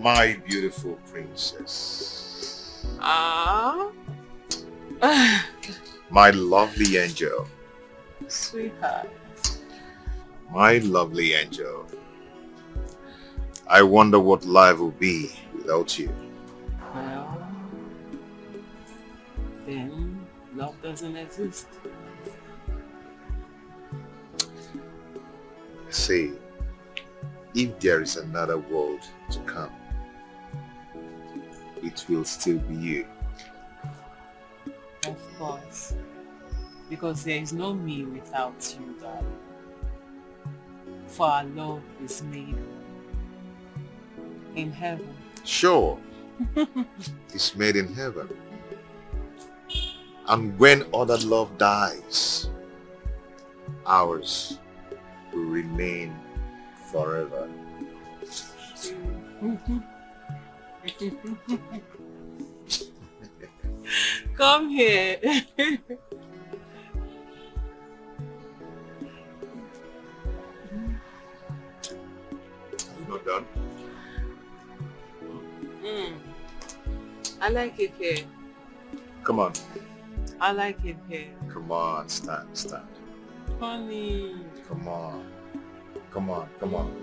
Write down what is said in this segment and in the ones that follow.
My beautiful princess. Ah. My lovely angel. Sweetheart. My lovely angel. I wonder what life will be without you. Well, then love doesn't exist. Say, if there is another world to come, it will still be you. Of course. Because there is no me without you, darling. For our love is made in heaven. Sure, it's made in heaven. And when other love dies, ours will remain forever. Come here. Are you not done? I like it here. Come on. I like it here. Come on, stand. Honey. Come on. Come on,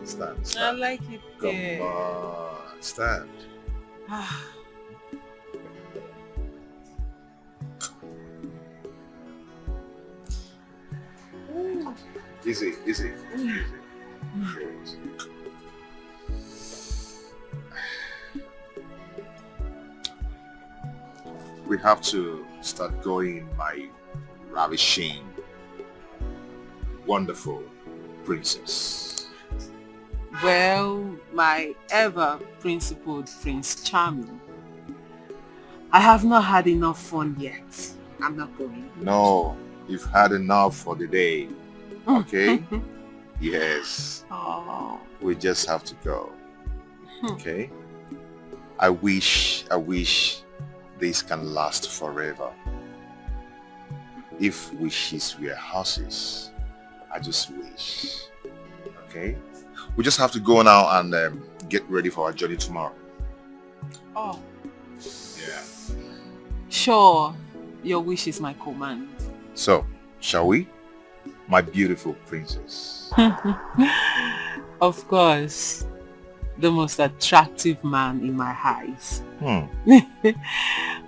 stand. I like it Come here. on, stand. Easy. Great. We have to start going, my ravishing, wonderful princess. Well, my ever principled Prince Charming, I have not had enough fun yet. I'm not going. No, you've had enough for the day. Okay? Yes. Oh. We just have to go. Okay? I wish this can last forever. If wishes were horses, I just wish. Okay? We just have to go now and get ready for our journey tomorrow. Oh. Yeah. Sure. Your wish is my command. So, shall we? My beautiful princess. Of course. The most attractive man in my eyes.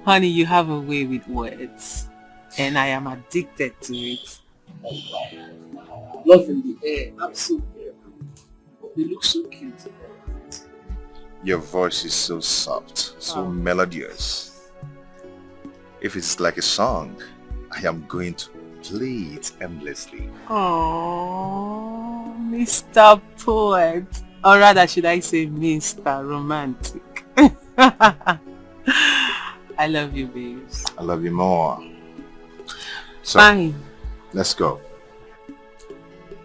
Honey, you have a way with words. And I am addicted to it. Love in the air, absolutely. They look so cute. Your voice is so soft, so melodious. If it's like a song, I am going to play it endlessly. Oh, Mr. Poet. Or rather, should I say Mr. Romantic? I love you, babes. I love you more. So, Fine. let's go.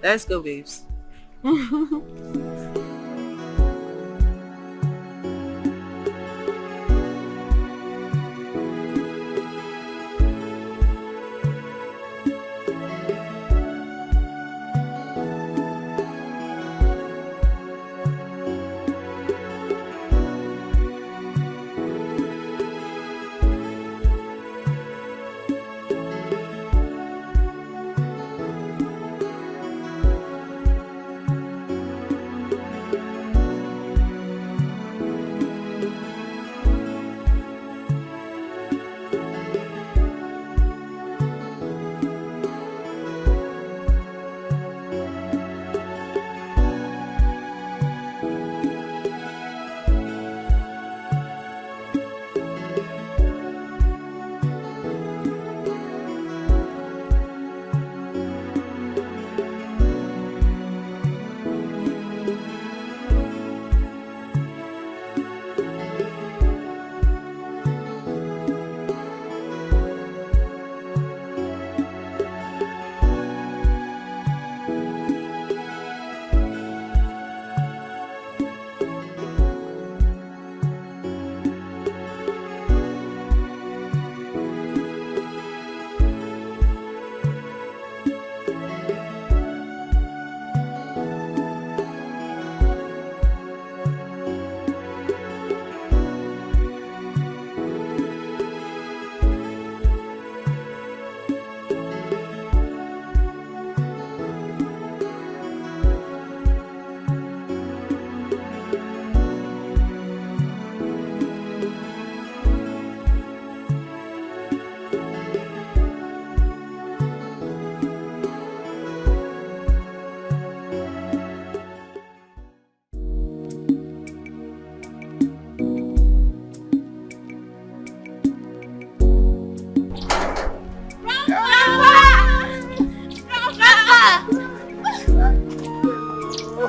Let's go, babes.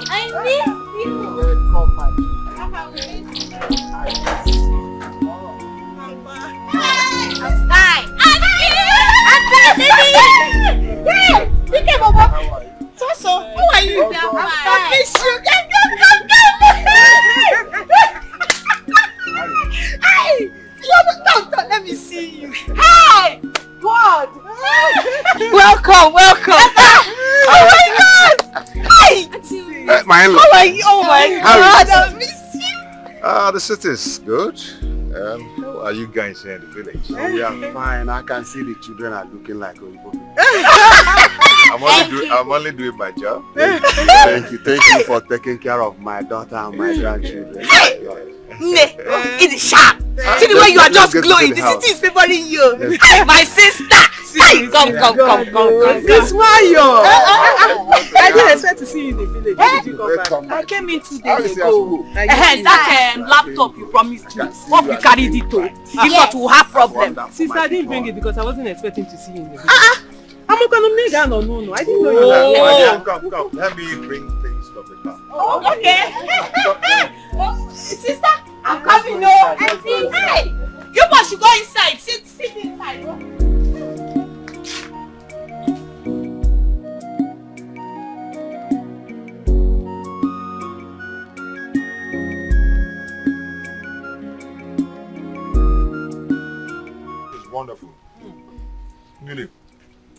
I miss you. Welcome, my So, how are you? I miss you. Hey, let me see you. Hey, God. Welcome. Oh my God. Hey, my in-law. how are you? Oh my God, I miss you. The city is good. How are you guys here in the village? Oh, we are fine. I can see the children are looking like Oyibo. I'm only doing my job. Thank you for taking care of my daughter and my grandchildren. In the shop. See the way you are just glowing. The city is favoring you. My sister. Come. This Mayo. I didn't expect to see you in the village. When did you come back? I came in 2 days ago. That laptop you promised me. Hope you carried it too. If not, we'll have problem. Sister, I didn't bring it because I wasn't expecting to see you in the village. I'm not gonna make no. I didn't know you were. Come. Let me bring things to the car. Oh, okay. Sister, I'm coming. No, hey, you must go inside. Sit inside. It's wonderful. Really.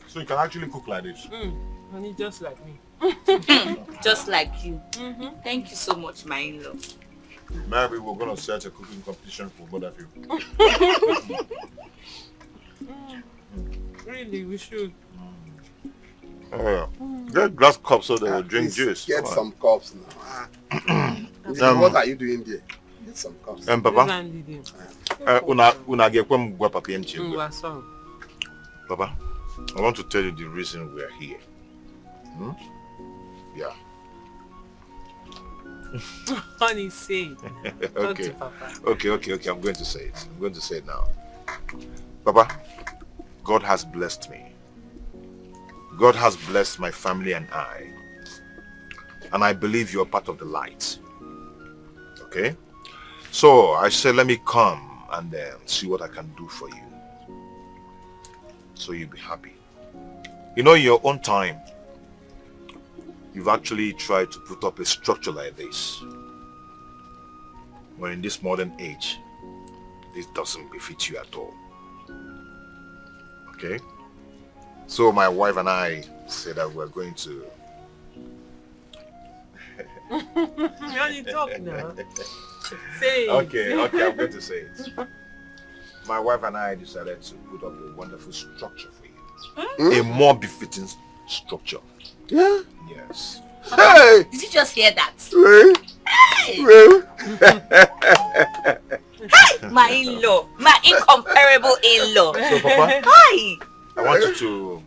So you can actually cook like this. Honey, just like me. Just like you. Thank you so much, my in-law. Maybe we're gonna set a cooking competition for both of you. Really, we should. Get glass cups so they will drink juice. Get some cups now. What are you doing there? Get some cups. Papa, una get kwem gwa papi mchi. Papa, I want to tell you the reason we are here. Yeah. Honey, say it. Okay. Okay. I'm going to say it. I'm going to say it now. Papa, God has blessed me. God has blessed my family and I. And I believe you're part of the light. Okay? So I said, let me come and see what I can do for you. So you'll be happy. You know, in your own time, you've actually tried to put up a structure like this. When in this modern age, this doesn't befit you at all. Okay? So my wife and I said that we're going to... You talk now. Say it. Okay, I'm going to say it. My wife and I decided to put up a wonderful structure for you. A more befitting structure. Yeah? Yes. Hey! Did you just hear that? Hey! My in-law. My incomparable in-law. So, Papa, Hi! I want you to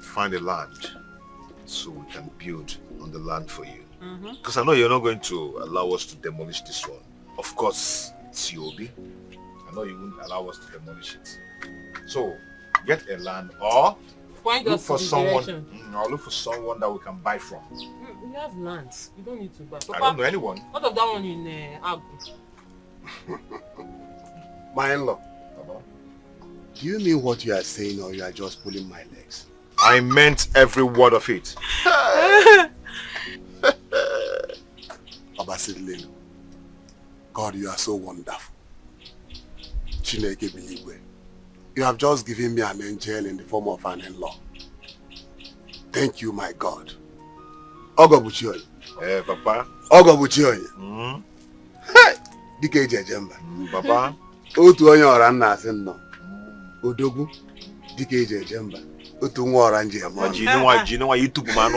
find a land so we can build on the land for you. Because I know you're not going to allow us to demolish this one. Of course, it's Yobi. I know you wouldn't allow us to demolish it. So, get a land or look for someone that we can buy from. We have lands. We don't need to buy. I don't know anyone. What of that one in Agu? My in-law, do you mean what you are saying or you are just pulling my legs? I meant every word of it. Abasidlelu, God, you are so wonderful. Chineke Biligwe, you have just given me an angel in the form of an in-law. Thank you, my God. Ogobuchioy. Papa. Ogobuchioy. Dikeh Jejemba. Papa. Otu onye ọra nna asị nnọọ. Odogwu. Dikeh Jejemba. Otu nwa ọra nje eme. Jinwa YouTube man.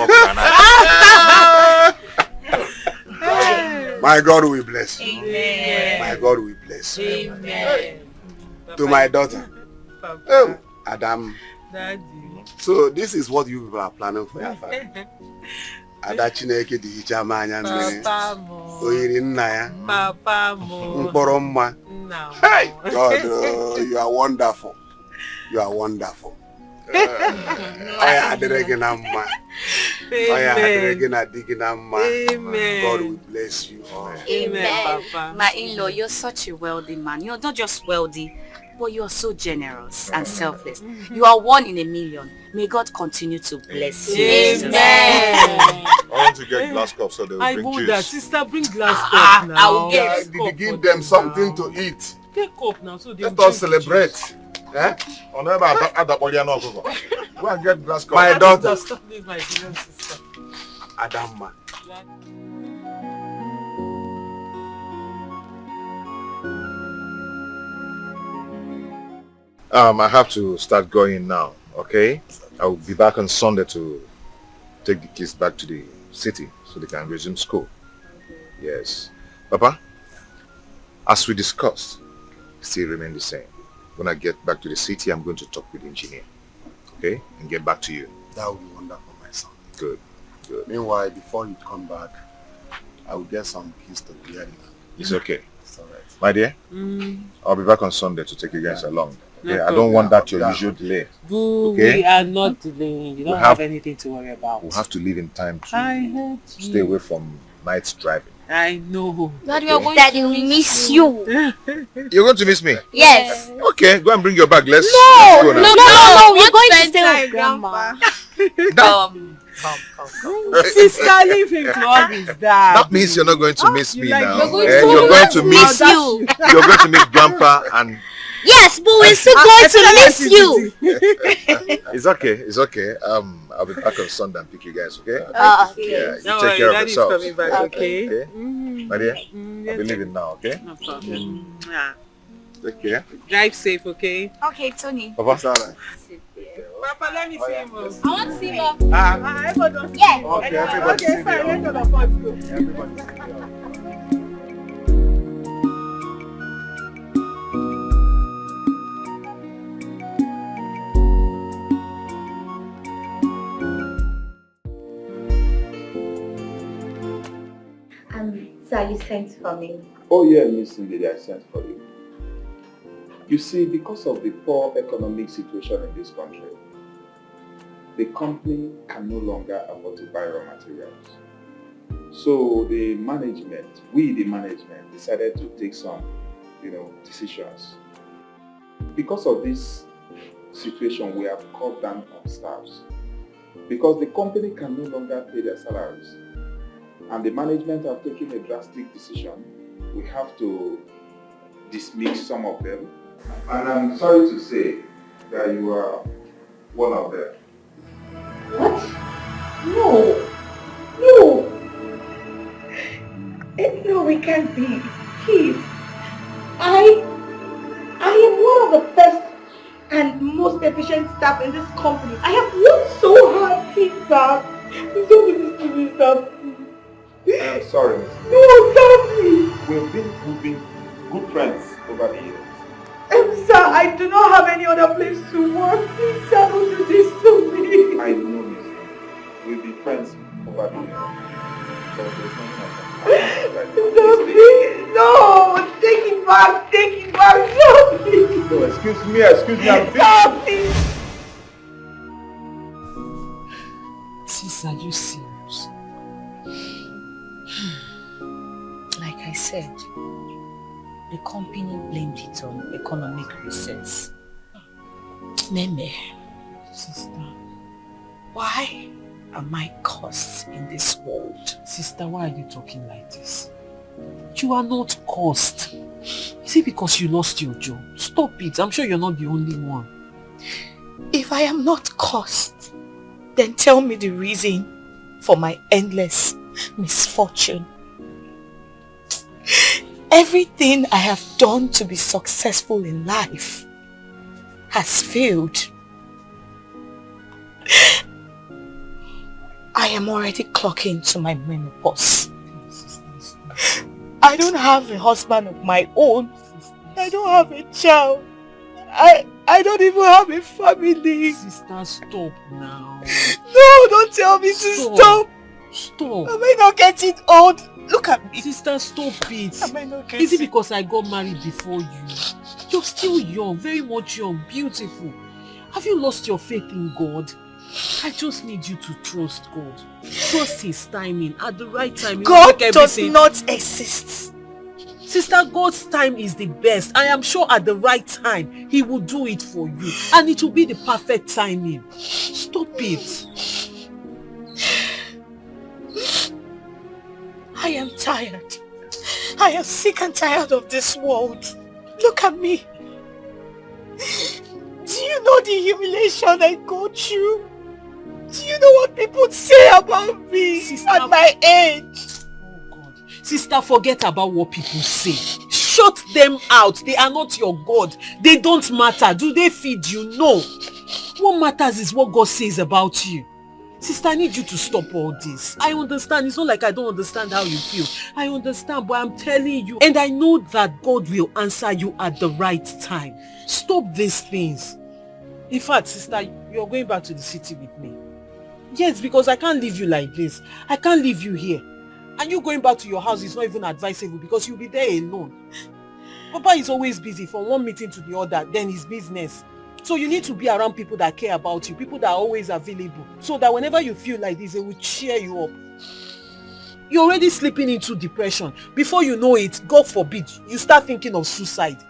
My God will bless you. Amen. My God will bless you. Amen. To my daughter. Oh, Adam. Daddy. So this is what you people are planning for your family. Ada Chineke di hicha manya mmiri. Papa mo. Oyiri nna ya. Papa mo. Mkpọrọ mma. Hey! God, you are wonderful. You are wonderful. Oya Adereginamma. Oya Adereginamma. Amen. God will bless you all. Amen, Papa. My in-law, you're such a wealthy man. You're not just wealthy, but you're so generous and selfless. You are 1 in a million. May God continue to bless you. Amen. I want to get glass cups so they will I bring want juice. that. Sister, bring glass cup now. I will get Did you give them something to eat? Take up now so they Let will us drink celebrate. Eh? Oh, no, go and get glass cups. My daughter. Stop this, my dear sister. Adamma. I have to start going now, okay? I'll be back on Sunday to take the kids back to the city so they can resume school. Yes. Papa, as we discussed, still remain the same. When I get back to the city, I'm going to talk with the engineer, okay? And get back to you. That would be wonderful, my son. Good, good. Meanwhile, before you come back, I will get some keys to clear it. It's okay. It's alright. My dear, I'll be back on Sunday to take you guys along. No Okay? I don't want that your Yeah. usual delay. Boo, Okay. we are not delaying. You don't have- have anything to worry about. We'll have to leave in time to I heard you. stay away from night driving. I know. Daddy, we miss you. You're going to miss me? Yes. Okay, go and bring your bag. Let's go No, now. no, we're going to stay with Grandma. Sister, leave him to all his dad. That means you're not going to miss you me like- now. You're going Eh, to you're going to miss meet you. you're going to meet Grandpa, and Yes, but we're still going to miss you. it's okay. It's okay. I'll be back on Sunday and pick you guys. Okay? Okay. Yeah. You Don't take worry, care of Daddy's yourselves. coming back, okay? Okay. My dear, Mm, I'll be yes, leaving now. Okay? no problem. Yeah. Take care. Drive safe, okay? Okay, Tony. Papa. It's alright. Papa, let me see him. I want to see Mom. Everybody. Yes. Okay, everybody sit fine. down. Let's go. Everybody sit down. Sir, you sent for me. Oh yeah, Miss Lady, I sent for you. You see, because of the poor economic situation in this country, the company can no longer afford to buy raw materials. So the management, decided to take some, decisions. Because of this situation, we have cut down on staffs. Because the company can no longer pay their salaries, and the management have taken a drastic decision, we have to dismiss some of them. And I'm sorry to say that you are one of them. What? No. No. No, we can't be. Please. I am one of the best and most efficient staff in this company. I have worked so hard, please, sir. Please don't do this to me, sir. I'm sorry, Miss. No, sir, please. We've been good friends over the years. Sir, I do not have any other place to work. Please, sir, don't do this to me. I know, Miss. We'll be friends over the years. But there's nothing I can do. Sir, please. No, take it back, sir, please. No, excuse me, I'm busy. Sir, please. Sis, are you serious? Like I said, the company blamed it on economic reasons. Meme, Sister. why am I cursed in this world? Sister, why are you talking like this? You are not cursed. Is it because you lost your job? Stop it. I'm sure you're not the only one. If I am not cursed, then tell me the reason for my endless misfortune. Everything I have done to be successful in life has failed. I am already clocking to my menopause. I don't have a husband of my own. I don't have a child. I don't even have a family. Sister, stop now. No, don't tell me to stop. Stop. Am I not getting old? Look at me. Sister, stop it. Am I not getting Is it because I got married before you? You're still young, very much young, beautiful. Have you lost your faith in God? I just need you to trust God. Trust his timing. At the right time, God does not exist. Sister, God's time is the best. I am sure at the right time, he will do it for you. And it will be the perfect timing. Stop it. I am tired. I am sick and tired of this world. Look at me. Do you know the humiliation I go through? Do you know what people say about me at my age? Oh God. Sister, forget about what people say. Shut them out. They are not your God. They don't matter. Do they feed you? No. What matters is what God says about you. Sister, I need you to stop all this. I understand. It's not like I don't understand how you feel. I understand, but I'm telling you. And I know that God will answer you at the right time. Stop these things. In fact, sister, you're going back to the city with me. Yes, because I can't leave you like this. I can't leave you here. And you going back to your house is not even advisable because you'll be there alone. Papa is always busy from one meeting to the other, then his business. So you need to be around people that care about you, people that are always available, so that whenever you feel like this, they will cheer you up. You're already slipping into depression. Before you know it, God forbid, you start thinking of suicide.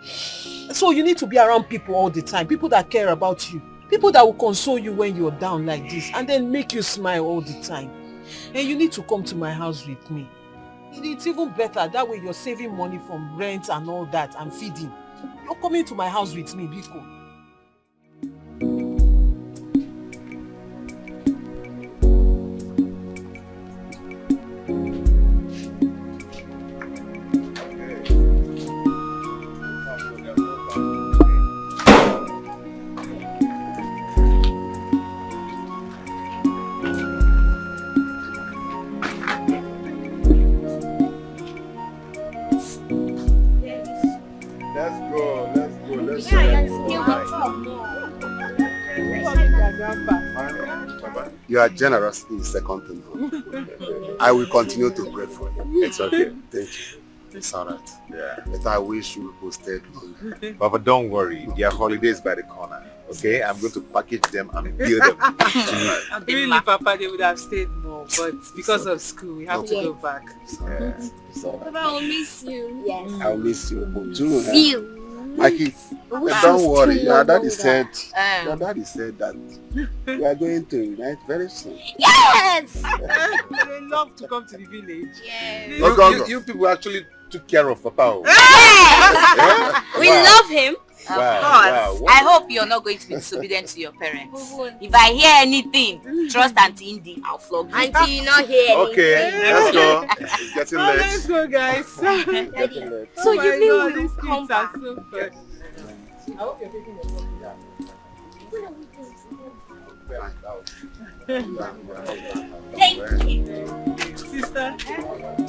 So you need to be around people all the time, people that care about you, people that will console you when you're down like this, and then make you smile all the time. And you need to come to my house with me. It's even better. That way you're saving money from rent and all that and feeding. You're coming to my house with me, Biko. You are generous in second to none. I will continue to pray for you. It's okay. Thank you. It's alright. Yeah. But I wish you would stay longer. Papa, don't worry. There are holidays by the corner. Okay? I'm going to package them and build them. Really, Papa, they would have stayed more, but because of school, we have to go back. Yeah. Papa, I'll miss you. Yes. I'll miss you too. See you. My kids, don't worry. Your daddy said that we are going to unite very soon. Yes! They love to come to the village. Yes. You people actually took care of Papa. Yes! We love him. Of Wow. I hope you're not going to be disobedient to your parents. If I hear anything, trust Auntie Indi. I'll flog you. Auntie, you not hear anything. Okay, let's go. It's getting late. Let's go, guys. Getting late. So you mean God, we'll these come kids are back? so good. I hope you're taking your phone down. Thank you. Sister.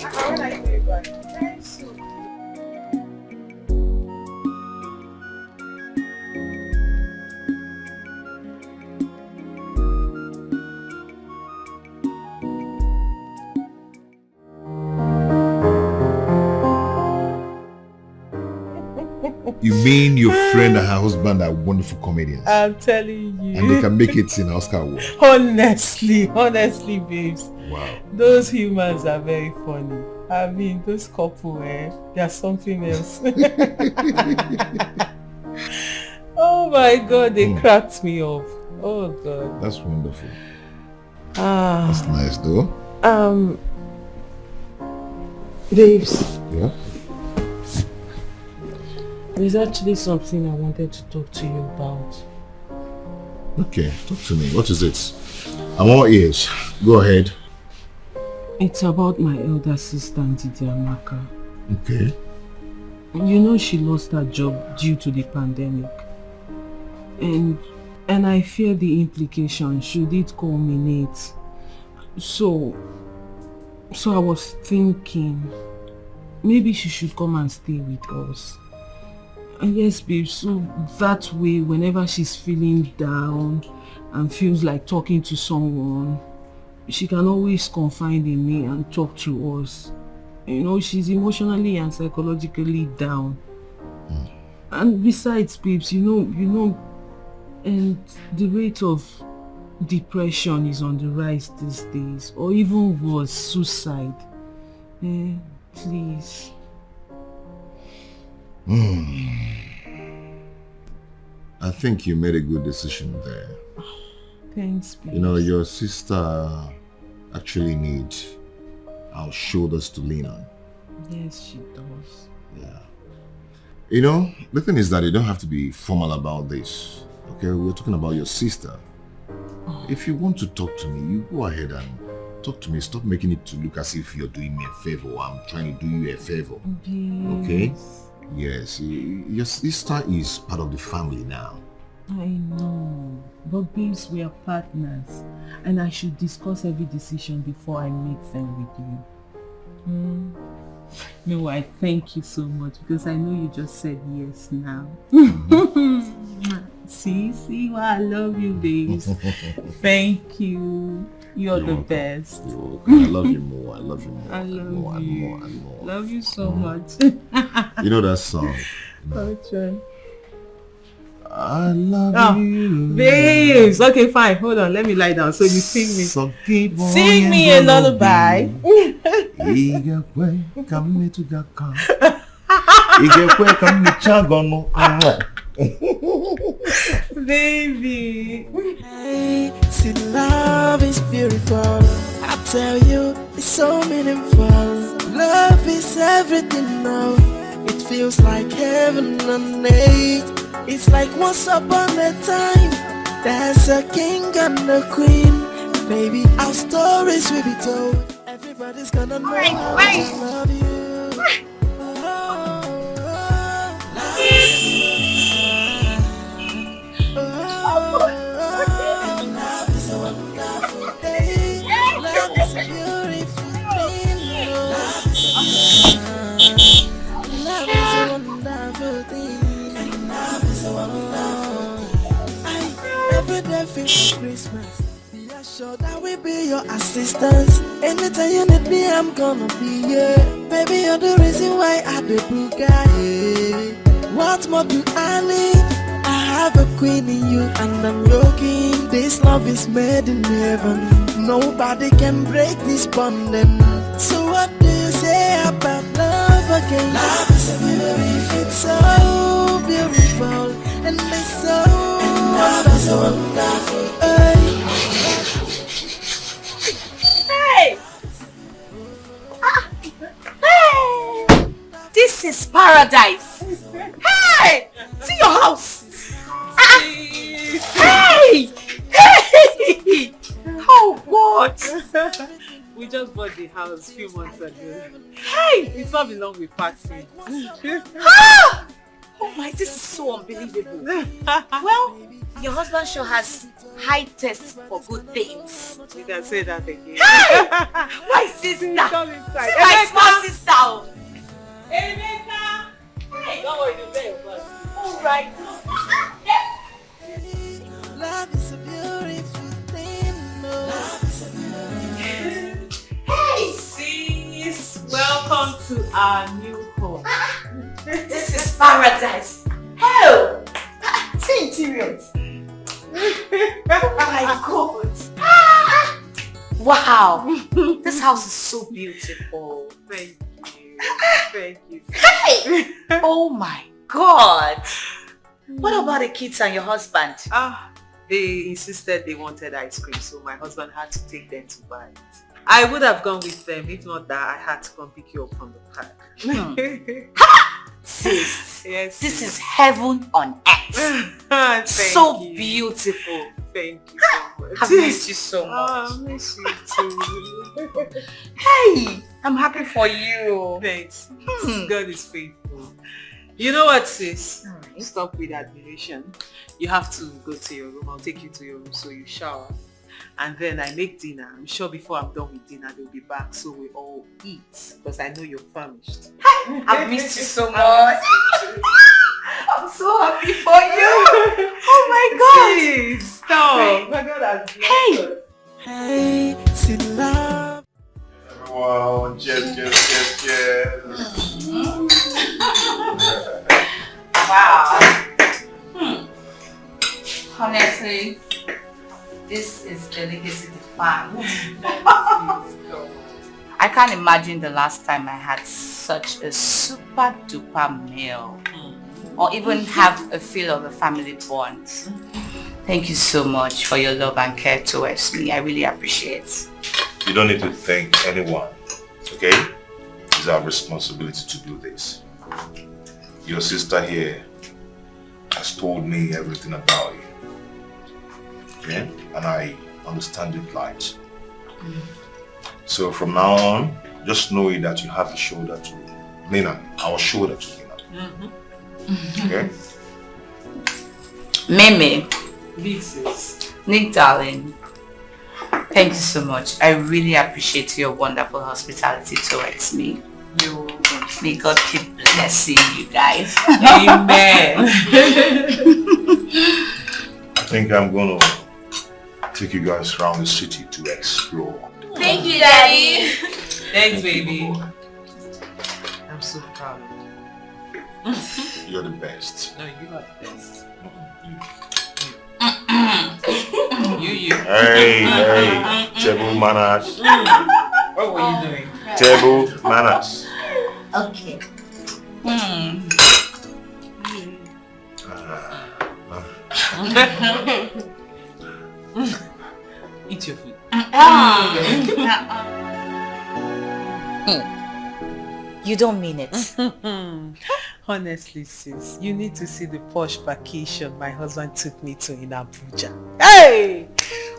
How are you doing, bud? Very soon. You mean your friend and her husband are wonderful comedians? I'm telling you. And they can make it in Oscar award. Honestly, babes. Wow. Those humans are very funny. I mean, those couple, they're something else. Oh my God, they cracked me up. Oh God. That's wonderful. That's nice though. Babes. Yeah? There's actually something I wanted to talk to you about. Okay, talk to me. What is it? I'm all ears. Go ahead. It's about my elder sister, Ndidi Amaka. Okay. You know she lost her job due to the pandemic. And I fear the implications should it culminate. So I was thinking maybe she should come and stay with us. And yes, babe, so that way whenever she's feeling down and feels like talking to someone, she can always confide in me and talk to us. You know, she's emotionally and psychologically down. And besides, babes, you know, and the rate of depression is on the rise these days, or even worse, suicide. Please. I think you made a good decision there. Thanks, babe. You know, your sister actually needs our shoulders to lean on. Yes, she does. Yeah. You know, the thing is that you don't have to be formal about this. Okay, we're talking about your sister. If you want to talk to me, you go ahead and talk to me. Stop making it to look as if you're doing me a favor or I'm trying to do you a favor. Yes. Okay? Yes, your sister is part of the family now. I know, but babes, we are partners, and I should discuss every decision before I make them with you. No, I thank you so much because I know you just said yes now. See why I love you, babes. Thank you. You're the best. You're welcome. I love you more. I love you more. I love more and you. more and more. Love you so much. You know that song? Which one? I love you. Babes. Okay, fine. Hold on. Let me lie down so you sing me. So keep on Sing me a lullaby. Baby. Hey, see, love is beautiful. I tell you, it's so meaningful. Love is everything now. It feels like heaven on earth. It's like once upon a time, there's a king and a queen. Baby, our stories will be told. Everybody's gonna know how I love you. Love is a wonderful thing. Love is a beautiful thing. Love is a wonderful thing. Love is a wonderful thing. Every day feels like Christmas. Be assured that we be your assistants. Anytime you need me, I'm gonna be here. Baby, you're the reason why I do Dikeh. What more do I need? I have a queen in you and I'm your king. This love is made in heaven. Nobody can break this bonding. So what do you say about love again? Love is a beautiful, it's so beautiful and it's so love is so wonderful. Hey! Hey! This is paradise. Hey! See your house. Hey! Hey! Oh God! We just bought the house a few months ago. Hey! It's not been long we packed it. Ah! Oh my, this is so unbelievable. Well, your husband sure has high taste for good things. You can say that again. Hey! My sister! Come inside. See my small sister! Emeka! Hey! Don't worry, you'll pay your Alright. Love is a beautiful thing. Love is a beautiful Hey! Sis, welcome to our new home. This is paradise. Hell! See interiors. Oh my God. Wow. This house is so beautiful. Thank you. Thank you. Hey! Oh my God. What about the kids and your husband? They insisted they wanted ice cream, so my husband had to take them to buy it. I would have gone with them, if not that I had to come pick you up from the park. Sis, yes, this is heaven on earth. So beautiful. Thank you so much. I've missed you so much. I miss you too. Hey, I'm happy for you. Thanks. God is faithful. You know what, sis? Stop with admiration. You have to go to your room. I'll take you to your room so you shower. And then I make dinner. I'm sure before I'm done with dinner, they'll be back so we all eat. Because I know you're famished. I've missed you so much. I'm so happy for you. Oh my God. Stop. My God has blessed us. Hey, see love. Everyone, cheers. Wow. Honestly, This is the legacy defined. I can't imagine the last time I had such a super duper meal. Or even have a feel of a family bond. Thank you so much for your love and care towards me. I really appreciate it. You don't need to thank anyone, okay? It's our responsibility to do this. Your sister here has told me everything about you. Okay? And I understand your plight. So from now on, just know that you have a shoulder to lean on. Our shoulder to lean on. Okay? Meme. Big sis. Nick, darling. Thank you so much. I really appreciate your wonderful hospitality towards me. You're welcome. May God keep blessing you guys. Amen. I think I'm going to take you guys around the city to explore. Thank you, Daddy. Thanks, baby. I'm so proud of you. You're the best. No, you are the best. You. Hey, table manners. What were you doing? Table manners. Okay. Eat your food. You don't mean it. Honestly, sis, you need to see the posh vacation my husband took me to in Abuja. Hey!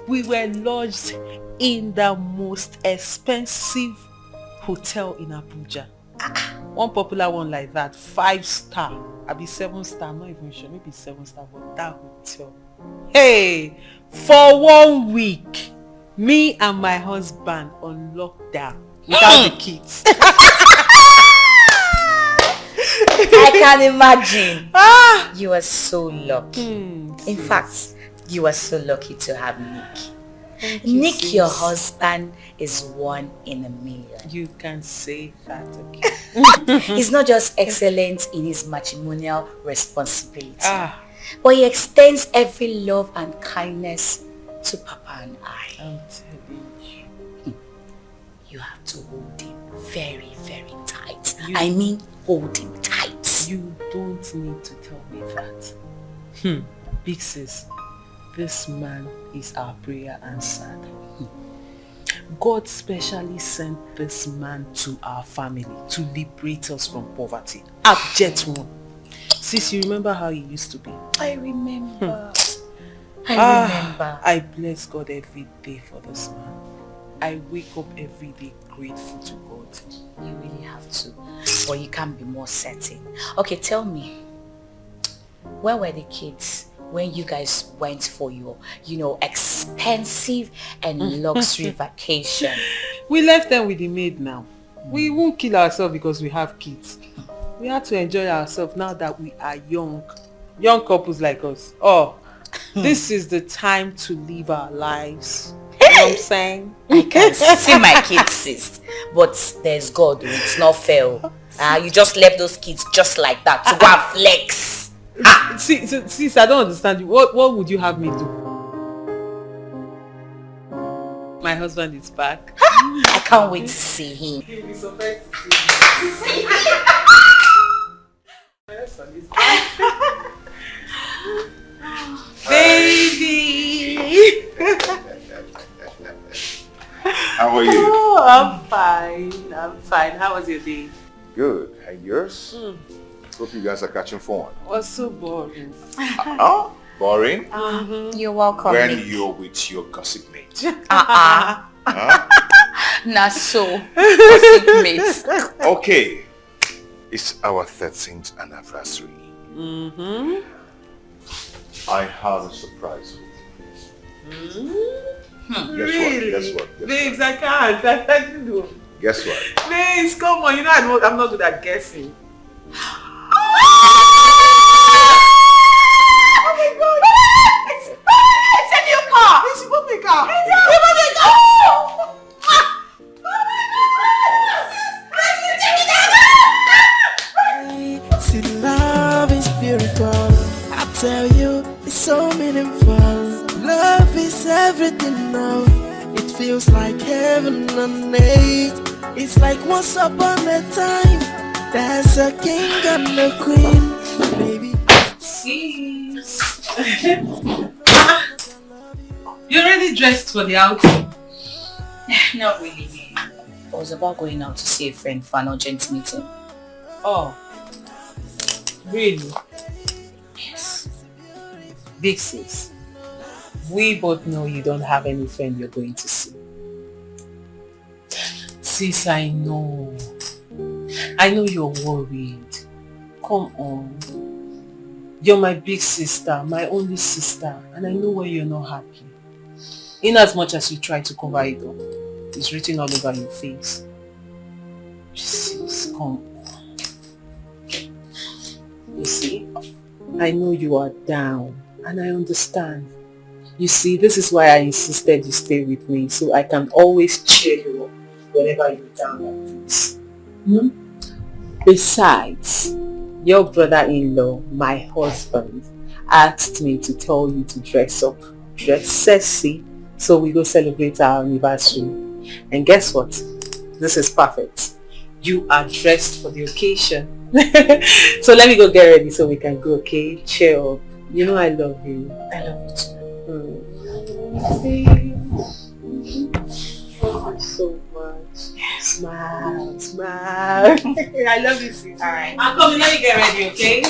We were lodged in the most expensive hotel in Abuja. One popular one like that, 5-star. I'll be 7-star, I'm not even sure, maybe 7-star, but that hotel. Hey! For 1 week, me and my husband on lockdown without the kids. I can imagine. You are so lucky. In fact, you are so lucky to have Nick. Nick, your husband, is 1 in a million. You can say that, okay? He's not just excellent in his matrimonial responsibility, but he extends every love and kindness to Papa and I. I'm telling you. You have to hold him very, very tight. I mean, hold him tight. You don't need to tell me that. Big sis, this man is our prayer answered. God specially sent this man to our family to liberate us from poverty. Abject one. Sis, you remember how he used to be? I remember. I remember. I bless God every day for this man. I wake up every day grateful to God. You really have to. But you can't be more certain. Okay, tell me. Where were the kids when you guys went for your, expensive and luxury vacation? We left them with the maid now. We won't kill ourselves because we have kids. We have to enjoy ourselves now that we are young. Young couples like us. This is the time to live our lives. You know what I'm saying? I can see my kids, sis. But there's God. It's not fair. You just left those kids just like that to go and flex. Sis, I don't understand you. What would you have me do? My husband is back. I can't wait to see him. He'll be surprised to see My husband is back. Baby! How are you? Oh, I'm fine. How was your day? Good. And yours? Hope you guys are catching fun. It was so boring. Boring? You're welcome. When you're with your gossip mate. Not so. Gossip mates. Okay. It's our 13th anniversary. I have a surprise for you. Guess what? Babes, I can't. I can't do. Guess what? Babes, come on. You know I'm not good at guessing. Oh my God! It's a new car! It's a puppy car! See, love is beautiful. I tell you, it's so meaningful. Love is everything. myself. It feels like heaven on earth. It's like once upon a time, there's a king and a queen, baby. Sis. You're already dressed for the outing? Not really. I was about going out to see a friend for an urgent meeting. Oh. Really? Yes. Big sis. We both know you don't have any friend you're going to see. Sis, I know. I know you're worried. Come on. You're my big sister, my only sister, and I know why you're not happy. In as much as you try to cover it up, it's written all over your face. Sis, come on. You see, I know you are down, and I understand. You see, this is why I insisted you stay with me, so I can always cheer you up whenever you're down like this. Besides, your brother-in-law, my husband, asked me to tell you to dress up, dress sexy, so we go celebrate our anniversary. And guess what? This is perfect. You are dressed for the occasion. So let me go get ready so we can go, okay? Cheer up. You know I love you. I love you too. Thank you so much. Smile, smile. I love you, sis. Alright. I'm coming, let me get ready, okay?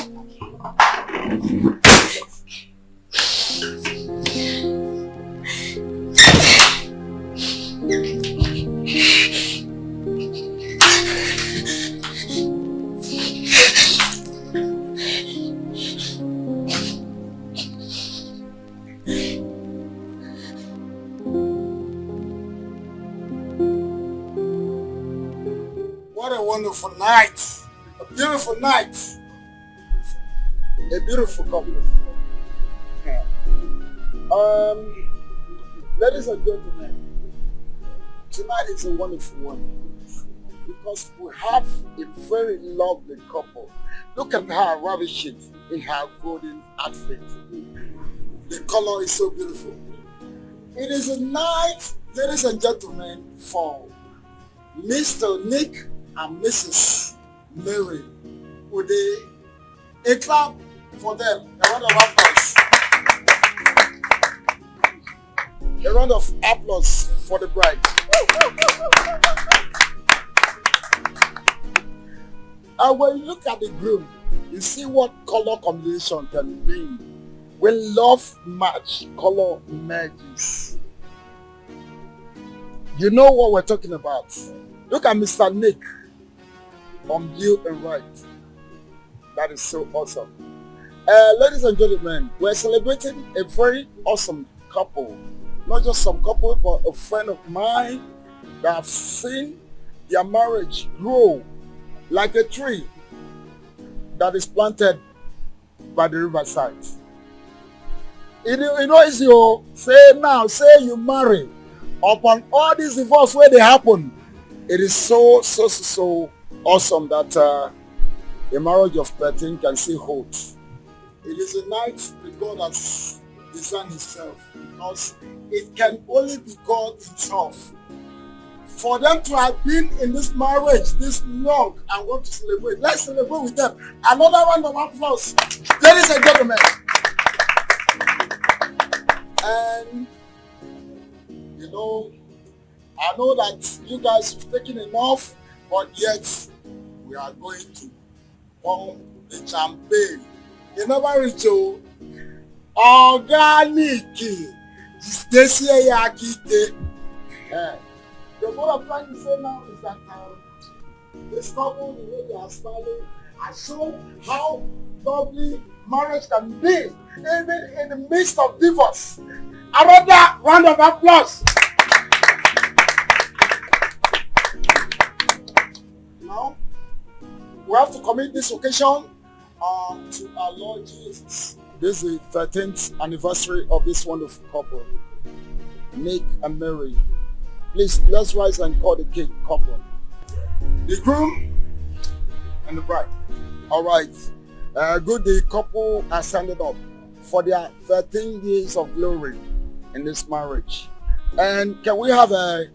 What a wonderful night. A beautiful night. A beautiful couple. Yeah. Ladies and gentlemen, tonight is a wonderful one because we have a very lovely couple. Look at her ravishing in her golden outfit. The color is so beautiful. It is a night, ladies and gentlemen, for Mr. Nick and Mrs. Mary. Would a clap for them? A round of applause. A round of applause for the bride. And when you look at the groom, you see what color combination can mean. When love match, color merges. You know what we're talking about. Look at Mr. Nick on blue and white. That is so awesome. Ladies and gentlemen, we're celebrating a very awesome couple. Not just some couple, but a friend of mine that have seen their marriage grow like a tree that is planted by the riverside. You know, it's your say now, say you marry. Upon all these divorce where they happen, it is so awesome that a marriage of 13 can still hold. It is a night that God has designed himself because it can only be God himself. For them to have been in this marriage this long and want to celebrate, let's celebrate with them. Another round of applause, ladies and gentlemen. And you know, I know that you guys have taken enough, but yet we are going to pump the champagne. You never reach your organic. This what I'm trying to say now is that this couple, the way they are smiling, I show how lovely marriage can be, even in the midst of divorce. Another round of applause. Now, we have to commit this occasion to our Lord Jesus. This is the 13th anniversary of this wonderful couple, Nick and Mary. Please, let's rise and call the cake couple. The groom and the bride. All right. Good, the couple are standing up for their 13 years of glory in this marriage. And can we have a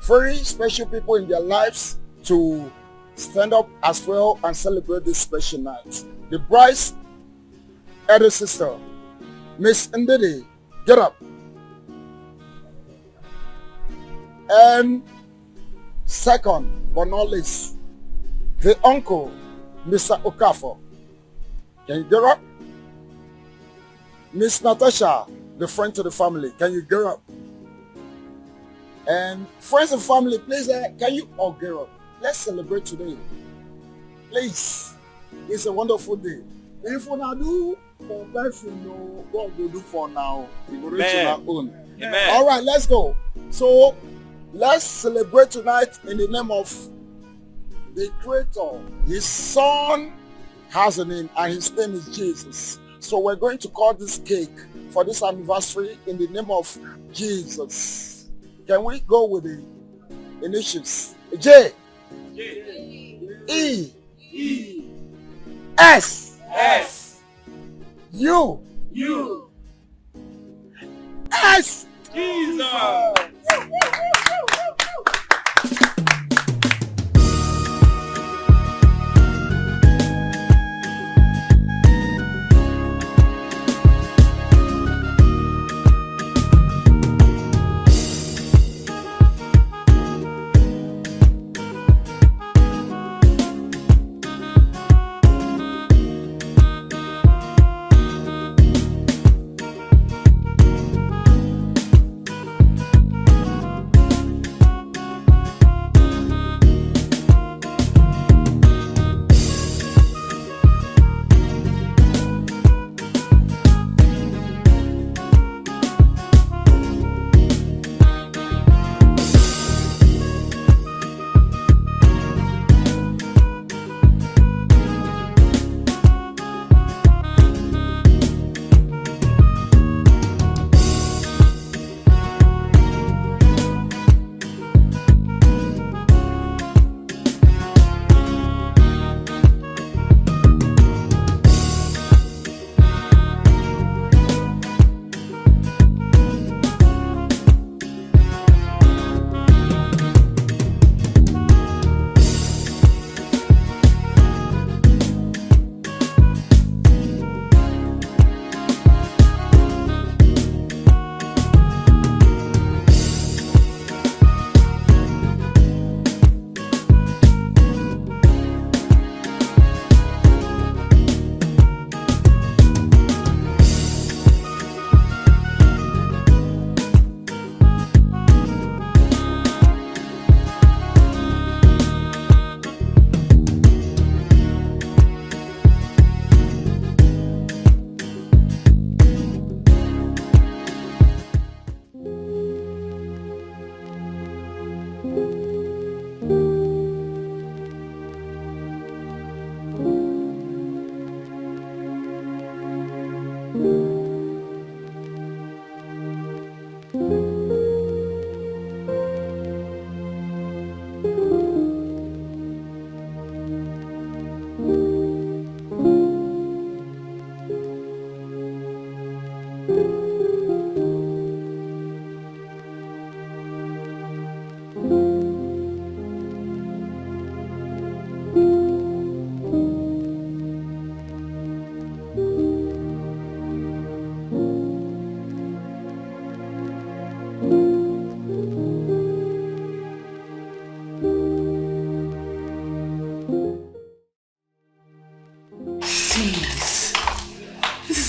very special people in their lives to stand up as well and celebrate this special night? The bride's elder sister, Miss Ndidi, get up. And second, but not least, the uncle, Mr. Okafor. Can you get up? Miss Natasha, the friend to the family, can you get up? And friends and family, please, can you all get up? Let's celebrate today. Please, it's a wonderful day. If we not do for person, no, God will do for now. We will reach our own. Amen. All right, let's go. So let's celebrate tonight in the name of the Creator. His Son has a name, and his name is Jesus. So we're going to cut this cake for this anniversary in the name of Jesus. Can we go with the initials? J. E. S. U. S. Jesus.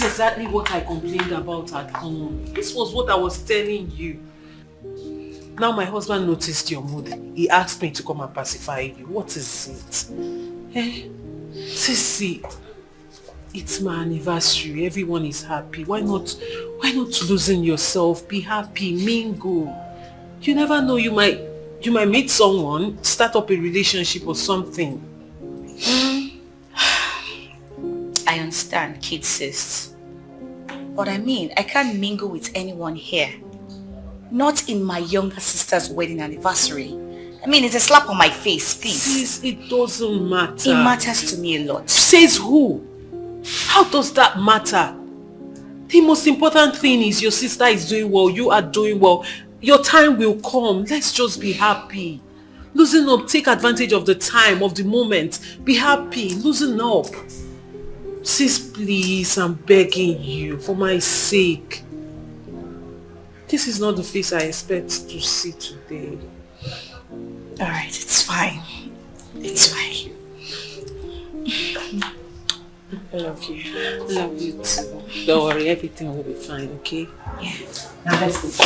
Exactly what I complained about at home. This was what I was telling you. Now my husband noticed your mood. He asked me to come and pacify you. What is it? Sissy, it's my anniversary. Everyone is happy. Why not losing yourself? Be happy, mingle. You never know, you might meet someone, start up a relationship or something. I understand, kid sis. But I mean, I can't mingle with anyone here. Not in my younger sister's wedding anniversary. I mean, it's a slap on my face, please. Sis, it doesn't matter. It matters to me a lot. Says who? How does that matter? The most important thing is your sister is doing well, you are doing well. Your time will come. Let's just be happy. Loosen up. Take advantage of the time, of the moment. Be happy. Loosen up. Sis, please, I'm begging you, for my sake. This is not the face I expect to see today. Alright, it's fine. It's fine. I love you. I love you too. Don't worry, everything will be fine, okay? Yeah. Now let's go.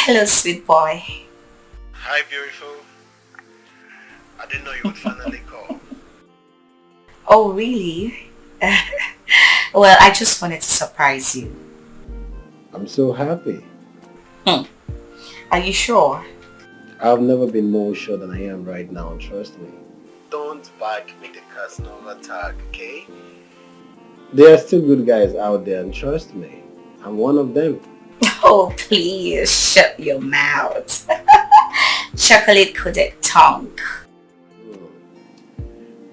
Hello, sweet boy. Hi, beautiful. I didn't know you would finally call. Oh, really? Well, I just wanted to surprise you. I'm so happy. Are you sure? I've never been more sure than I am right now, trust me. Don't back me the Casanova tag, okay? There are still good guys out there, and trust me, I'm one of them. Oh, please shut your mouth. Chocolate-coated tongue.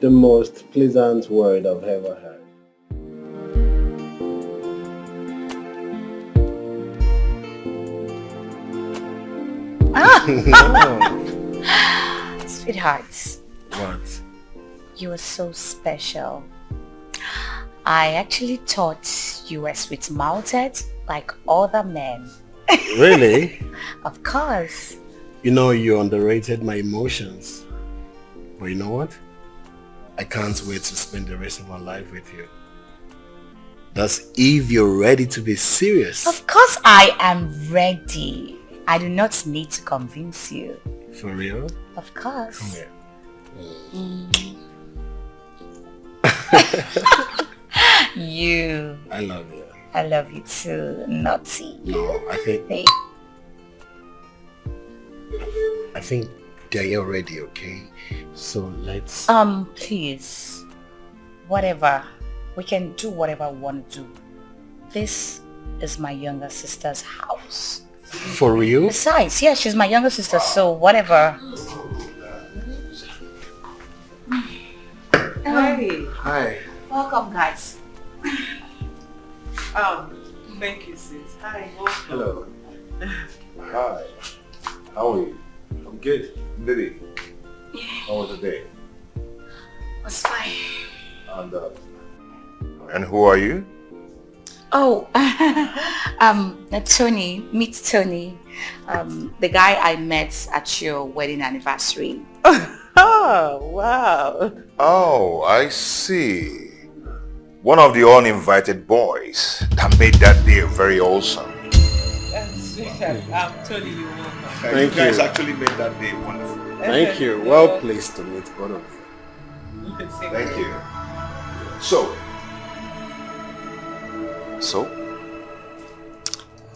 The most pleasant word I've ever heard. Sweetheart. What? You are so special. I actually thought you were sweet-mouthed like other men. Really? Of course. You know, you underrated my emotions. But you know what? I can't wait to spend the rest of my life with you. That's if you're ready to be serious. Of course I am ready. I do not need to convince you. For real? Of course. Come here. You. I love you. I love you too, naughty. No, I think... Hey. I think they're already okay. So let's... Please. Whatever. We can do whatever we want to do. This is my younger sister's house. For real? Besides, yeah, she's my younger sister, so whatever. Hi. Hi. Welcome, guys. Thank you, sis. Hi, welcome. Hello. Hi. How are you? I'm good. Lily. How was the day? It's fine. And who are you? Oh, Tony. Meet Tony. The guy I met at your wedding anniversary. Oh, wow. Oh, I see. One of the uninvited boys that made that day very awesome. Sweetheart, I'm telling you one now. Thank you guys you. actually made that day wonderful. Thank you. Well pleased to meet both of you. Thank you. So?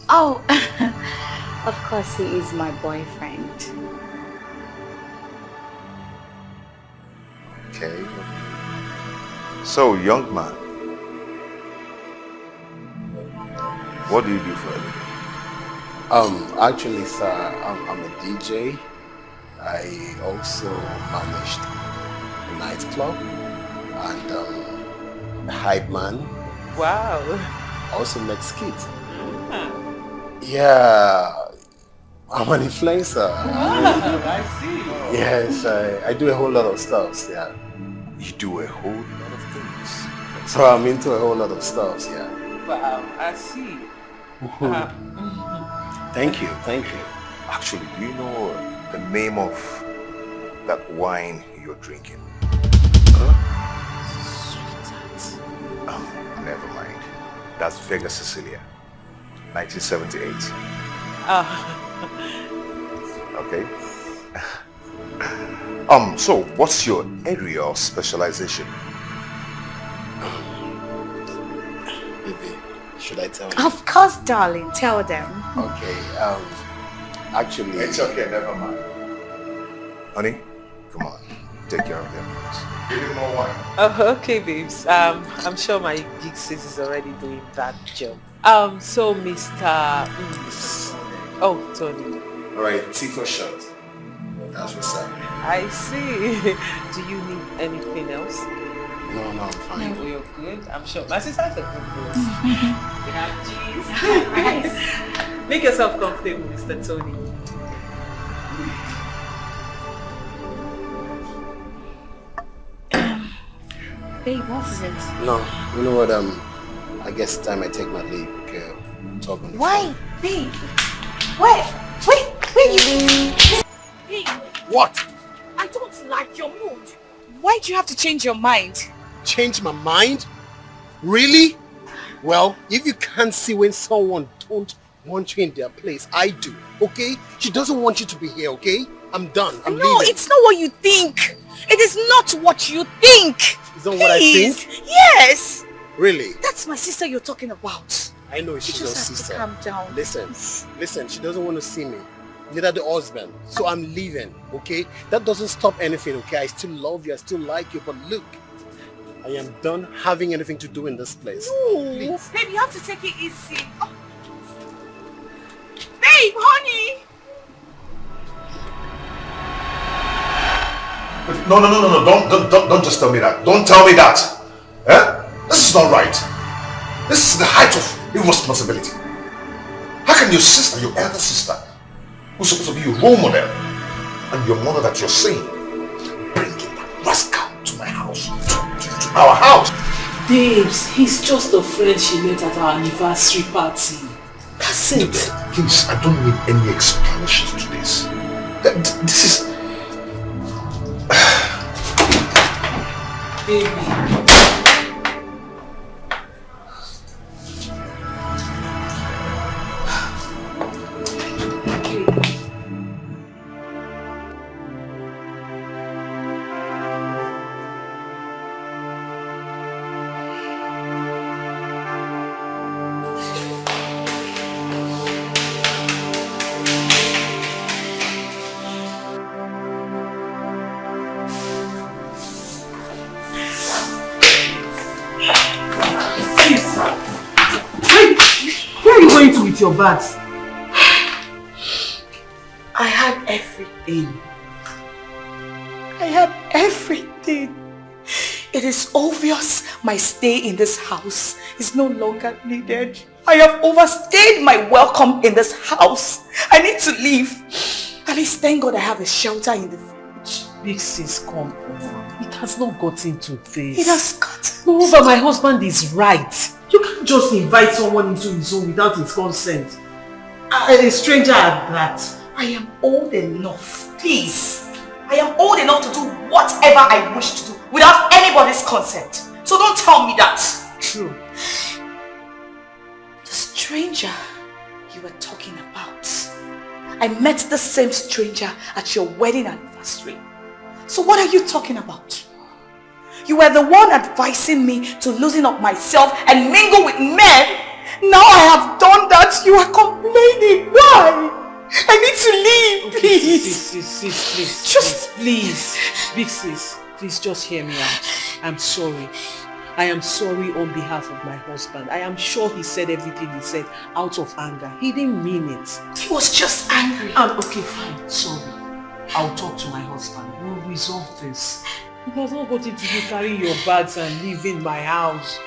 Oh, of course he is my boyfriend. Okay. So, young man, what do you do for a living? Actually, sir, I'm a DJ. I also managed a nightclub and a hype man. Wow. Also make skits. Yeah, I'm an influencer. I see. Yes, I do a whole lot of stuff, yeah. You do a whole lot of things. So I'm into a whole lot of stuff, yeah. Wow, I see. Thank you. Actually, do you know the name of that wine you're drinking? Never mind. That's Vega Sicilia, 1978. Okay. So what's your area of specialization? Baby, should I tell you? Of course, darling. Tell them. Okay, actually... It's okay, never mind. Honey, come on. Take care of them. Give him more wine. Oh, okay, babes. I'm sure my gig sis is already doing that job. So Mr. Oh, Tony. Alright, T for short. That's what's up. I see. Do you need anything else? No, I'm fine. No, you're good. I'm sure. My sister's a good girl. We have cheese. Make yourself comfortable, Mr. Tony. Babe, what is it? No, you know what, I guess it's time I take my leave, okay? Talk on the Why? phone. Babe, where you... Babe, What? I don't like your mood. Why do you have to change your mind? Change my mind? Really? Well, if you can't see when someone don't want you in their place. I do, okay? She doesn't want you to be here, okay? I'm done. I'm No, leaving. it's not what you think. It is not what you think. Is that what I think? Yes. Really? That's my sister you're talking about. I know she's You your just have sister. to calm down. Listen, she doesn't want to see me. Neither the husband. So I'm leaving, okay? That doesn't stop anything, okay? I still love you, I still like you, but look, I am done having anything to do in this place. No. Babe, you have to take it easy. Oh. Babe, honey. No, don't just tell me that. Don't tell me that. Eh? This is not right. This is the height of irresponsibility. How can your sister, your elder sister, who's supposed to be your role model, and your mother that you're saying, bring that rascal to my house, to our house? Babes, he's just a friend she met at our anniversary party. That's it. Please, I don't need any explanations to this. This is... Baby. With your bags. I had everything. I had everything. It is obvious my stay in this house is no longer needed. I have overstayed my welcome in this house. I need to leave. At least thank God I have a shelter in the village. Big sis, come on. It has not gotten to this. It has gotten. Moreover, my husband is right. You can't just invite someone into his home without his consent. A stranger at that. I am old enough, please. I am old enough to do whatever I wish to do without anybody's consent. So don't tell me that. True. The stranger you were talking about. I met the same stranger at your wedding anniversary. So what are you talking about? You were the one advising me to loosen up myself and mingle with men. Now I have done that. You are complaining. Why? I need to leave, okay, please. Sis, please. Big sis, please just hear me out. I'm sorry. I am sorry on behalf of my husband. I am sure he said everything he said out of anger. He didn't mean it. He was just angry. And okay, fine. Sorry. I'll talk to my husband. We'll resolve this. It has not gotten to you carrying your bags and leaving my house.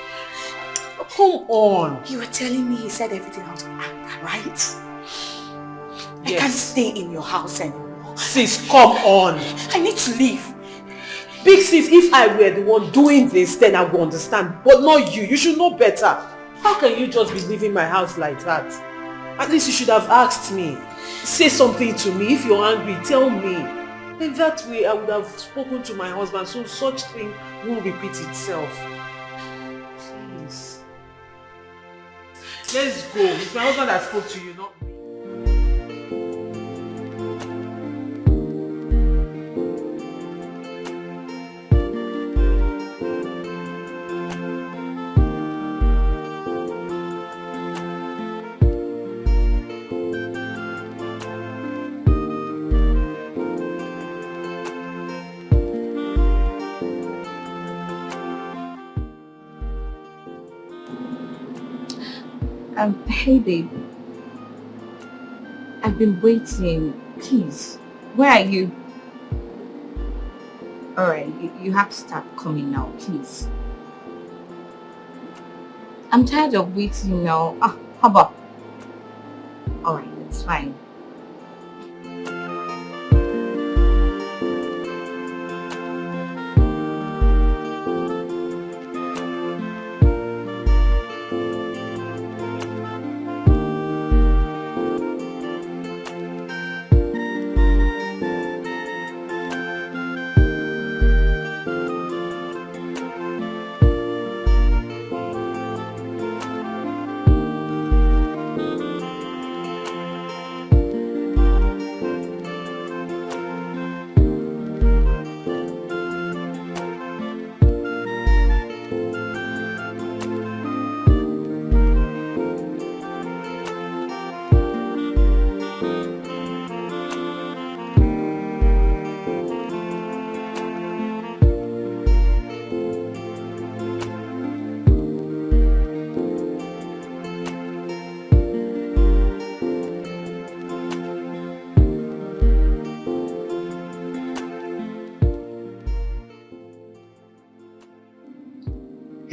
Come on. You were telling me he said everything out of anger, right? Yes. I can't stay in your house anymore. Sis, come on. I need to leave. Big sis, if I were the one doing this, then I would understand. But not you. You should know better. How can you just be leaving my house like that? At least you should have asked me. Say something to me. If you're angry, tell me. In that way, I would have spoken to my husband so such thing won't repeat itself. Please. Let's go. It's my husband that spoke to you, not me. Hey babe, I've been waiting. Please, where are you? Alright, you have to start coming now, please. I'm tired of waiting now. How about? Alright, it's fine.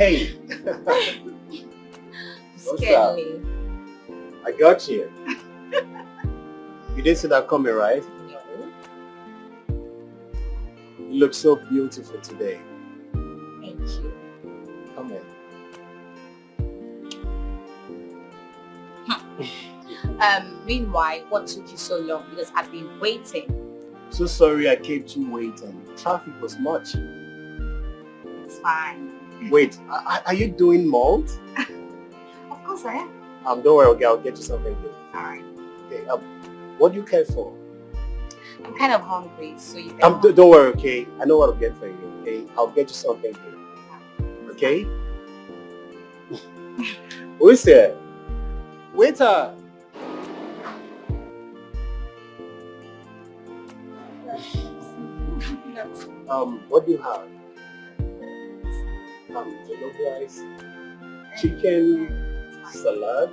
Hey. Scared me. I got you. You didn't see that coming, right? No. You look so beautiful today. Thank you. Come in. Meanwhile, what took you so long? Because I've been waiting. So sorry I kept you waiting. Traffic was much. It's fine. Wait, are you doing malt? Of course I am. Don't worry, okay, I'll get you something good. Alright. Okay, what do you care for? I'm kind of hungry, so you can... Don't worry, okay? I know what I'll get for you, okay? I'll get you something good. Okay? Who is there? Waiter! What do you have? Jollof rice, chicken, salad.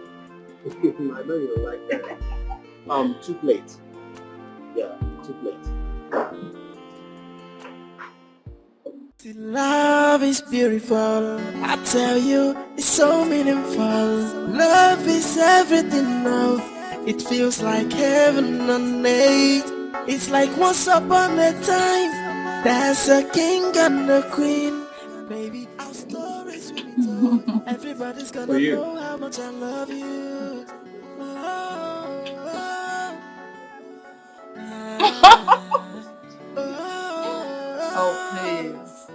I know you don't like that. 2 plates. Yeah, 2 plates. Love is beautiful, I tell you, it's so meaningful. Love is everything now. It feels like heaven on earth. It's like once upon a time, there's a king and a queen. Baby, our stories will be told. Everybody's gonna know how much I love you. Oh, please.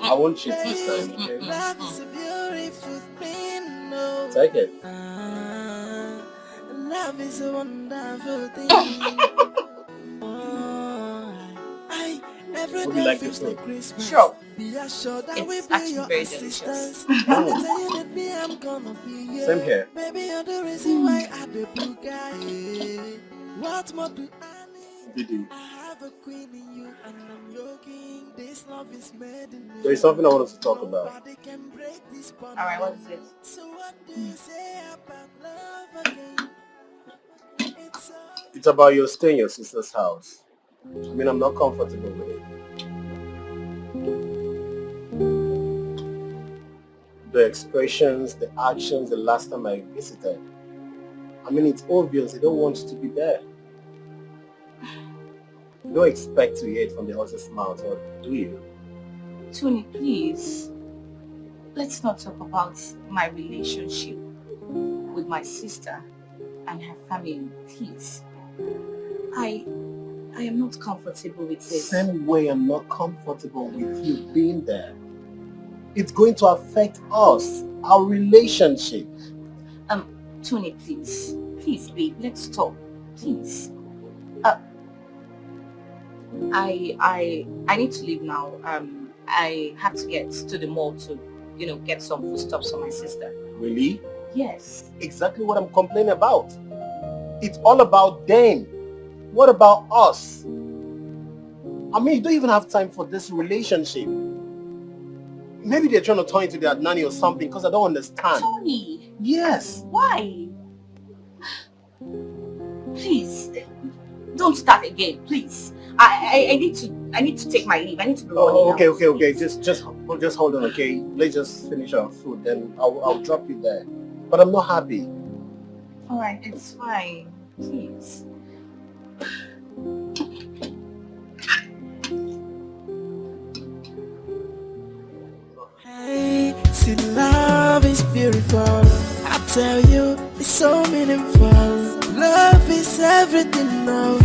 I want you to sign, okay? Love is a beautiful thing, no. Take it. Love is a wonderful thing. Every Would you day like feels to like play? Christmas. Sure. Be assured that we It's be actually your very assistants. delicious. Anytime you need me, I'm gonna be here. Same here. Baby, you're the reason why I the blue guy. What more do I need? Did I have a queen in you and I'm your king. This love is made in you. There is something I want us to talk about. Nobody can break this bond. Alright, what is it? So what do you say about love again? It's about your stay in your sister's house. I mean, I'm not comfortable with it. The expressions, the actions, the last time I visited. I mean, it's obvious they don't want you to be there. You don't expect to hear it from the horse's mouth, or do you? Tony, please. Let's not talk about my relationship with my sister and her family, please. I am not comfortable with it. Same way I'm not comfortable with you being there. It's going to affect us, our relationship. Tony, please. Please, babe, let's talk. Please. I need to leave now. I have to get to the mall to, get some foodstuffs for my sister. Really? Yes. Exactly what I'm complaining about. It's all about them. What about us? I mean, you don't even have time for this relationship. Maybe they're trying to turn into their nanny or something, because I don't understand. Tony! Yes. Why? Please, don't start again, please. I need to take my leave. I need to go. Oh, okay. Just hold on, okay? Let's just finish our food, then I'll drop you there. But I'm not happy. All right, it's fine. Please. Hey, see, love is beautiful. I tell you, it's so meaningful. Love is everything now.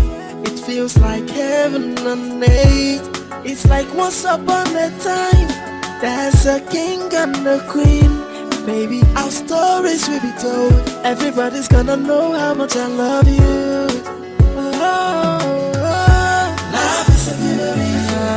It feels like heaven on earth. It's like once upon a time, there's a king and a queen. Baby, our stories will be told. Everybody's gonna know how much I love you. Love is a beautiful.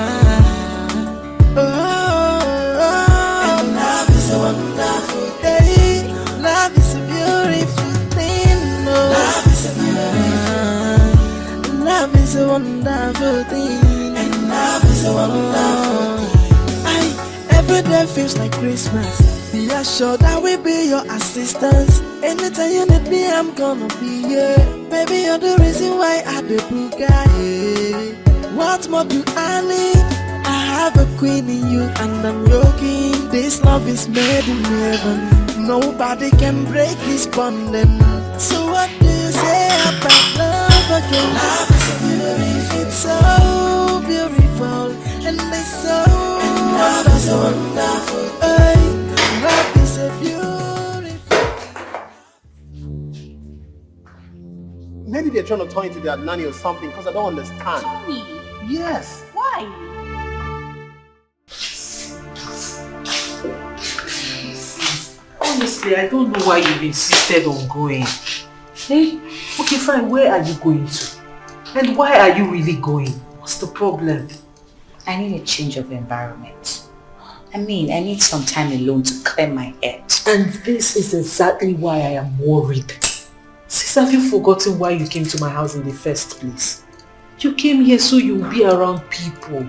And love is a wonderful day. Love is a beautiful thing. Love is a beautiful. Love is a wonderful thing. And love is a wonderful thing. Every day feels like Christmas. Be assured I will be your assistance. Anytime you need me, I'm gonna be here. Baby, you're the reason why I the blue guy. What more do I need? I have a queen in you and I'm your king. This love is made in heaven. Nobody can break this bonding. So what do you say about love again? Love is beautiful. It's so beautiful and it's so love is so wonderful. Hey, love is so beautiful. Maybe they're trying to turn into their nanny or something because I don't understand. Tommy, Yes. why? Honestly, I don't know why you've insisted on going. Hey, okay, fine, where are you going to? And why are you really going? What's the problem? I need a change of environment. I mean, I need some time alone to clear my head. And this is exactly why I am worried. Sis, have you forgotten why you came to my house in the first place? You came here so you'll be around people.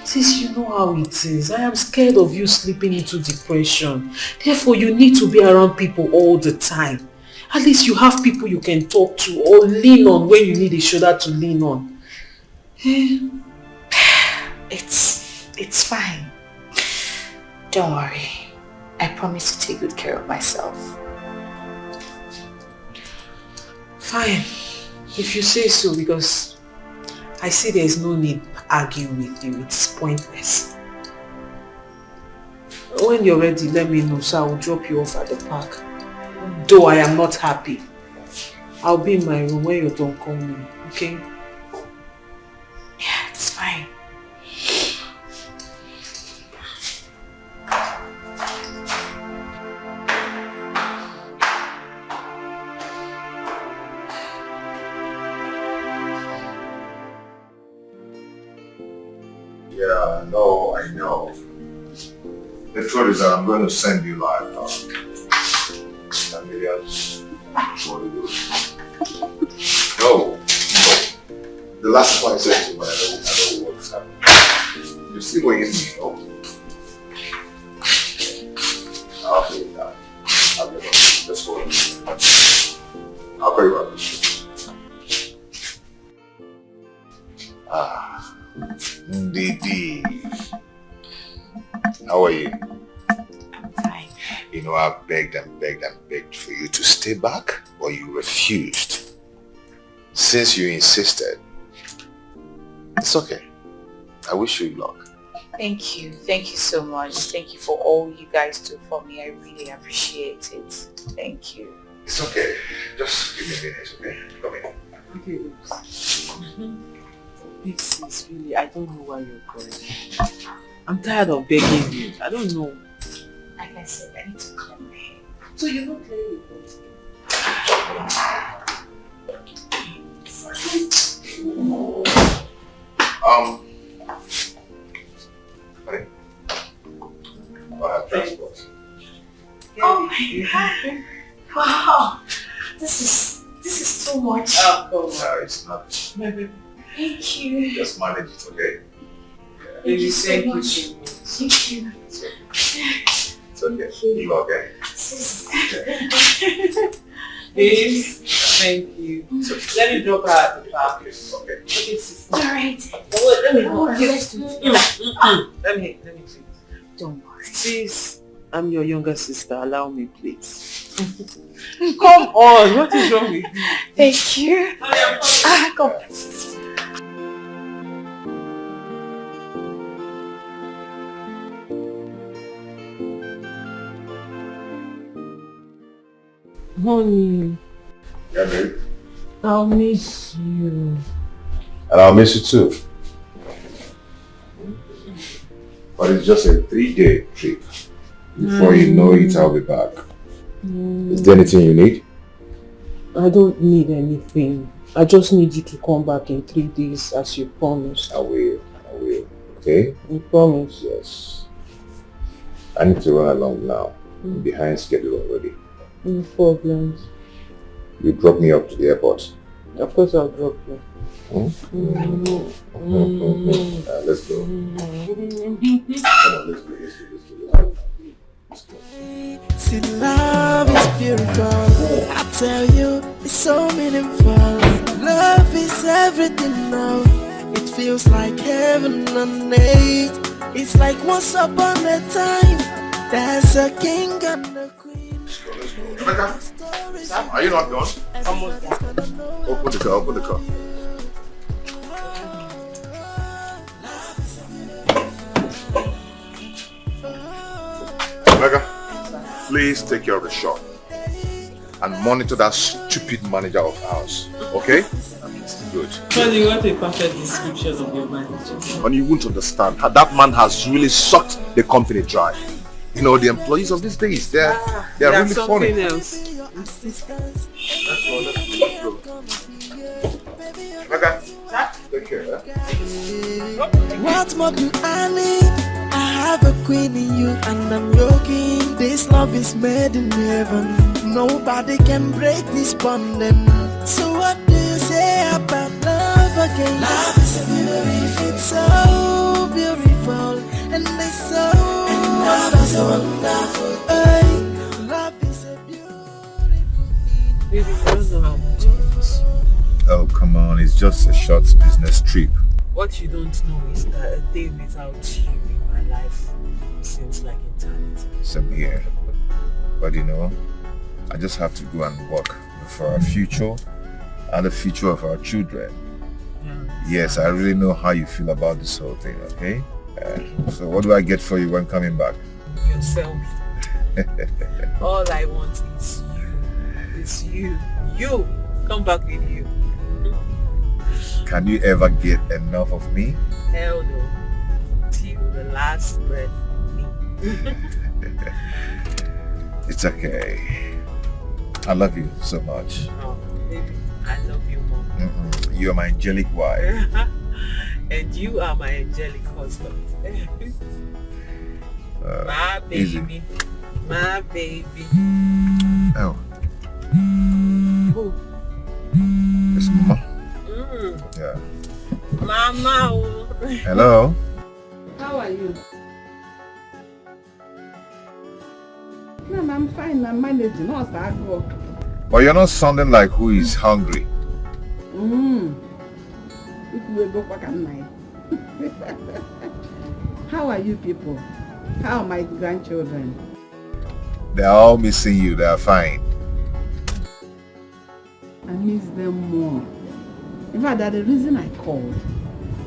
Sis, you know how it is. I am scared of you slipping into depression. Therefore, you need to be around people all the time. At least you have people you can talk to or lean on when you need a shoulder to lean on. It's fine. Don't worry. I promise to take good care of myself. Fine, if you say so, because I see there is no need arguing with you. It's pointless. When you're ready, let me know so I will drop you off at the park. Though I am not happy, I'll be in my room when you don't call me, okay? Yeah, it's fine. Yeah, no, I know. The truth is that I'm going to send you like millions for the good. No. The last time I said to you, I know what's happening. You see what you mean, no? I'll pay that. I'll get on. Just hold it. I'll pay you up. Didi. How are you? Fine. You know, I begged and begged and begged for you to stay back, but you refused. Since you insisted, it's okay. I wish you luck. Thank you. Thank you so much. Thank you for all you guys do for me. I really appreciate it. Thank you. It's okay. Just give me a minute, okay? Come in. Okay. This is really, I don't know why you're going. I'm tired of begging you. I don't know. Like I said, I need to clear my head. So you're not clearing it? Honey, I have transport. Oh my god! Wow, this is too much. No, it's not. Thank you. Just manage it, okay? Thank you so much. Thank you. It's okay. You okay? Please, thank you. Let me drop her at the park. Okay. Okay, sister. Alright. Let me go. Let's do it. Let me please. Don't worry. Please, I'm your younger sister. Allow me, please. Come on. What is wrong with you? Thank you. Come. Honey, Yeah, babe. I'll miss you. And I'll miss you too. But it's just a 3-day trip. Before you know it, I'll be back. Is there anything you need? I don't need anything. I just need you to come back in 3 days as you promised. I will. Okay? You promise? Yes. I need to run along now. I'm behind schedule already. No problems. You drop me up to the airport. Of course I'll drop you. Let's go. Come on, let's go. See, love is beautiful. I tell you, it's so meaningful. Love is everything now. It feels like heaven on earth. It's like once upon a time, there's a king and a queen. Rebecca, are you not done? Almost done. Open the car, open the car. Rebecca, please take care of the shop and monitor that stupid manager of ours, okay? Good. Charlie, what a perfect description of your manager. And you won't understand how that man has really sucked the company dry. You know, the employees of these days, they're really funny. Else. Okay. Take care. What more do I need? I have a queen in you and I'm your king. This love is made in heaven. Nobody can break this bonding. So what do you say about love again? Love is a beautiful, it's so beautiful, and it's so wonderful. Hey, love is a beautiful thing. Baby, you don't know how much I miss you. Oh, come on. It's just a short business trip. What you don't know is that a day without you in my life seems like eternity. Same here. But you know, I just have to go and work for our future and the future of our children. Yes, I really know how you feel about this whole thing, okay? So what do I get for you when coming back? Yourself. All I want is you. It's you. You! Come back with you. Can you ever get enough of me? Hell no. Till the last breath in me. It's okay. I love you so much. Oh, baby, I love you more. You're my angelic wife. And you are my angelic husband. My baby. Easy. My baby. Oh. Who? It's Mama. Yeah. Mama. Hello. How are you? No, I'm fine. I'm managing. No, I go. But you're not sounding like who is hungry. If we go back at night. How are you people? How are my grandchildren? They're all missing you. They're fine. I miss them more. In fact, that's the reason I called.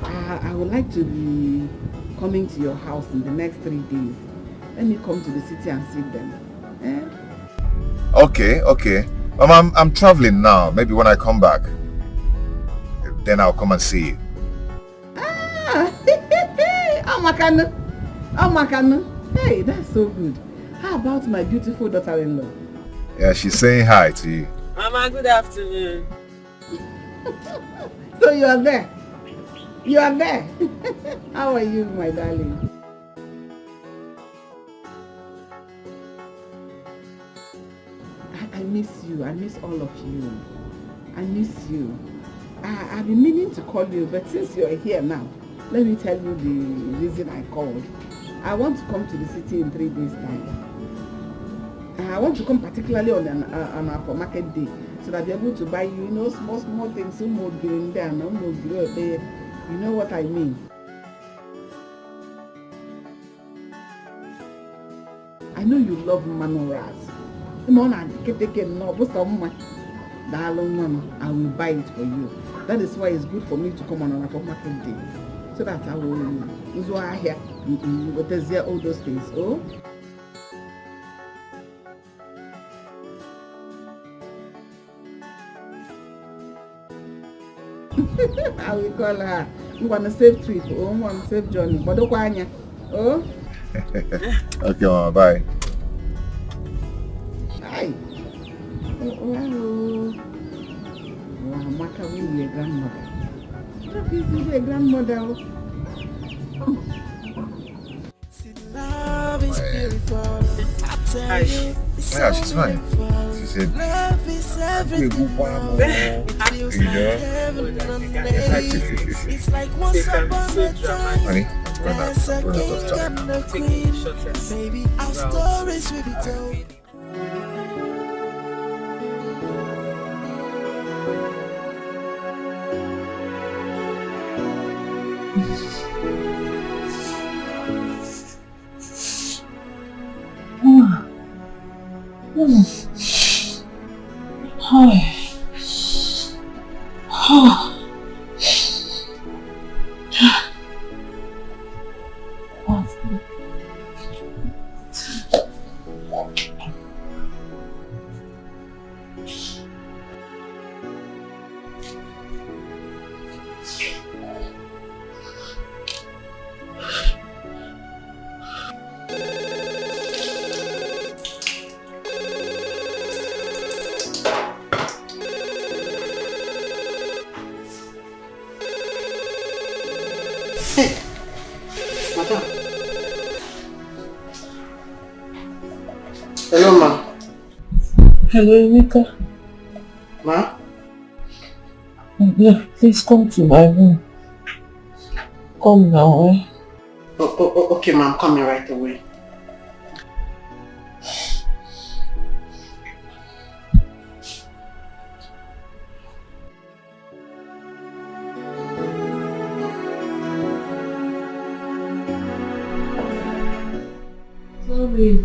I would like to be coming to your house in the next 3 days. Let me come to the city and see them. Okay. I'm traveling now. Maybe when I come back, then I'll come and see you. Oh, Makano. Hey, that's so good. How about my beautiful daughter-in-law? Yeah, she's saying hi to you. Mama, good afternoon. So you are there. You are there. How are you, my darling? I miss you. I miss all of you. I miss you. I've been meaning to call you, but since you're here now, let me tell you the reason I called. I want to come to the city in 3 days' time. I want to come particularly on our market day, so that I'll be able to buy you, small things, some more green there, no more green there. You know what I mean? I know you love manoras. I will buy it for you. That is why it's good for me to come on our market day, so that I will here all those things. Oh. I will call her. We want a safe trip. We want a safe journey. But don't worry. Oh. Okay, Mama. Bye. Hi. Wow. Maka will be a grandmother. Please be a grandmother. Love is beautiful. I tell you, it's Yeah, she's fine. She said, love is everything. It's like once upon a time. Honey, There's a king and a queen. Baby, our stories will be told. Hi. Hello, ma. Hello, Emeka. Ma? Yeah, please come to my room. Come now, eh? Okay, ma. I'm coming right away. Sorry.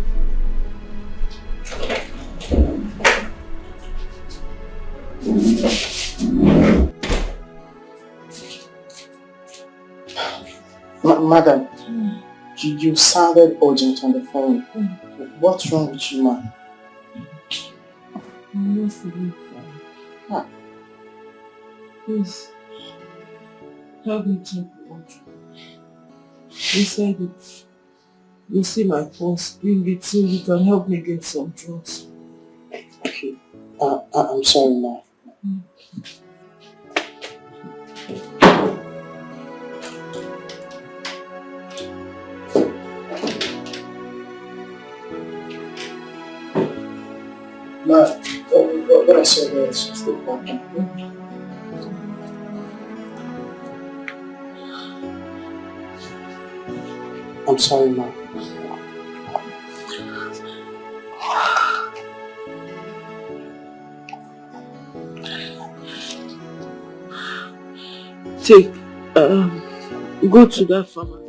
Madam, you sounded urgent on the phone. What's wrong with you, ma? I'm not feeling fine. Please, help me check the water. Inside it, you see my pulse. Bring it so you can help me get some drugs. Okay. I'm sorry, ma. Ma, what I saw there is just the back. I'm sorry, ma. Take, go to that pharmacy.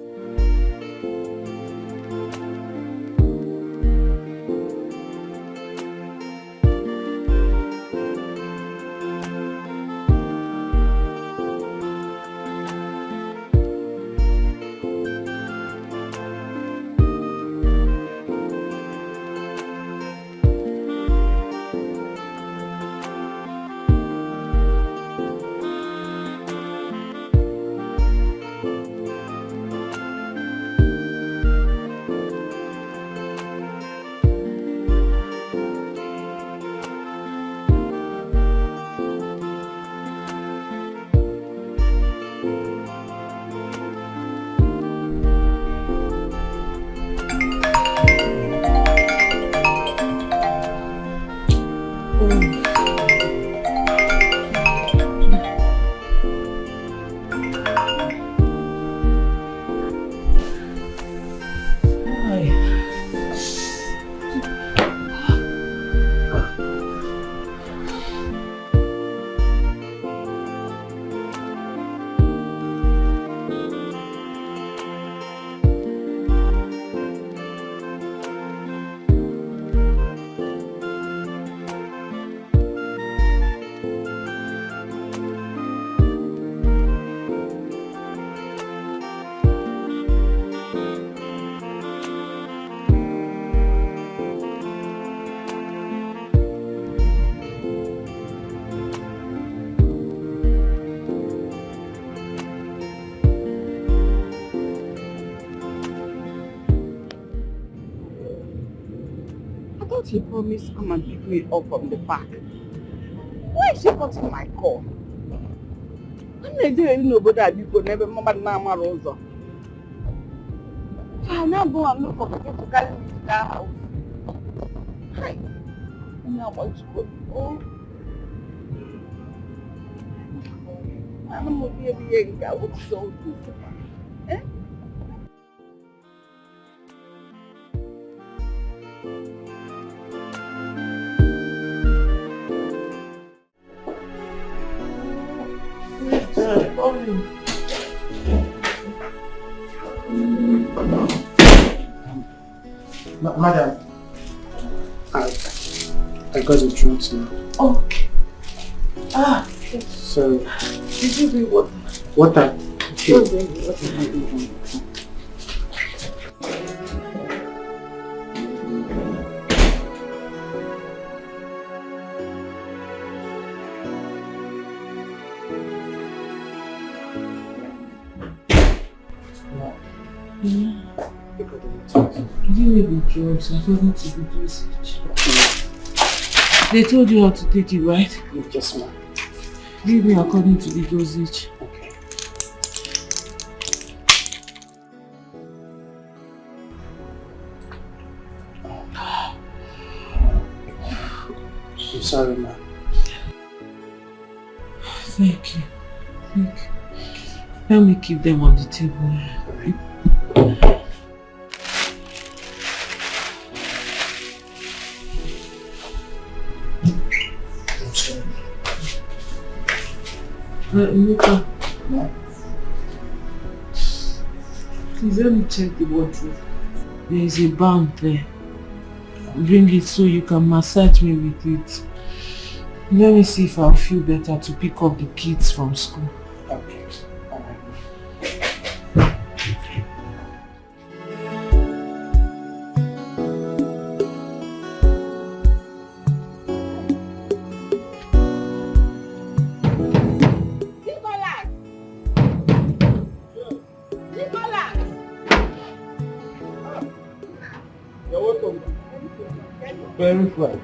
She promised to come and pick me up from the park. Why is she cutting my call? I'm Nigerian Nollywood people never remember Nama Rosa. So I now go and look for people to carry me to that house. Hi. And now I want to go. Oh. I'm not going to be able to go so good. Eh? Madam, I got the drugs now. Okay. So, Did you do what? water. Okay. You need the drugs according to the dosage. They told you how to take it, right? Yes, ma'am. Give me according to the dosage. Okay. I'm sorry, ma'am. Thank you. Thank you. Let me keep them on the table. Emeka, please let me check the wardrobe. There is a balm there. Bring it so you can massage me with it. Let me see if I'll feel better to pick up the kids from school. Okay. Alright. Very fine.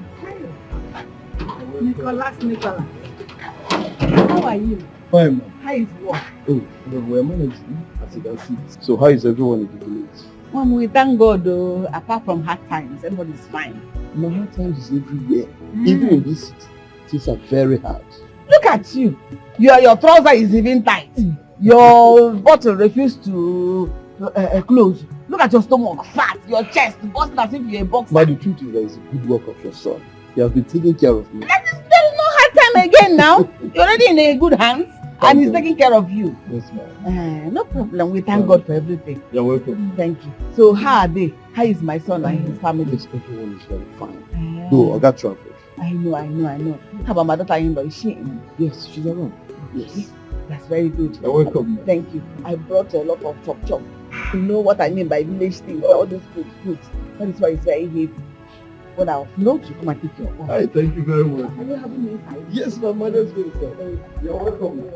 Nicholas. How are you? Fine, ma'am. How is work? Oh, we're managing, as you can see. So how is everyone in the village? Mom, we thank God though, apart from hard times, everybody's fine. No, hard times is everywhere. Even in this city, things are very hard. Look at you. Your trouser is even tight. Your bottle refused to close. Look at your stomach, fat. Your chest, busting as if you're a boxer. But the truth is that it's a good work of your son. He has been taking care of me. There is no hard time again now. You're already in a good hands. And he's taking care of you. Yes, ma'am. No problem. We thank God for everything. You're welcome. Thank you. So how are they? How is my son and his family? Yes, everyone is very fine. Though I got traveled. I know. How about my daughter-in-law? Is she in? Yes, she's around. Yes. That's very good. You're welcome. Thank you. I brought a lot of chop. You know what I mean by village things, all these fruits. That is why it's very heavy. But I'll float you come and take your own. Hi, thank you very much. Are you having me inside? Yes, my mother's very fine. You're welcome.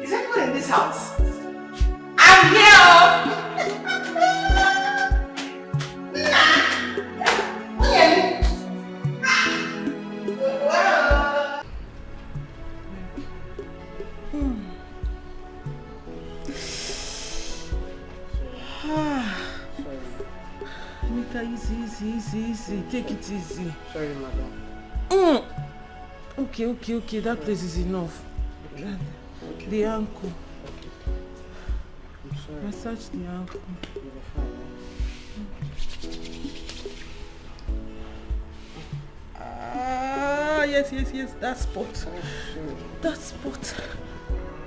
Is anyone in this house? I'm here! Easy. Take it easy. Sorry, madam. Okay. That place is enough. Okay. The ankle. I'm sorry. Massage the ankle. Yes. That spot. That spot.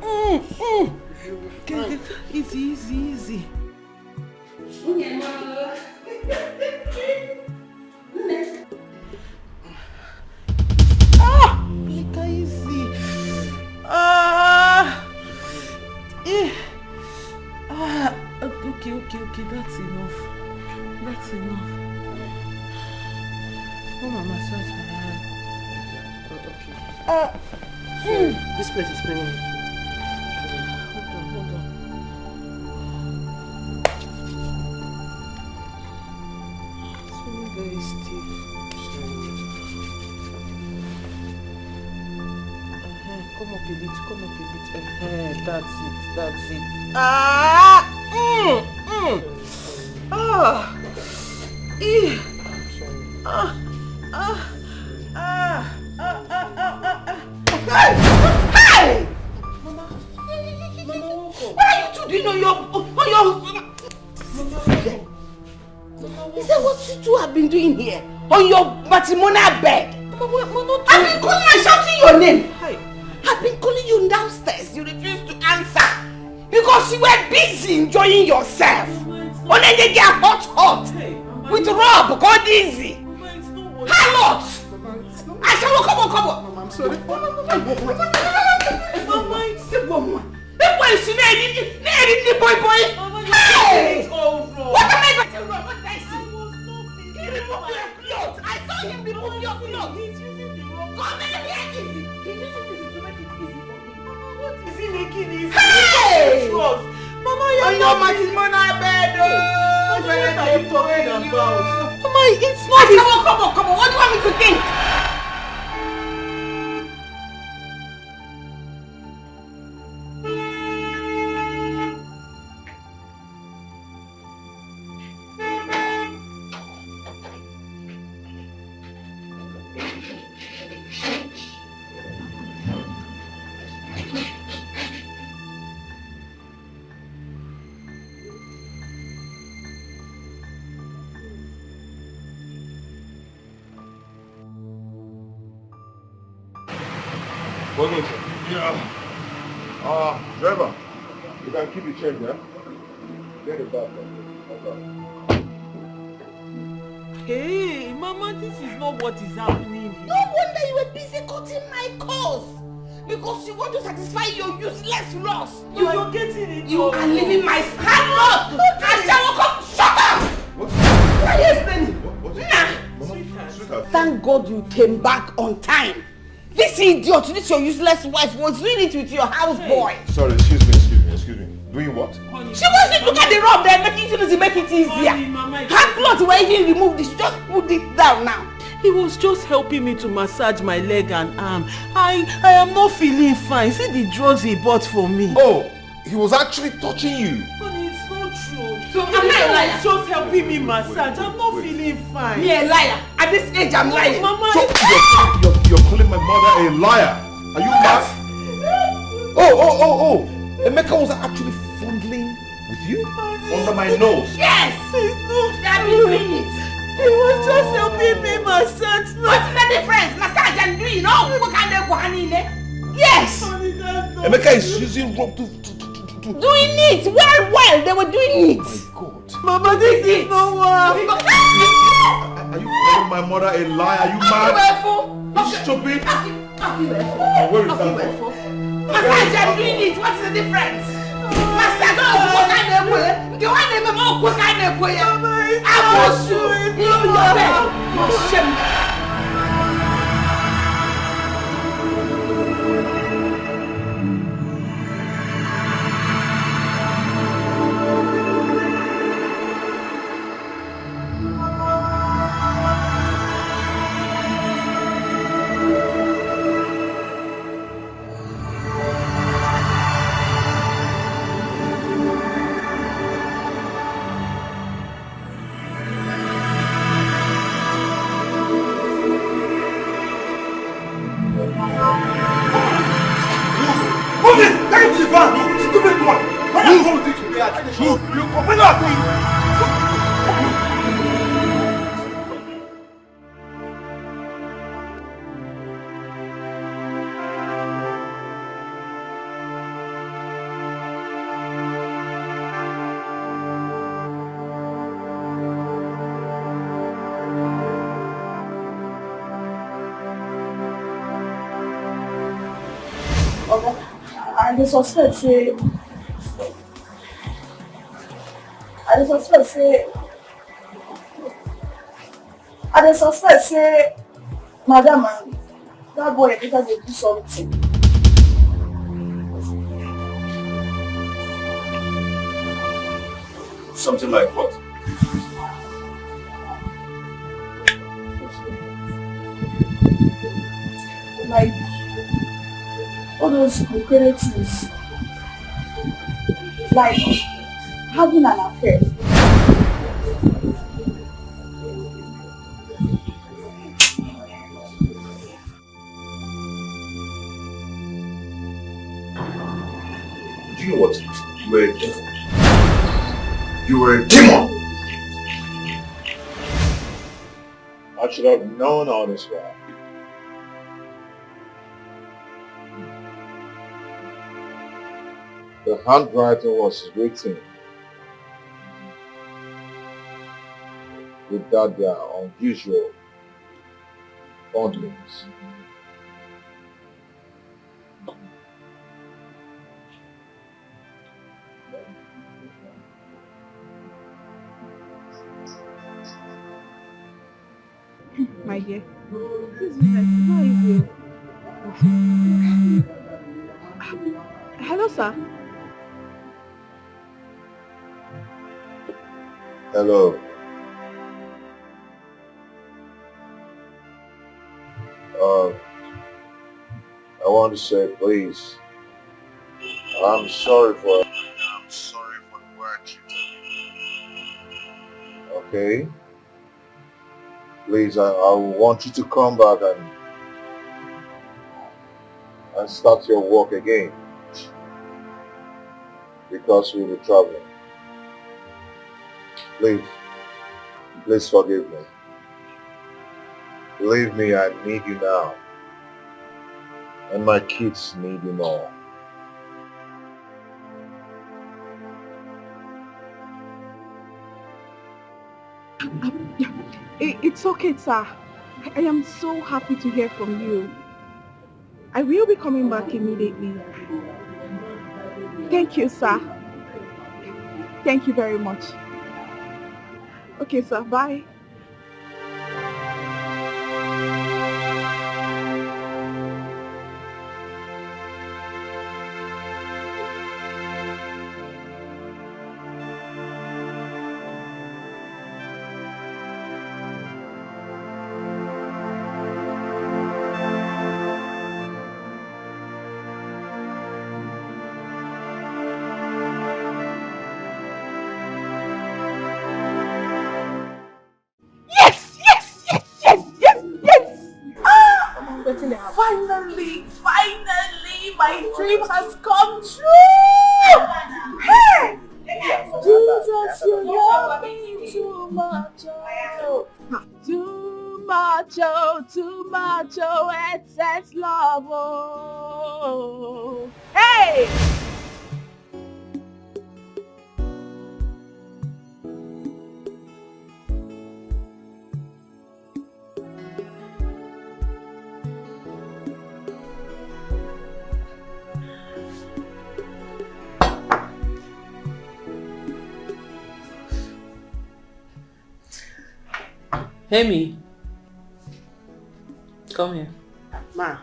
Okay. Easy. Okay, that's enough. Come on, massage my hand. Okay. This place is paining me. Hold on. It's feeling very stiff. Come up a bit. That's it. Hey! Mama, what are you two doing on your... Is that what you two have been doing here? On your matrimonial bed? I've been calling and shouting your name. I've been calling you downstairs. You refuse to answer. Because Because you were busy enjoying yourself. Only they get hot. With Rob, God easy. How much? I shall come on. Mama, I'm sorry. Mama, it's a woman. The boy is the boy. Hey! What am I going to run? What did I see? He removed your clothes. I saw him remove your clothes. He's using the wrong. Come here, easy. He's using this to make it easy for me. What is he making easy? Hey! Mama, you're not matrimonial bed. What are you talking about? Mama, it's not. Come on. What do you want me to think? What is it? Yeah. Driver, you can keep the change, yeah? Get it back. Okay. Hey, Mama, this is not what is happening. No wonder you were busy cutting my calls. Because you want to satisfy your useless lust. You're getting it. You are leaving my hand up. I shall come. Shut up. What are you explaining? Nah. Thank God you came back on time. This idiot, this your useless wife was doing it with your houseboy. Sorry, excuse me. Doing what? Honey, she wants to look at the rub there, making it easy, make it easier. Her clothes were even removed. She just put it down now. He was just helping me to massage my leg and arm. I am not feeling fine. See the drugs he bought for me. Oh, he was actually touching you. Honey, it's not true. So I'm not a liar. He's just helping me massage. I'm not feeling fine. Me a liar. At this age, I'm lying. Mama, So you're calling my mother a liar? Are you mad? Oh! Emeka was actually fondling with you under my nose. Yes. I've been doing it. He was just helping me massage. What's the difference? Massage and doing all. What kind of honey? Yes. Emeka is using rope to doing it well. They were doing it. Oh my God. Mama, this is not what. Are you calling my mother a liar? Are you mad? You stupid. Where is that for? Massage and doing it. What's the difference? Massage what kind of way? You want them more what kind of way? I want you. You your bed. Shame. I suspect say madam and that boy because they do something. Something like what? Like all those things, like having an affair. Do you know what? You were a devil. You were a demon! I should have known all this while. The handwriting was written without their unusual ornaments. My dear, this is not easy. Hello, sir. Hello. I want to say, please, I'm sorry for the word you did. Okay? Please, I want you to come back and start your work again. Because we'll be traveling. Please forgive me. Believe me, I need you now. And my kids need you more. It's okay, sir. I am so happy to hear from you. I will be coming back immediately. Thank you, sir. Thank you very much. Okay, sir. Bye. Finally, my dream has come true! Hey! Jesus, you love me too much, oh. Too much, oh, excess love, oh. Hey! Hemi, come here. Ma.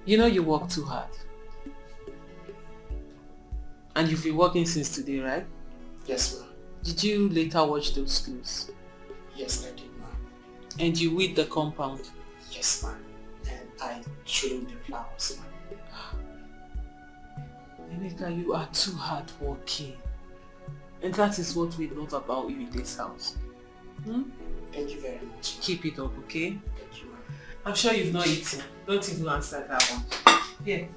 You know you work too hard. And you've been working since today, right? Yes, ma. Did you later watch those clues? Yes, I did, ma. And you weed the compound? Yes, ma. And I trimmed the flowers, ma. Emeka, you are too hardworking. And that is what we love about you in this house. Thank you very much. Keep it up, okay? Thank you, ma. I'm sure you've not eaten. Don't even answer that one. Here.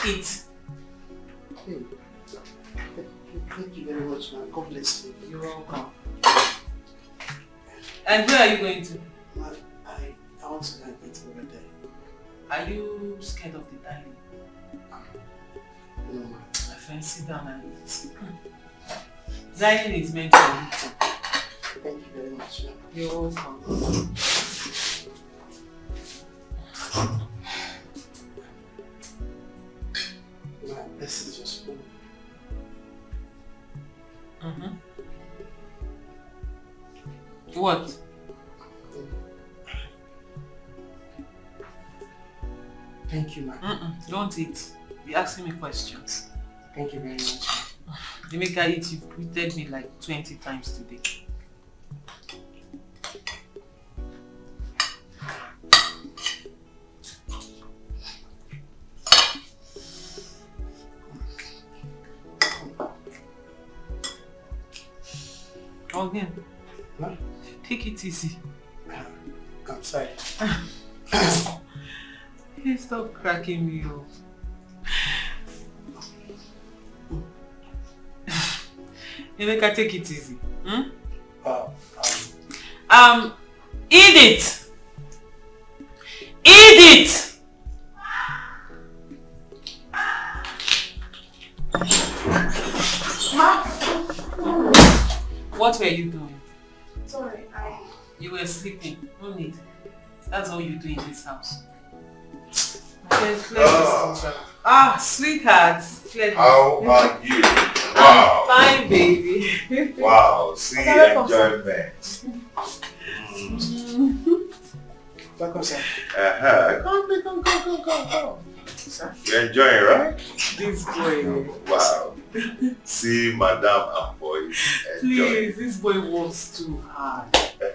Eat. Hey. Thank you very much, ma. God bless you. You're welcome. And where are you going to? Ma, I want to go and eat over there. Are you scared of the dining? No, ma. My friend, sit down and eat. Dining is meant for eating. Thank you very much, ma. You're welcome. Ma, this is just food. What? Thank you, ma. Don't eat. Be asking me questions. Thank you very much. You make her eat, you've greeted me like 20 times today. Again. Huh? Take it easy. I'm sorry. Hey, stop cracking me up. You make her take it easy. Eat it! Edith! Ma! What were you doing? Sorry, You were sleeping. No need. That's all you do in this house. Ah, sweetheart. How are you? Wow. Fine, baby. Wow. See, enjoyment. Welcome, sir. Come. You're enjoying, right? This boy. Wow. See, madam and boys enjoying. Please, this boy works too hard.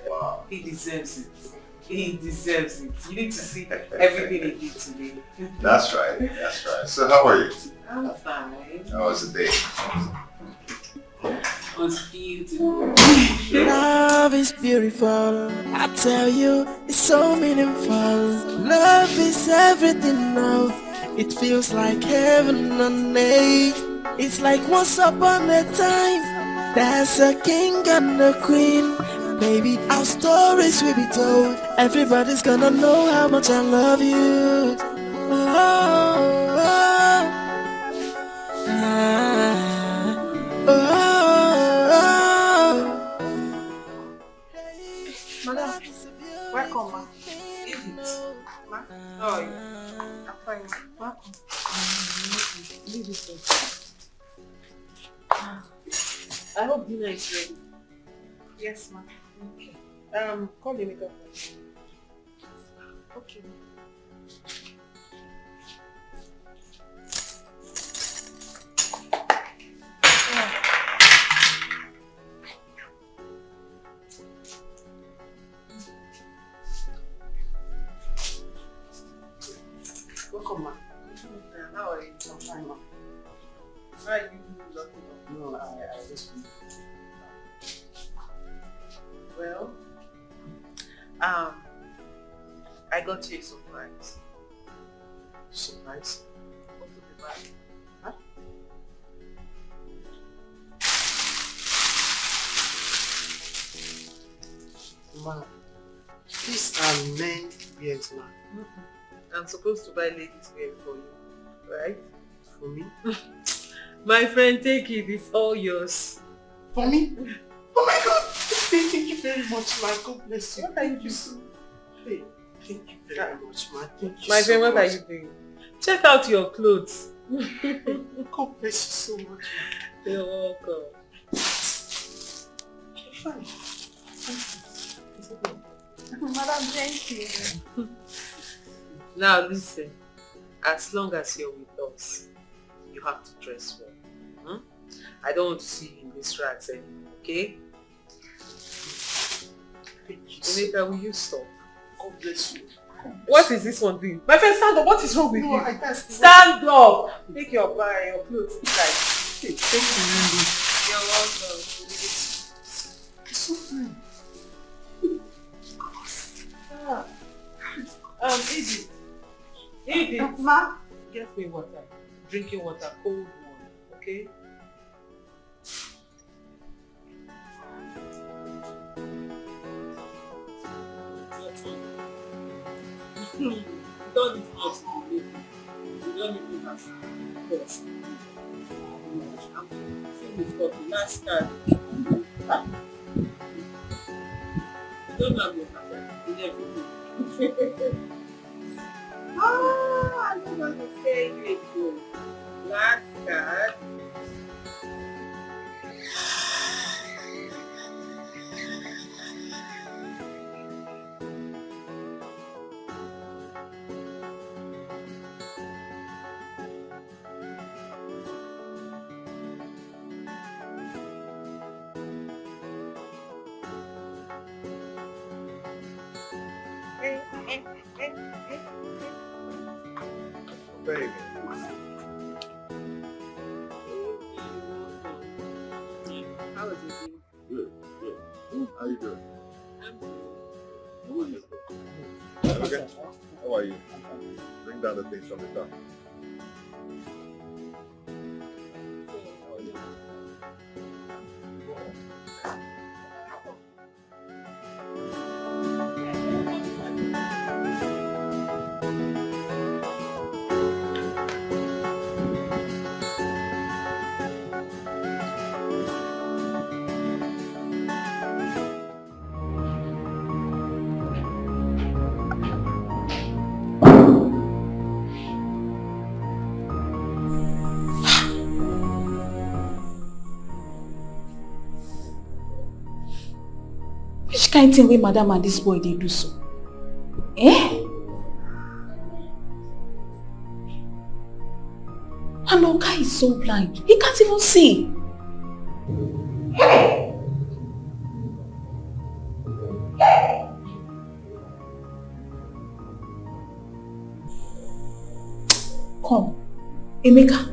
Wow. He deserves it. He deserves it. You need to see everything he did today. That's right. So how are you? I'm fine. How was the day? It was beautiful. Love is beautiful. I tell you, it's so meaningful. Love is everything now. It feels like heaven on earth. It's like once upon a time, there's a king and a queen. Baby, our stories will be told. Everybody's gonna know how much I love you. Madam, welcome, ma. Ma? How are you? I'm fine. Welcome. I hope dinner is ready. Yes, ma. Okay. Call the makeup. Okay. Welcome, ma. How are you? I'm fine, ma. Why are you looking up? No, I just... Well, I got you a surprise. Surprise? What would be bad? Huh? Ma, these are men wears, ma. I'm supposed to buy ladies wear for you, right? For me? My friend, take it. It's all yours. For me? Oh my God! Thank you very much, ma. God bless you. What are you doing? Hey, thank you very much, ma. Thank you My so friend, what much. are you doing? Check out your clothes. God bless you so much, ma. You're welcome. Fine. Madam, thank you. Now listen, as long as you're with us, you have to dress well. I don't want to see you in these rags anymore, okay? Emeka, will you stop? God bless you. What is this one doing? My friend, stand up. What is wrong with No, you? I can't Stand up! Take your clothes inside. Thank you, You're welcome. It's so fine. Edith. Ma? Get me water. Drinking water, cold one, okay? You don't need to be late. You don't need to have first. I'm finished for the last card. You don't have your card. You never do. I don't want to say grateful. Last card. Baby. How is it? Good. How you doing? Okay. How are you? Bring down the things from the top. kind thing wey madam and this boy they do so? Eh? And Oga is so blind. He can't even see. Hey! Come, Emeka.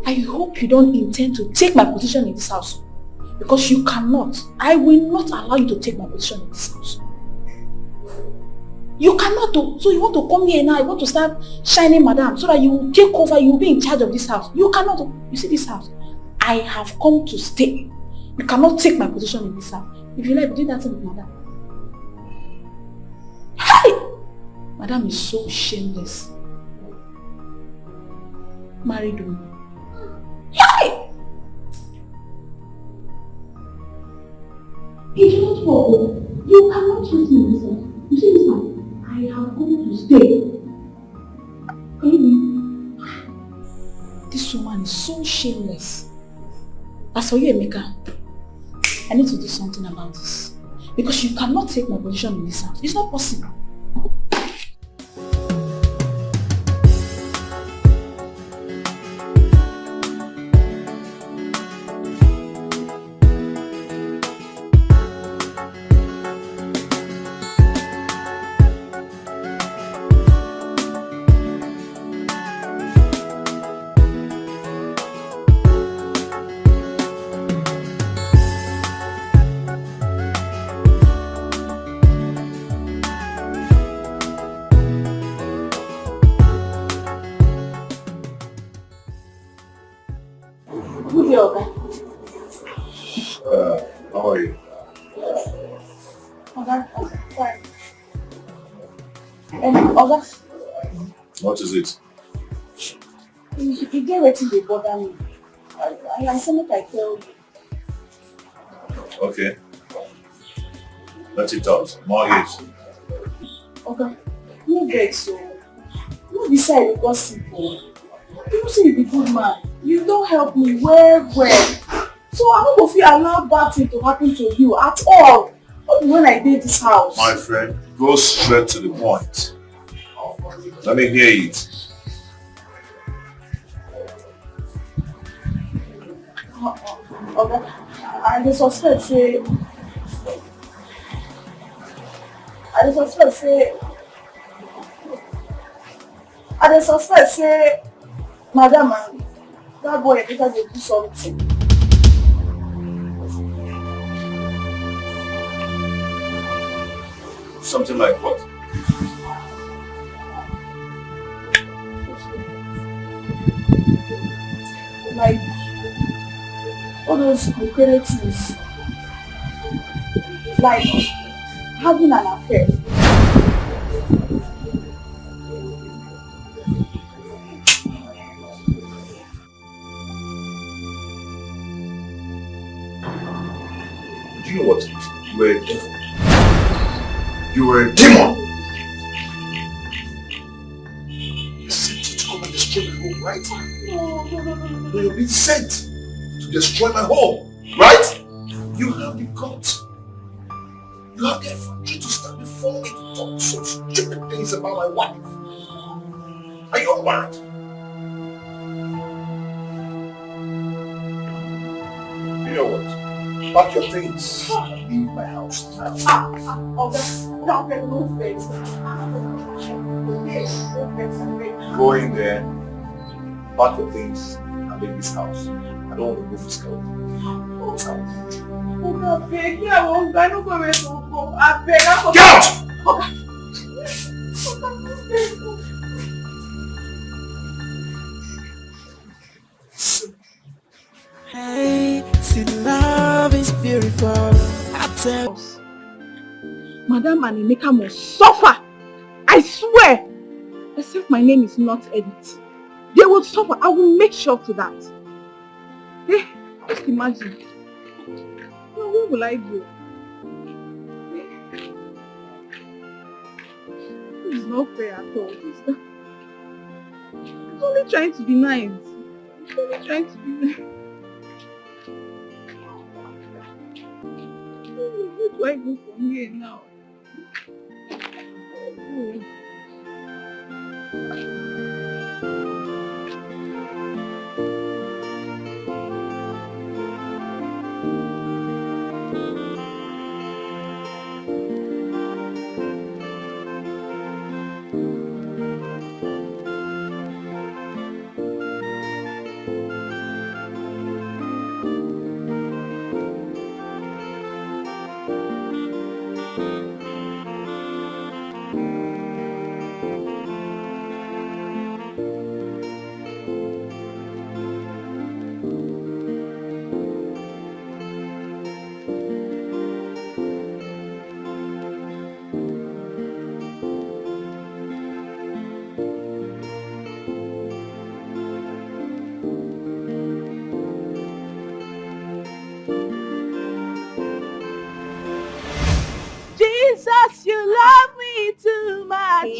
I hope you don't intend to take my position in this house. Because you cannot. I will not allow you to take my position in this house. You cannot do. So you want to come here now, you want to start shining madam so that you will take over, you will be in charge of this house. You cannot do. You see this house? I have come to stay. You cannot take my position in this house. If you like, do that with madam. Hey! Madam is so shameless. Married woman. Hey! It's not for you cannot trust me, sir. You see this house? I have come to stay. This woman is so shameless. As for you, Emeka, I need to do something about this. Because you cannot take my position in this house. It's not possible. How are you? Fine. Oga, What is it? you get wetin dey bother me. I say make I tell you. Okay. Let it out. More ears. Oga, no vex o. No be say I dey gossip o. You say you be good man. You don help me well well. So I no go fit allow bad thing to happen to you at all. Not when I dey this house. My friend, go straight to the point. Let me hear it. Oga, I dey suspect say madam and that boy because they do something. Something like what? Like all those concrete things. Like having an affair. Do you know what? You were a devil. You were a demon. You sent you to come and destroy my home, right? No, you've been sent to destroy my home, right? You have the guts. You have the effrontery to stand before me to talk so stupid things about my wife. Are you alright? You know what? Pack your things and leave my house now. No face. Go in there, pack your things and leave this house. I don't want to go physical. This house. I beg, I won't go where to go. I beg, I Hey, see love is beautiful. I tell Madam and Emeka must suffer. I swear. Except my name is not Edith. They will suffer. I will make sure to that. Hey, just imagine. Well, where will I go? This is not fair at all. It's only trying to be nice. It's only trying to be nice. Where do I go from here now? Jesus, you love me too much.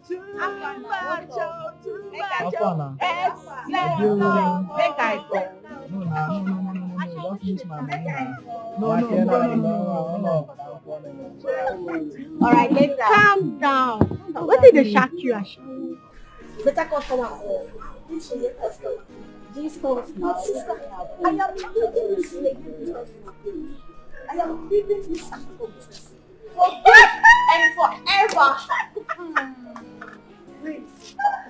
Too much. Make I go. Don't use my money. No. Alright, let's calm down. What did they shock you? Better customer. Jesus, not sister. I am leaving this lady business. I am leaving this business. For good and forever. Wait,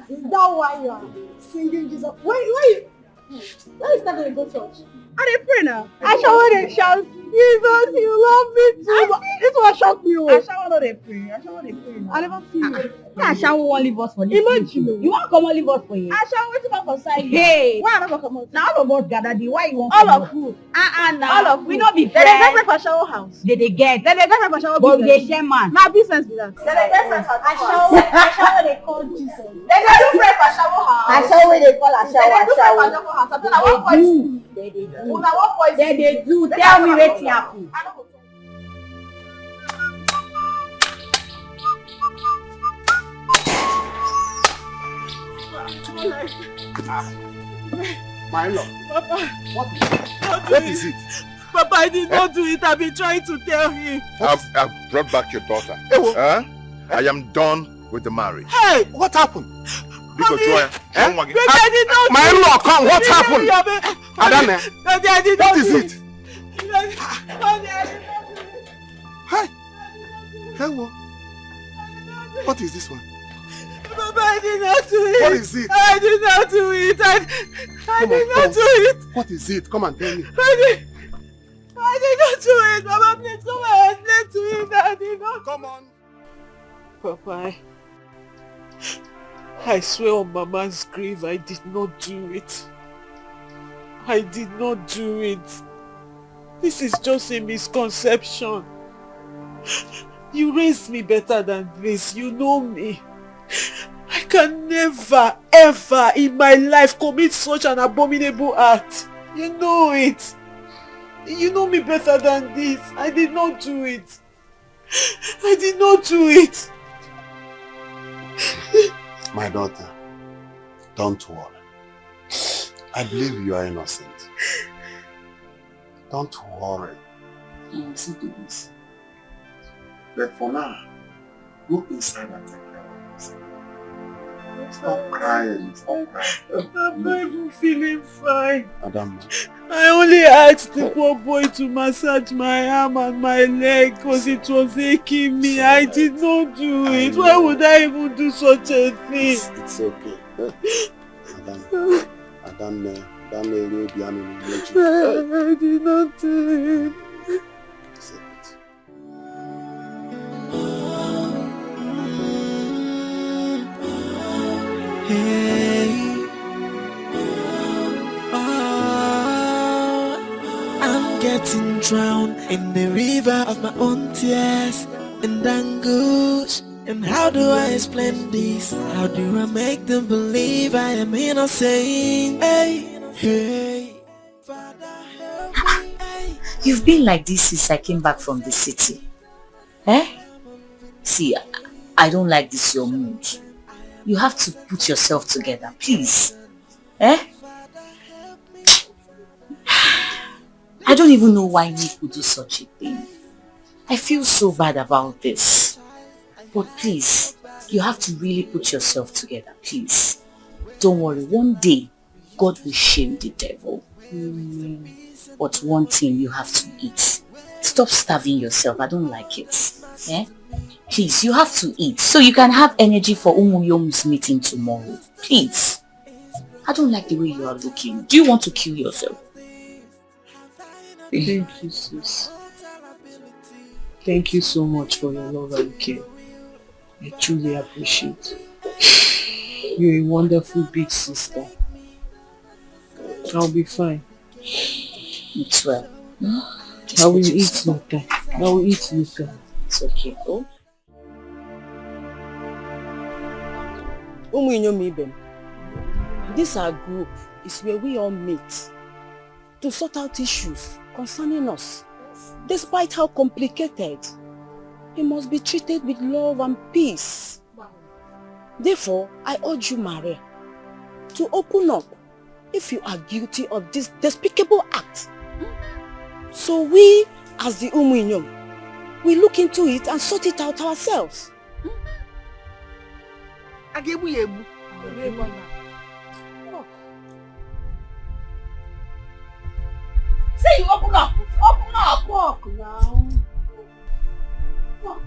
is that why you are singing Jesus? Why is that going to go church? I didn't pray now. I showered and shout, Jesus, you love me too much. This one shocked me. I shower not a pray. I never see you. I shower won't leave us for this. Imagine. You want to come and leave us for you? I shower waiting for concern you. Hey. Why not come out? Now all of us gather the why you want All of who? now. All of we not be friends. friends. They get for shower house. They get. They get for shower But business. they share man. Now business with that. They get friends for I shower they call Jesus. They get do friends for shower house. I shower where they call a shower. They do friends for shower house. Something like what poison? They do. Una what poison? They do. Tell me wetin happen. My lord. Papa, What is it? Papa, I did not do it. I've been trying to tell him. I've brought back your daughter. Huh? I am done with the marriage. Hey, what happened? Because Joya, I did not my do lord, come, what happened? Adame, I did not What is do it? Hey, hello. What is this one? Papa, I did not do it. What is it? I did not do it. I did not do it. What is it? Come and tell me. I did not do it. Papa, please come on. Let's do it. I did not. Come on. Papa, I swear on Mama's grave, I did not do it. I did not do it. This is just a misconception. You raised me better than this. You know me. I can never, ever in my life commit such an abominable act. You know it. You know me better than this. I did not do it. I did not do it. My daughter, don't worry. I believe you are innocent. Don't worry. You will see to this. But for now, go inside and take care of yourself. Stop crying. Stop crying. I'm not even feeling fine. Adam. I only asked the poor boy to massage my arm and my leg because it was aching me. I did not do it. Why would I even do such a thing? It's okay. Adam, I did not do it. Hey, I'm getting drowned in the river of my own tears and anguish. And how do I explain this? How do I make them believe I am innocent? Hey. You've been like this since I came back from the city. See, I don't like this your mood. You have to put yourself together, please. I don't even know why Nick would do such a thing. I feel so bad about this. But please, you have to really put yourself together, please. Don't worry, one day, God will shame the devil. But one thing you have to eat. Stop starving yourself, I don't like it. Eh? Please, you have to eat so you can have energy for Umuyom's meeting tomorrow. Please. I don't like the way you are looking. Do you want to kill yourself? Thank you, sis. Thank you so much for your love and care. I truly appreciate it. You're a wonderful big sister. I'll be fine. It's well. I will eat later. I will eat later. It's okay. Oh? This our group is where we all meet to sort out issues concerning us. Despite how complicated, it must be treated with love and peace. Therefore, I urge you, Maria, to open up if you are guilty of this despicable act. So we, as the Umuinyom, we look into it and sort it out ourselves. Say you open up! Open up! Walk now. Walk.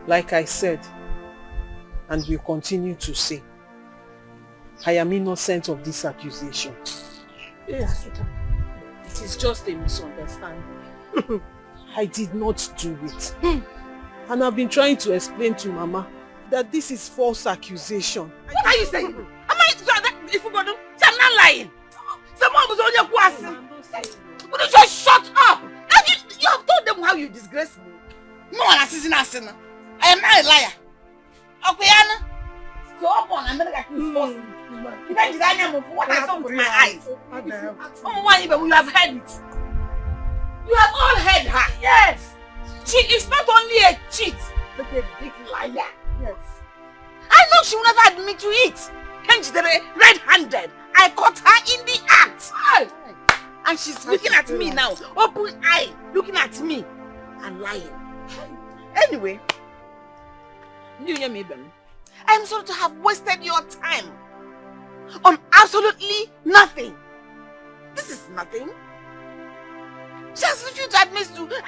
Like I said, and will continue to say, I am innocent of this accusation. Yes. It is just a misunderstanding. I did not do it. And I've been trying to explain to Mama that this is false accusation. What are you saying? Am I if you go to I'm not lying. Someone was on your question. Would you just shut up? You have told them how you disgrace me. No one has seen us. I am not a liar. Okay, Anna. So up on America is false. What I saw with my eyes. You have heard it. You have all heard her. Yes. She is not only a cheat, but a big liar. Yes. I know she will never admit to it. Hence the red-handed. I caught her in the act. And she's looking at me now. Open eye. Looking at me. And lying. Anyway. You hear me, Ben? I'm sorry to have wasted your time. On absolutely nothing. This is nothing. She has refused to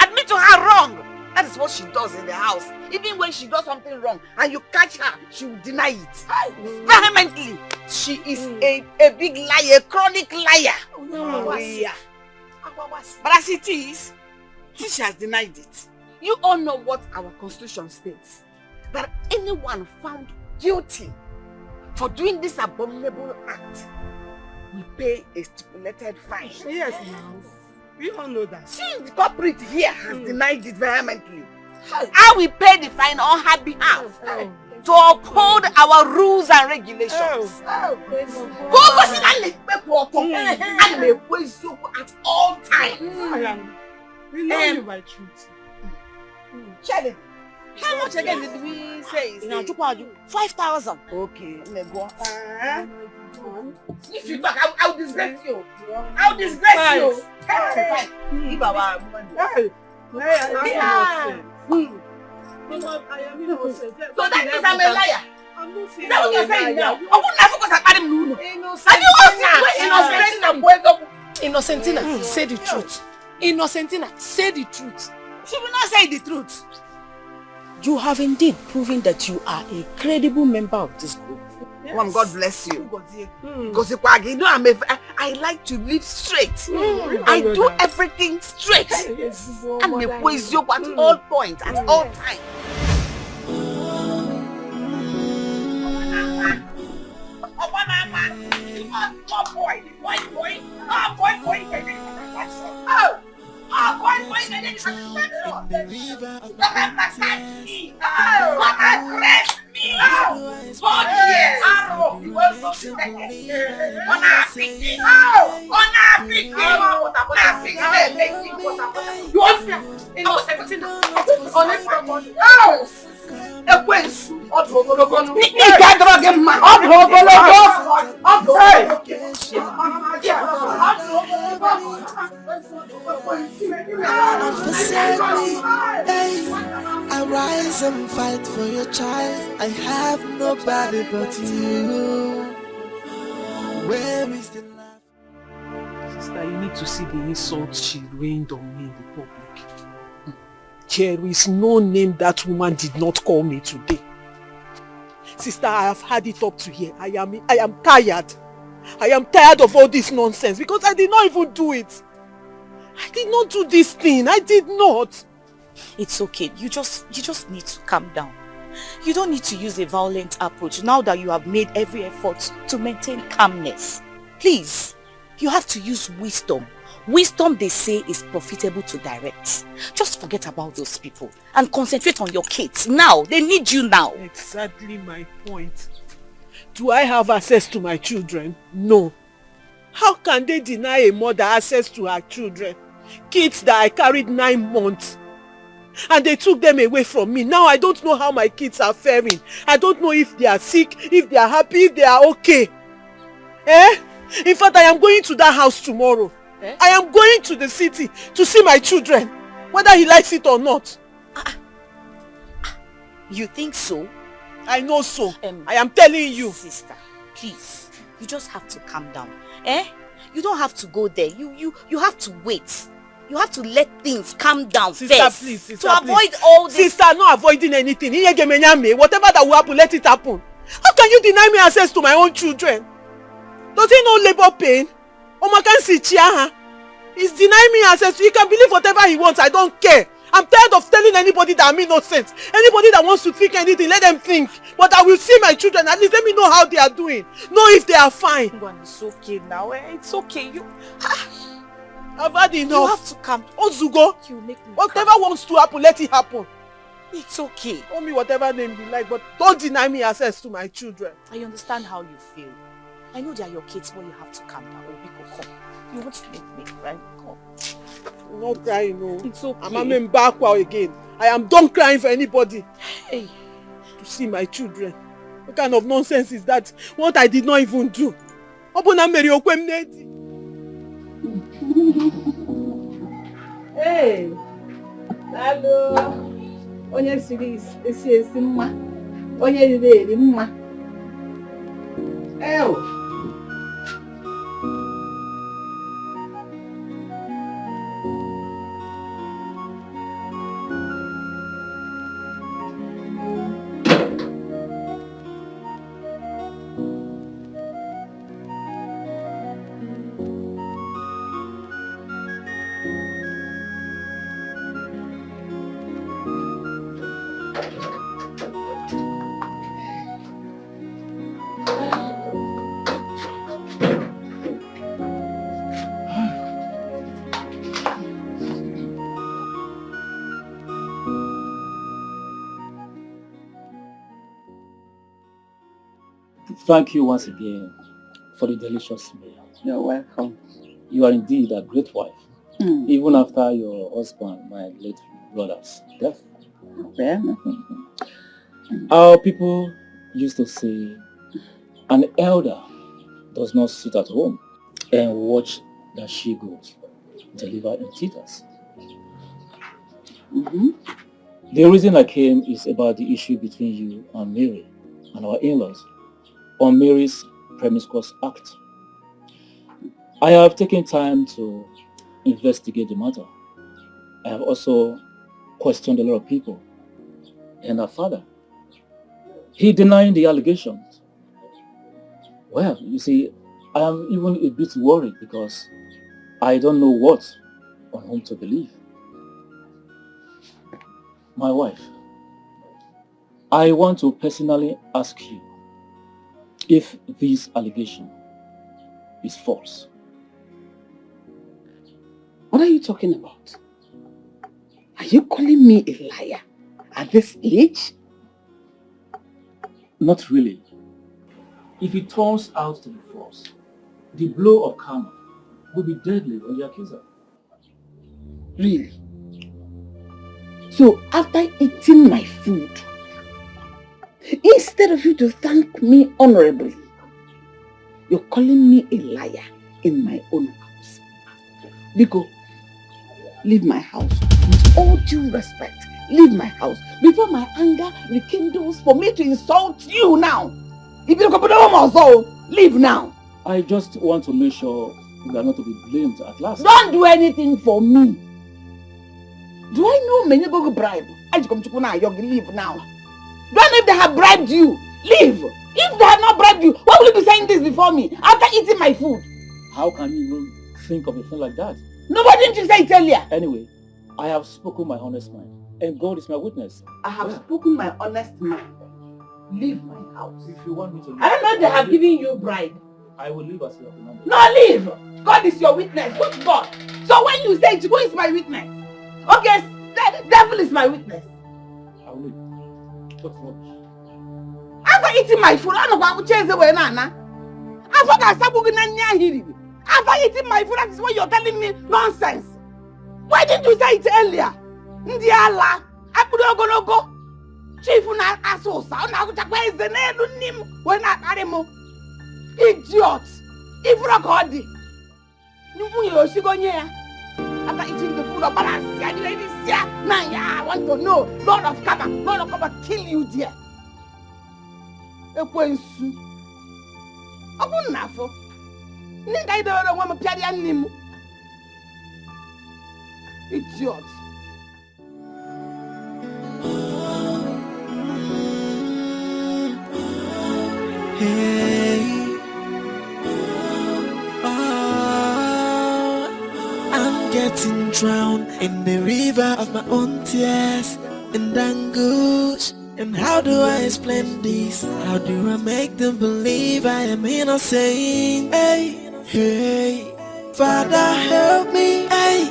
admit to her wrong. That is what she does in the house. Even when she does something wrong and you catch her, she will deny it. Vehemently. She is a big liar, a chronic liar. But as it is, since she has denied it, you all know what our constitution states. That anyone found guilty for doing this abominable act will pay a stipulated fine. Yes, ma'am. We all know that. Since the culprit here has denied it vehemently, I will pay the fine on her behalf to uphold our rules and regulations. Go at all times. We know you by truth. Shelly, how much again did we say? 5,000. Okay, go. If you talk, I'll disgrace you. I'll disgrace you. Give our money. So that means I'm a liar. Is that what you're saying now? Innocentina, say the truth. Innocentina, say the truth. She will not say the truth. You have indeed proven that you are a credible member of this group. Yes. Mom, God bless you. Because you know I like to live straight. I do everything straight. And me praise you at all points, at all times. And forsake me, hey. I rise and fight for your child. I have nobody but you. Where is the love? Sister, you need to see the insult she rained on me in the public. There is no name that woman did not call me today. Sister, I have had it up to here. I am tired. I am tired of all this nonsense because I did not even do it. I did not do this thing. I did not. It's okay. You just need to calm down. You don't need to use a violent approach now that you have made every effort to maintain calmness. Please, you have to use wisdom. Wisdom, they say, is profitable to direct. Just forget about those people and concentrate on your kids. Now, they need you now. Exactly my point. Do I have access to my children? No. How can they deny a mother access to her children? Kids that I carried 9 months. And they took them away from me. Now I don't know how my kids are faring. I don't know if they are sick, if they are happy, if they are okay. In fact, I am going to that house tomorrow. I am going to the city to see my children, whether he likes it or not. You think so? I know so. I am telling you. Sister, please, you just have to calm down. You don't have to go there. You have to wait. You have to let things calm down sister, first. Please, sister, to please. Avoid all this. Sister, not avoiding anything. Whatever that will happen, let it happen. How can you deny me access to my own children? Does he know labor pain? He's denying me access. He can believe whatever he wants. I don't care. I'm tired of telling anybody that I'm innocent. Anybody that wants to think anything, let them think. But I will see my children. At least let me know how they are doing. Know if they are fine. It's okay now. It's okay. I've had enough. You have to come. Ozugo. Whatever wants to happen, let it happen. It's okay. Call me whatever name you like, but don't deny me access to my children. I understand how you feel. I know they are your kids, but you have to calm down. Obiko, come. You want to make me cry? Come. I'm not crying, no. It's okay. I'm back again. I am done crying for anybody. Hey. To see my children. What kind of nonsense is that? What I did not even do. Hey, hello. Onye siri esi mma. Onye riri mma. Thank you once again for the delicious meal. You're welcome. You are indeed a great wife, even after your husband, my late brother's death. Well, our people used to say, an elder does not sit at home and watch the she-goats deliver in theaters. The reason I came is about the issue between you and Mary and our in-laws on Mary's promiscuous act. I have taken time to investigate the matter. I have also questioned a lot of people and her father. He denied the allegations. Well, you see, I am even a bit worried because I don't know what on whom to believe. My wife, I want to personally ask you if this allegation is false. What are you talking about? Are you calling me a liar at this age? Not really. If it turns out to be false, the blow of karma will be deadly on the accuser. Really? So after eating my food, Instead of you to thank me honorably, you're calling me a liar in my own house. Biko, leave my house. With all due respect, leave my house before my anger rekindles for me to insult you now. If you don't leave now. I just want to make sure we are not to be blamed at last. Don't do anything for me. Do I know many go bribe? I just come to Kuna, you leave now. Do I know if they have bribed you? Leave. If they have not bribed you, why will you be saying this before me after eating my food? How can you even think of a thing like that? Nobody didn't say it earlier. Anyway, I have spoken my honest mind, and God is my witness. I have spoken my honest mind. Leave my house. If you want me to leave, I don't know if they have given you bribe. I will leave as you have demanded. No, leave! God is your witness. Who's God? So when you say who is my witness? Okay, the devil is my witness. I will leave. What's wrong? After eating my food, I don't know what chase away, Nana. After eating my food, that is what you're telling me nonsense. Why didn't you say it earlier? Ndiala, go. Chief na asosa, na kuchakwa izenelu nim, wena karemo. Idiot! Ifragodi! After eating the food of balance, now I want to know, Lord of Kaba, kill you dear. Ekwensu. Abu nafo. Ninga idoro wa mpiari animu. Idiot. Hey. I'm getting drowned in the river of my own tears and anguish. And how do I explain this? How do I make them believe I am innocent? Hey, hey, Father help me, hey,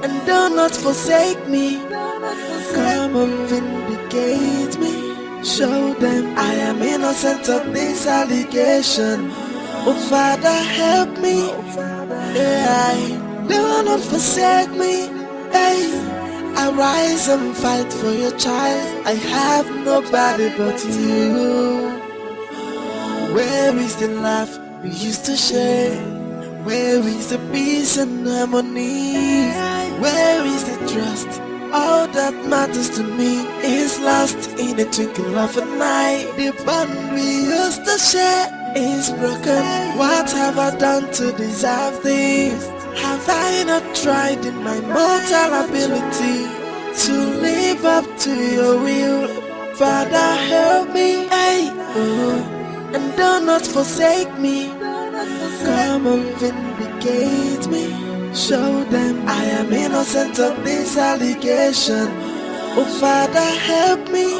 and do not forsake me. Come and vindicate me. Show them I am innocent of this allegation. Oh Father help me, hey, do not forsake me, hey. I rise and fight for your child. I have nobody but you. Where is the love we used to share? Where is the peace and harmony? Where is the trust? All that matters to me is lost in a twinkle of an eye. The bond we used to share is broken. What have I done to deserve this? Have I not tried in my mortal ability to live up to your will? Father help me, hey, and do not forsake me. Come and vindicate me. Show them I am innocent of this allegation. Oh Father help me,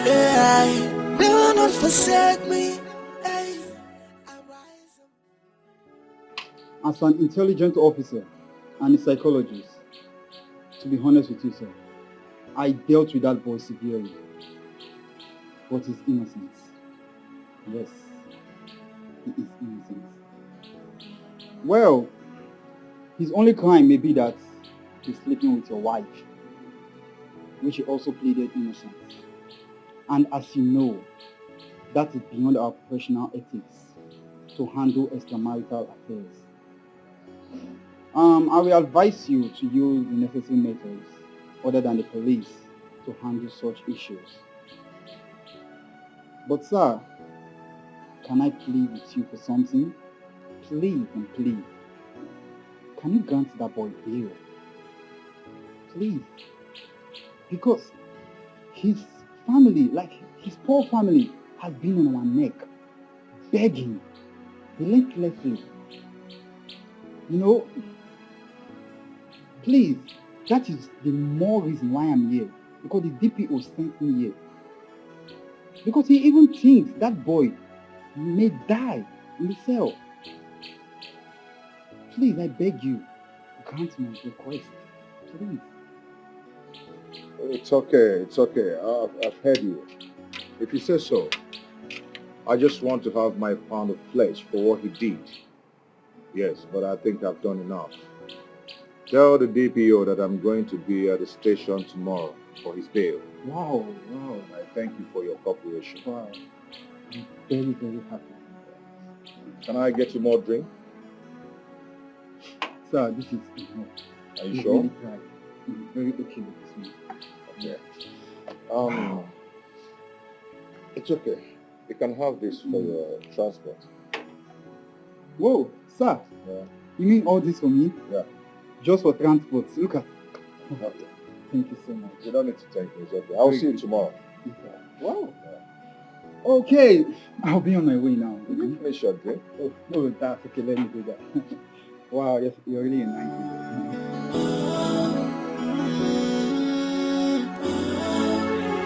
hey, do not forsake me. As an intelligent officer and a psychologist, to be honest with you, sir, I dealt with that boy severely. But his innocence. Yes, he is innocent. Well, his only crime may be that he's sleeping with your wife, which he also pleaded innocent. And as you know, that is beyond our professional ethics to handle extramarital affairs. I will advise you to use the necessary methods other than the police to handle such issues. But sir, can I plead with you for something? Please and please. Can you grant that boy bail? Please. Because his family, like his poor family, has been on our neck, begging, relentlessly. You know, please, that is the more reason why I'm here. Because the DPO sent me here. Because he even thinks that boy may die in the cell. Please, I beg you, grant my request. Please. It's okay. I've heard you. If you say so, I just want to have my pound of flesh for what he did. Yes, but I think I've done enough. Tell the DPO that I'm going to be at the station tomorrow for his bail. Wow, wow. I thank you for your cooperation. Wow. I'm very, very happy. Can I get you more drink? Sir, this is enough. Are you sure? Really tried. I'm very okay with this one. Okay. It's okay. You can have this for your transport. Whoa, sir. Yeah. You mean all this for me? Yeah. Just for transport. Look at. Okay. Thank you so much. You don't need to thank me. It's okay. I'll see you tomorrow. Wow. Yeah. Okay. I'll be on my way now. You finish your drink? Oh, no, that's okay. Let me do that. Wow, yes, you're really a nice guy.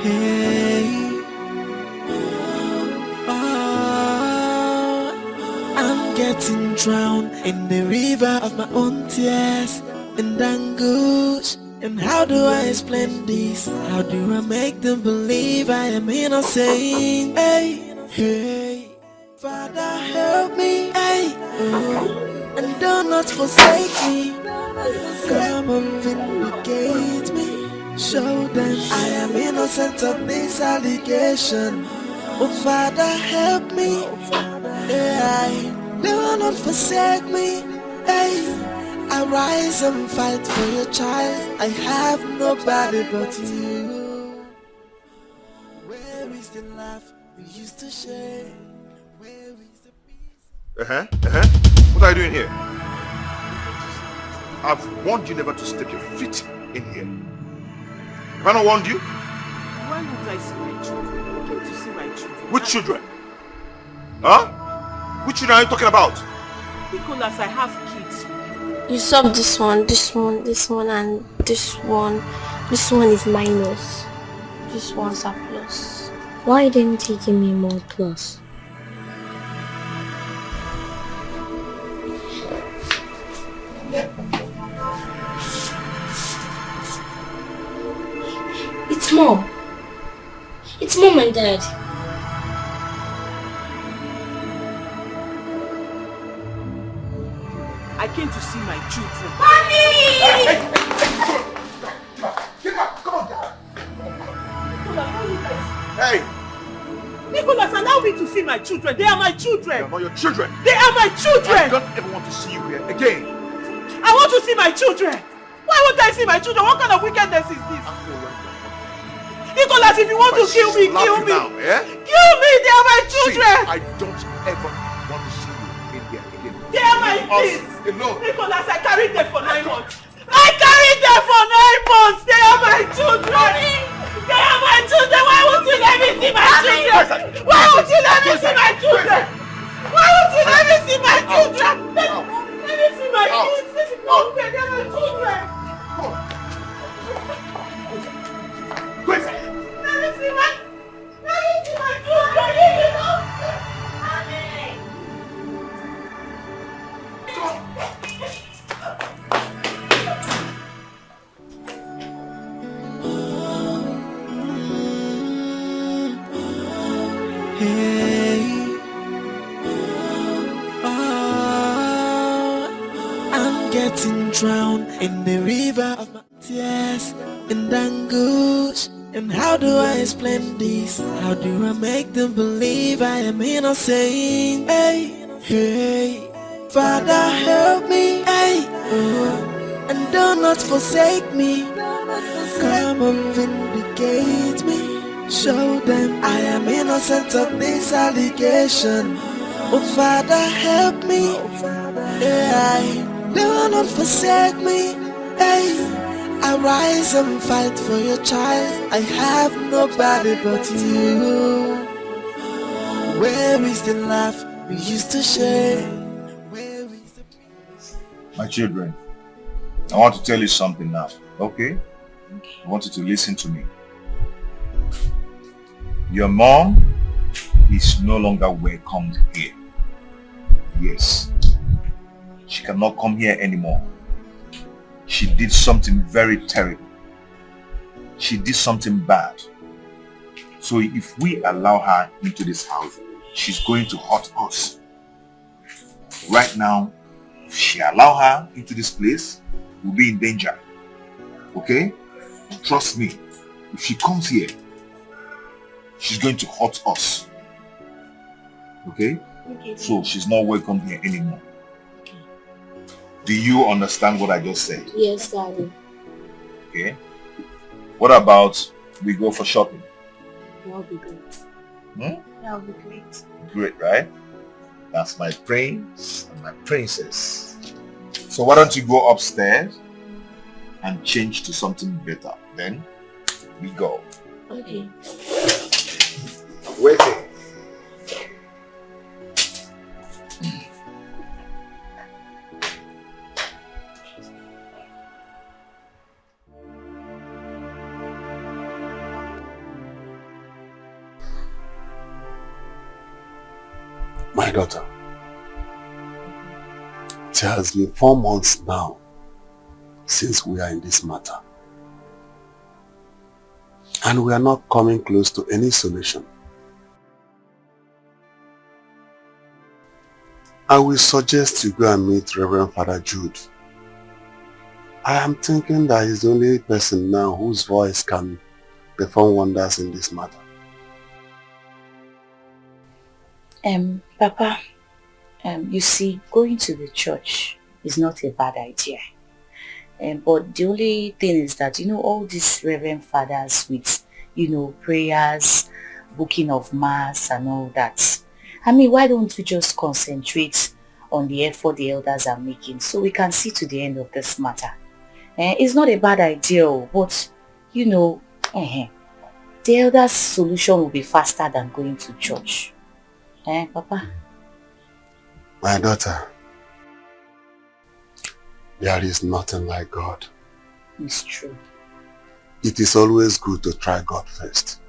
Hey, oh, I'm getting drowned in the river of my own tears and anguish. And how do I explain this? How do I make them believe I am innocent? Hey, hey, Father help me, hey, oh, and do not forsake me. Come and vindicate me. Show them I am innocent of this allegation. Oh Father help me, hey, do not forsake me, hey. Arise and fight for your child. I have nobody but you. Where is the laugh we used to share? Where is the peace? What are you doing here? I've warned you never to step your feet in here. Have I not warned you? Why would I see my children? I came to see my children. Which children? Huh? Which children are you talking about? Nicholas, I have kids. You sub this one, and this one. This one is minus. This one's a plus. Why didn't he give me more plus? It's mom. It's mom and dad. I came to see my children. Mommy! Hey! Nicholas, allow me to see my children. They are my children. They are not your children. They are my children. I don't ever want to see you here again. I want to see my children. Why won't I see my children? What kind of wickedness is this? Nicholas, if you want to kill me, kill me. Now, eh? Kill me. They are my children. See, I don't ever want to see you in here again. They are my kids. Alone. Nicholas, I carried them for 9 months. I carried them for 9 months. They are my children. They are my children. Why won't you let me see my children? Why won't you let me see my children? Why won't you let me see my children? Let me see my kids. This is not fair. They are my children. Let me see my children. Leave it up. Hey, oh, I'm getting drowned in the river of my tears and anguish. And how do I explain this? How do I make them believe I am innocent? Hey, hey, Father help me, hey, oh, and do not forsake me. Come and vindicate me. Show them I am innocent of this allegation. Oh Father help me, hey, do not forsake me, hey. Arise and fight for your child. I have nobody but you. Where is the laugh we used to share? Where is the peace? My children, I want to tell you something now, okay? I want you to listen to me. Your mom is no longer welcomed here. Yes. She cannot come here anymore. She did something very terrible. She did something bad. So if we allow her into this house, she's going to hurt us. Right now, if she allow her into this place, we'll be in danger. Okay? Trust me. If she comes here, she's going to hurt us. Okay? Okay. So she's not welcome here anymore. Do you understand what I just said? Yes, Daddy. Okay. What about we go for shopping? That'll be great. Hmm? That'll be great. Great, right? That's my prince and my princess. So why don't you go upstairs and change to something better? Then we go. Okay. Waiting. My daughter, it has been 4 months now since we are in this matter. And we are not coming close to any solution. I will suggest you go and meet Reverend Father Jude. I am thinking that he's the only person now whose voice can perform wonders in this matter. Papa, you see, going to the church is not a bad idea. But the only thing is that, all these reverend fathers with, prayers, booking of mass and all that. I mean, why don't we just concentrate on the effort the elders are making so we can see to the end of this matter? It's not a bad idea, but, the elders' solution will be faster than going to church. Papa? My daughter, there is nothing like God. It's true. It is always good to try God first.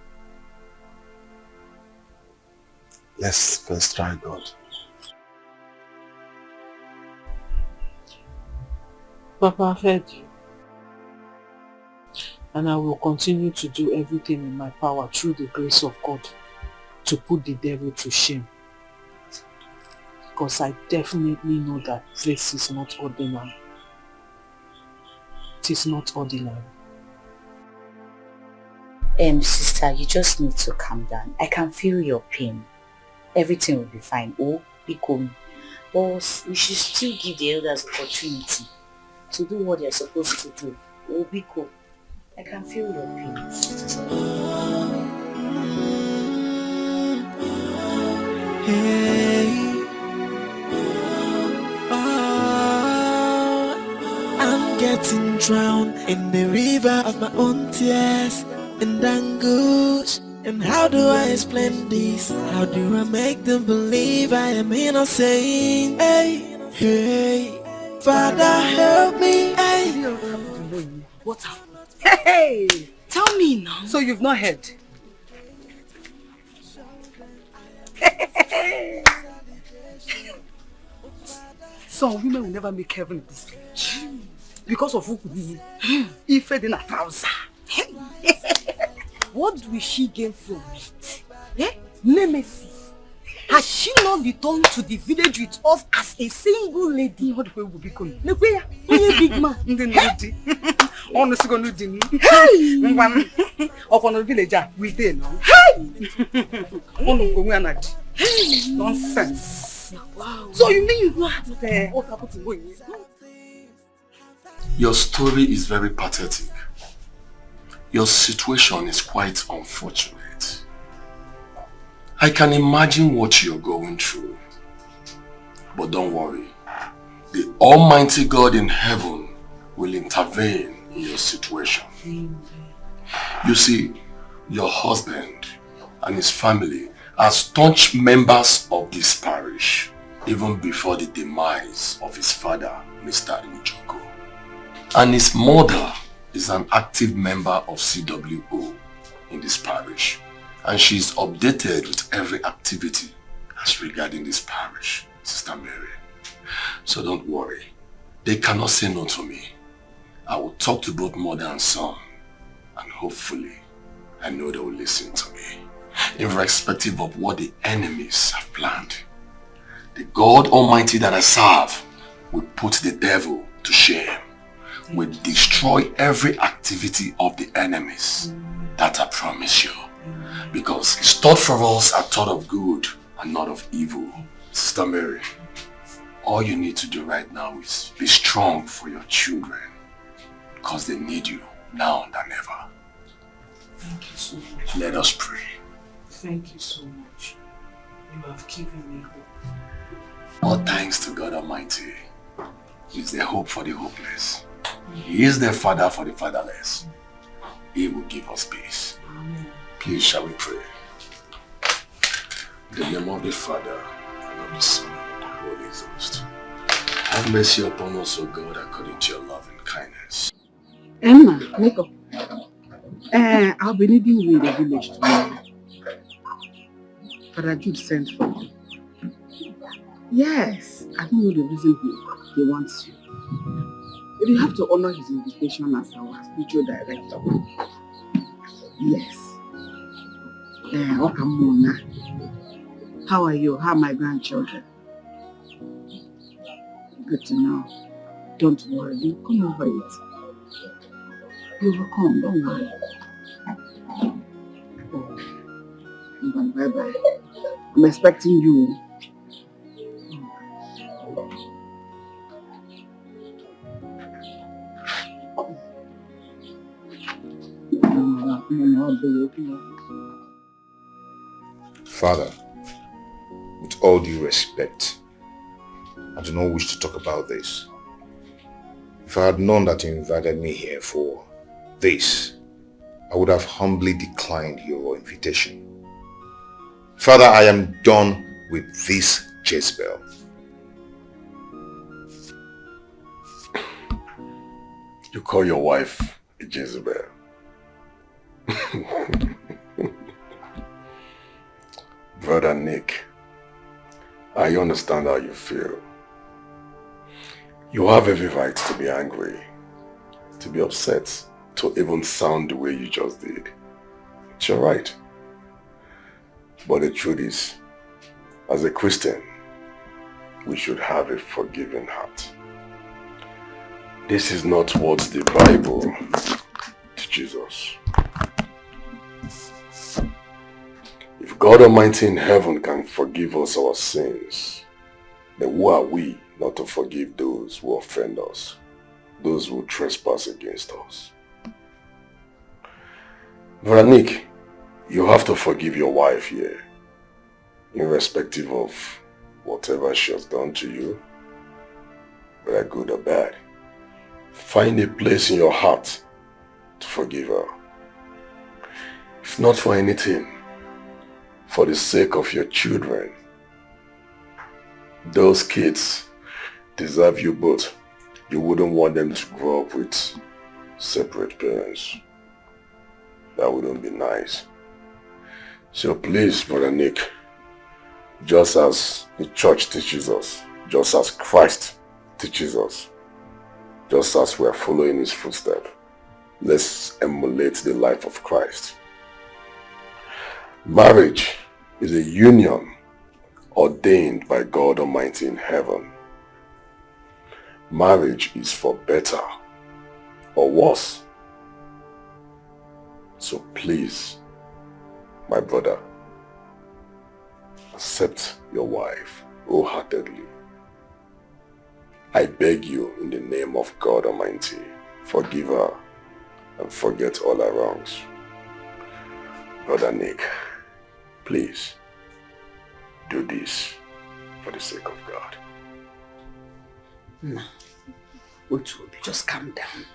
Let's first try God. Papa, I've heard you. And I will continue to do everything in my power through the grace of God to put the devil to shame. Because I definitely know that this is not ordinary. It is not ordinary. Sister, you just need to calm down. I can feel your pain. Everything will be fine. Oh, be calm. But we should still give the elders opportunity to do what they're supposed to do. Oh, be cool. I can feel your pain. Hey, I'm getting drowned in the river of my own tears and anguish. And how do I explain this? How do I make them believe I am innocent? Hey, hey, Father, help me. Hey. What happened? Hey, tell me now. So you've not heard? Some women will never make heaven in this village because of who Ife did not trouser. What will she gain from it? Nemesis. Has she not returned to the village with us as a single lady? What will be going? Look where big man. Honestly, going to do me. Up on the villager, we did now. Nonsense. Wow. So you mean you know how to tell what happened to you? Your story is very pathetic. Your situation is quite unfortunate. I can imagine what you're going through. But don't worry. The Almighty God in heaven will intervene in your situation. You see, your husband and his family are staunch members of this parish, even before the demise of his father, Mr. Njoko. And his mother is an active member of CWO in this parish. And she is updated with every activity as regarding this parish, Sister Mary. So don't worry. They cannot say no to me. I will talk to both mother and son. And hopefully, I know they will listen to me. Irrespective of what the enemies have planned. The God Almighty that I serve will put the devil to shame. will destroy every activity of the enemies. That I promise you. Because his thought for us are thought of good and not of evil. Sister Mary, all you need to do right now is be strong for your children. Because they need you now than ever. Thank you so much. Let us pray. Thank you so much. You have given me hope. All thanks to God Almighty. He is the hope for the hopeless. He is the Father for the fatherless. He will give us peace. Amen. Please shall we pray. In the name of the Father, and of the Son, and of the Holy Ghost. Have mercy upon us, O God, according to your love and kindness. Emma, wake up. I'll be needing you in the village tomorrow. Father Jude sent for you. Yes, I don't know the reason he wants you. But you have to honor his invitation as our spiritual director. Yes. Okamona. How are you? How are my grandchildren? Good to know. Don't worry, you come over it. You will come, don't worry. Oh. Bye-bye. I'm expecting you. Father, with all due respect, I do not wish to talk about this. If I had known that you invited me here for this, I would have humbly declined your invitation. Father, I am done with this Jezebel. You call your wife a Jezebel? Brother Nick, I understand how you feel. You have every right to be angry, to be upset, to even sound the way you just did. It's your right. But the truth is, as a Christian, we should have a forgiving heart. This is not what the Bible teaches us. If God Almighty in heaven can forgive us our sins, then who are we not to forgive those who offend us, those who trespass against us? Brother Nick, you have to forgive your wife here, irrespective of whatever she has done to you, whether good or bad. Find a place in your heart to forgive her. If not for anything, for the sake of your children. Those kids deserve you both. You wouldn't want them to grow up with separate parents. That wouldn't be nice. So please, Brother Nick, just as the church teaches us, just as Christ teaches us, just as we are following his footsteps, let's emulate the life of Christ. Marriage is a union ordained by God Almighty in heaven. Marriage is for better or worse. So please, my brother, accept your wife wholeheartedly. I beg you in the name of God Almighty, forgive her and forget all her wrongs. Brother Nick, please do this for the sake of God. No. Otuobi, just calm down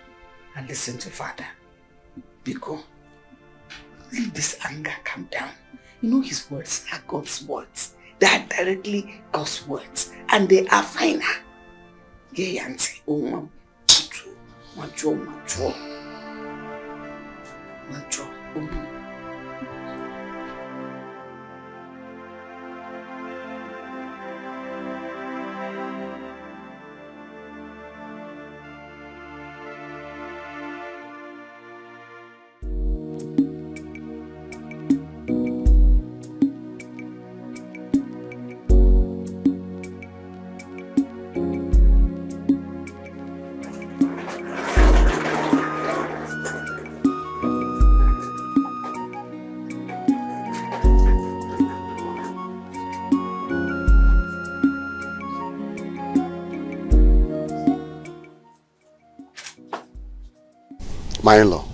and listen to Father. Biko, leave this anger, calm down. You know his words are God's words. They are directly God's words and they are final. Yea, auntie. Oh, macho. My in-law,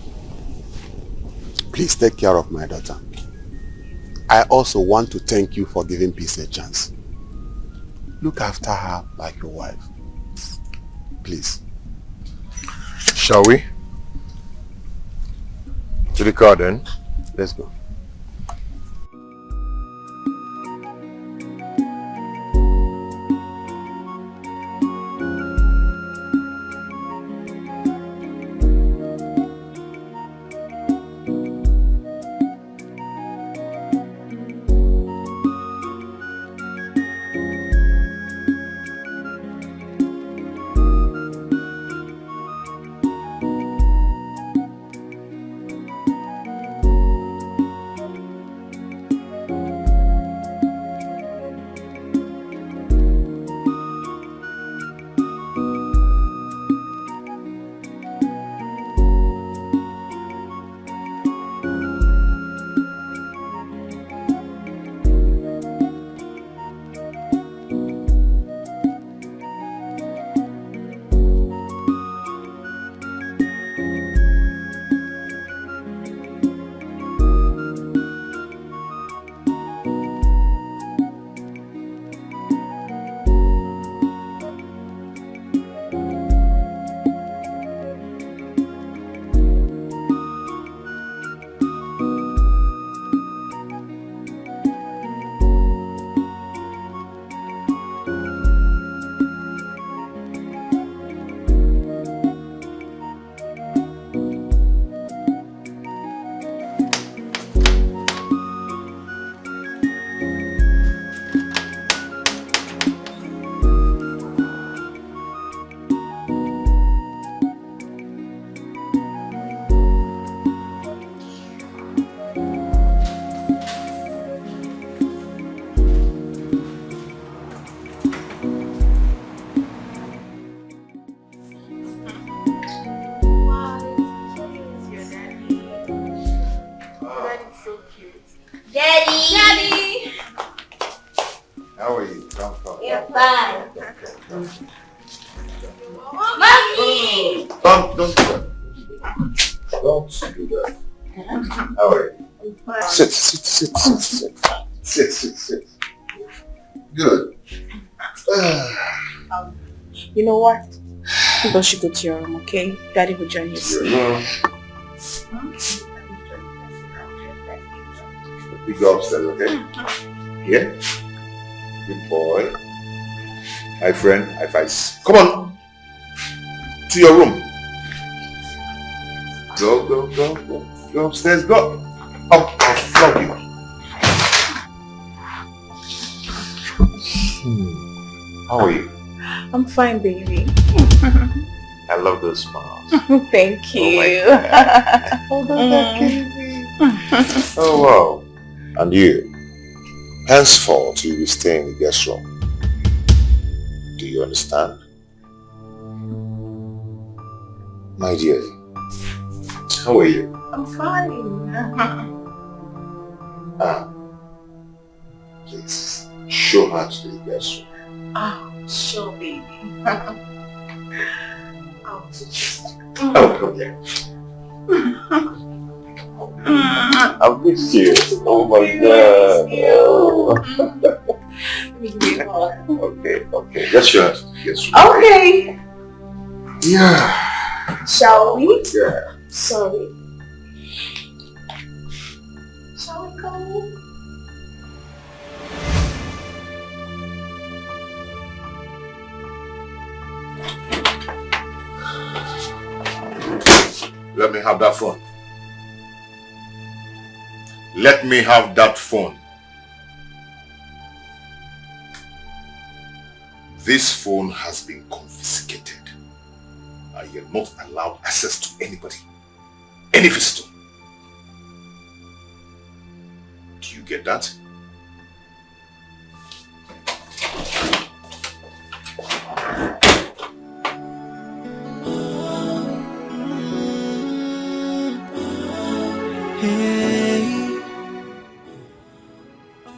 please take care of my daughter. I also want to thank you for giving peace a chance. Look after her like your wife. Please. Shall we? To the car then. Let's go. Sit. Good. You know what? You should go to your room, okay? Daddy will join you soon. We go upstairs, okay? Here. Good boy. My friend, high fives. Come on. To your room. Go upstairs, go. I'll flog you. How are you? I'm fine, baby. I love those smiles. Thank you. Oh my Oh wow. And you? Henceforth you will stay in the guest room. Do you understand? My dear, how are you? I'm fine. Please show her to the guest room. Oh, sure, baby. I'll teach you. Oh, come here. I'll miss you. Oh my God. Okay. Let's show her to the guest room. Okay. Yeah. Shall we? Yeah. Sorry. Shall we go? Let me have that phone. Let me have that phone. This phone has been confiscated. I am not allowed access to anybody, any visitor. Do you get that?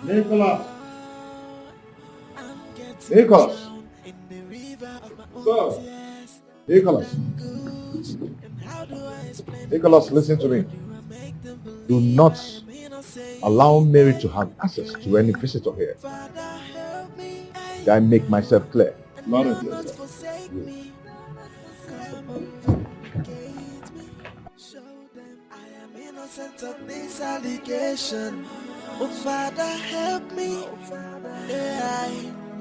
Nicholas. Sir. Nicholas. Nicholas, listen to me. Do not allow Mary to have access to any visitor here. Did I make myself clear? Loud and clear, sir. Innocent of this allegation. Oh Father, help me. Yeah,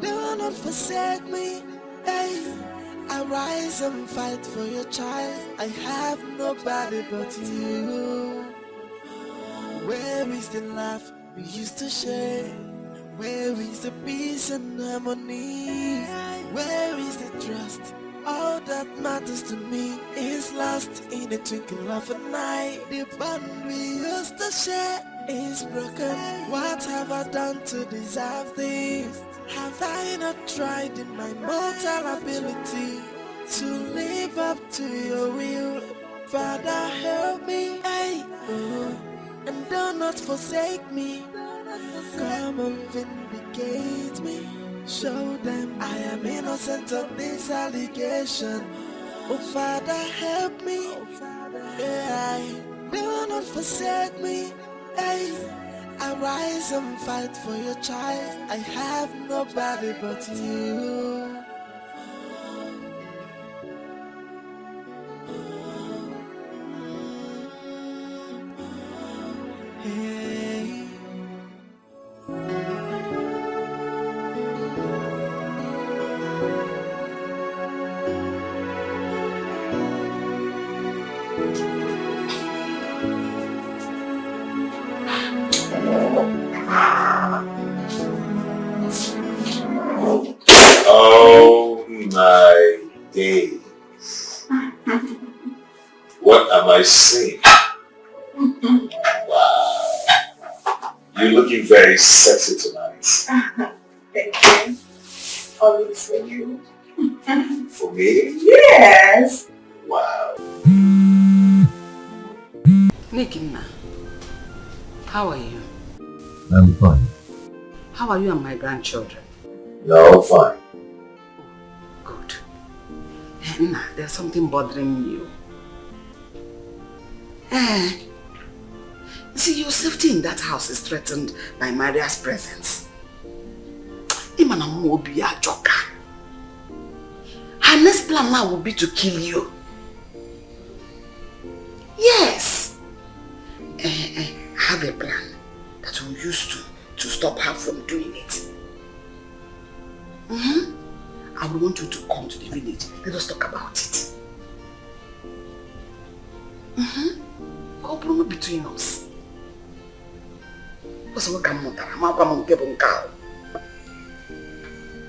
do not forsake me. Hey, I rise and fight for your child. I have nobody but you. Where is the laugh we used to share? Where is the peace and harmony? Where is the trust? All that matters to me is lost in a twinkle of an eye. The bond we used to share is broken. What have I done to deserve this? Have I not tried in my mortal ability to live up to your will? Father, help me, hey, oh, and do not forsake me. Come and vindicate me. Show them I am innocent of this allegation. Oh Father, help me. Yeah, do not forsake me. Hey, I rise and fight for your child. I have nobody but you. Hey. Oh my days. What am I seeing? Wow. You're looking very sexy tonight. Thank you. Always for you. For me? Yes. Wow. Nikina, how are you? I'm fine. How are you and my grandchildren? No, fine. Good. Nah, there's something bothering you. See, your safety in that house is threatened by Maria's presence. Imana Mobi a joker. Her next plan now will be to kill you. Yes. I have a plan that we'll use to stop her from doing it. I would want you to come to the village. Let us talk about it. Go between us.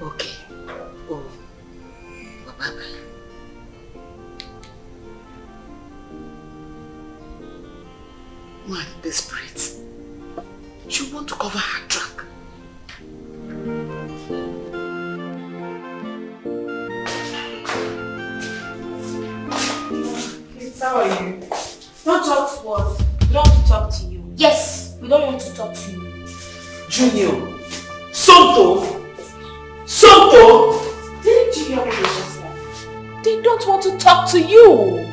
Okay. Oh. Bye-bye. Man, desperate. She want to cover her track. How are you? Don't talk to us. We don't want to talk to you. Yes, we don't want to talk to you. Junior. Sonto. Sonto. Didn't you hear what they just said? They don't want to talk to you.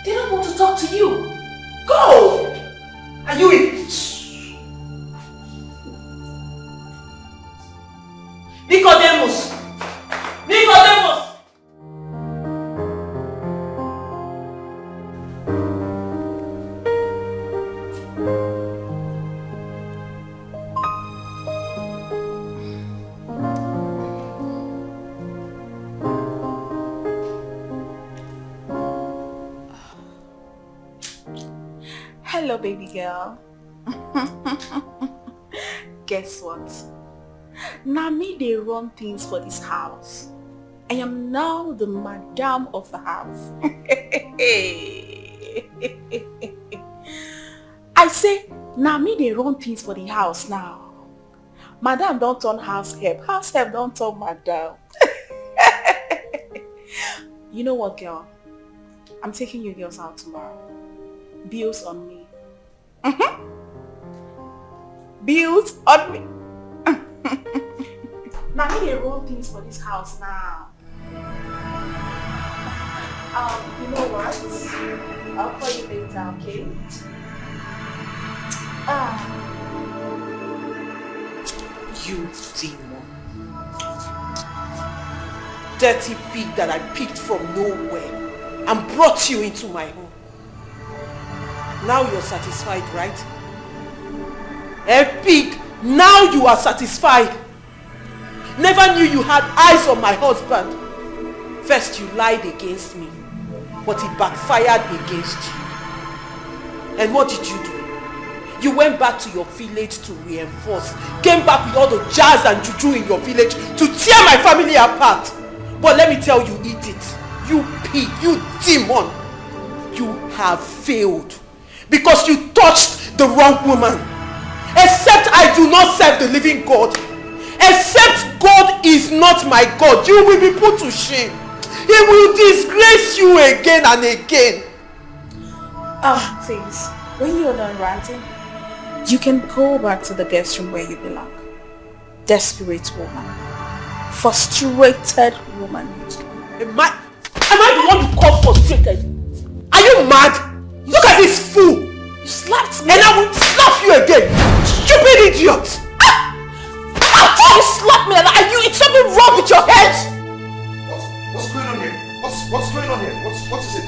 They don't want to talk to you. Go! Are you in? Nicodemus! Nicodemus! Hello, baby girl. Guess what? Now me, they run things for this house. I am now the madam of the house. I say, now me, they run things for the house now. Madam don't turn house help. House help don't turn madam. You know what, girl? I'm taking you girls out tomorrow. Bills on me. Bills on me. they run things for this house now. You know what? I'll call you later, okay? You demon. Dirty pig that I picked from nowhere and brought you into my home. Now you're satisfied, right? Pig, now you are satisfied. Never knew you had eyes on my husband. First you lied against me, but it backfired against you. And what did you do? You went back to your village to reinforce. Came back with all the jazz and juju in your village to tear my family apart. But let me tell you, eat it. You pig, you demon. You have failed. Because you touched the wrong woman. Except I do not serve the living God. Except God is not my God. You will be put to shame. He will disgrace you again and again. Please, when you're done ranting, you can go back to the guest room where you belong. Desperate woman. Frustrated woman. Am I the one you call frustrated? Are you mad? Look at this fool! You slapped me. And I will slap you again! Stupid idiot! How dare you slap me? Are you? It's something wrong with your head? What's going on here? What's going on here? What is it?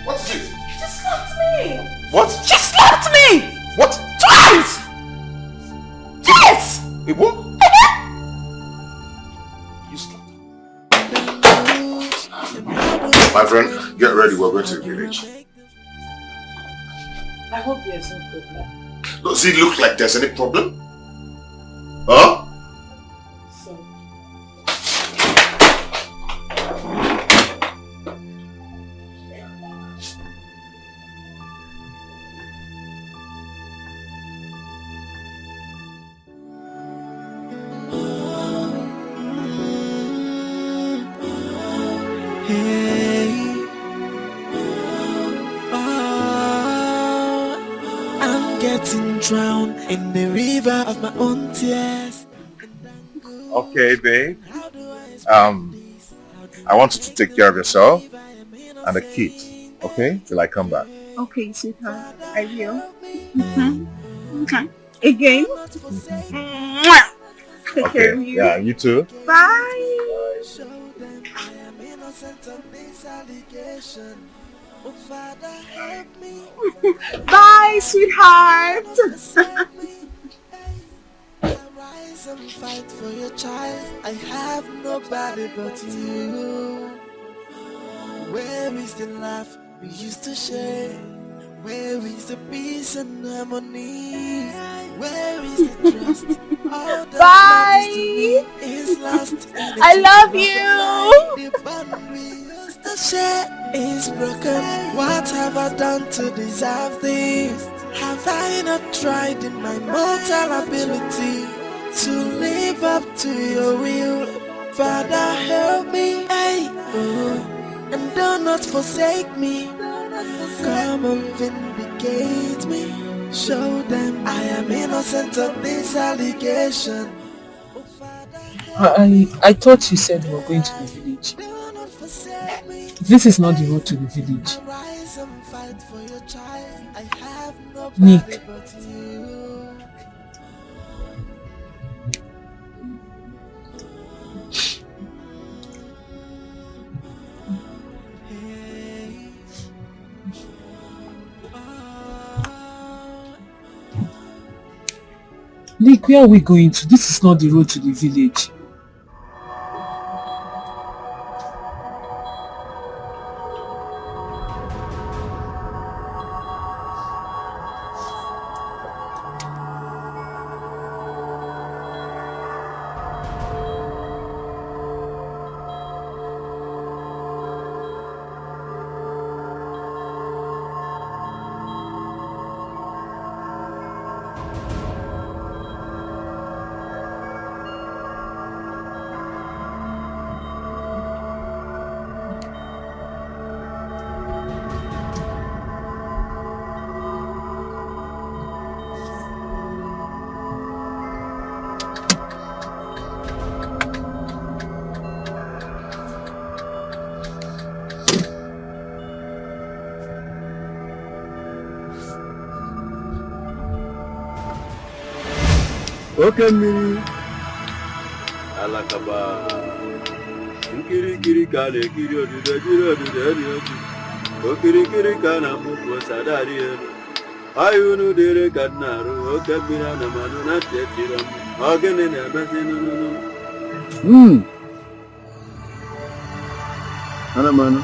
What is it? You just slapped me. What? She slapped me! What? Twice! Yes! Wait, what? You slapped my friend, get ready, we're going to the village. I hope there's no problem. Does it look like there's any problem? Huh? Drown in the river of my own tears. Okay, babe. I want you to take care of yourself and the kids, okay? Till I come back. Okay, sweetheart. I will. Okay. Again. Take care of you. Yeah, you too. Bye. Bye, sweetheart. Rise and fight for your child. I have nobody but you. Where is the laugh we used to share? Where is the peace and harmony? Where is the trust? All that Bye. Is lost. I love you. The bond we used to share is broken. What have I done to deserve this? Have I not tried in my mortal ability to live up to your will? Father, help me, and do not forsake me. Come and vindicate me. Show them I am innocent of this allegation. I thought you said we were going to the village. This is not the road to the village. Nick. Nick, where are we going to? This is not the road to the village. Okay, Miri. Alakaba. Kiri kale kiri odu de Kiri kana muko sadari. Ayunu dere kadnaru. Okay, Mira na manu na tetira. Agene na basinu. Ana manu.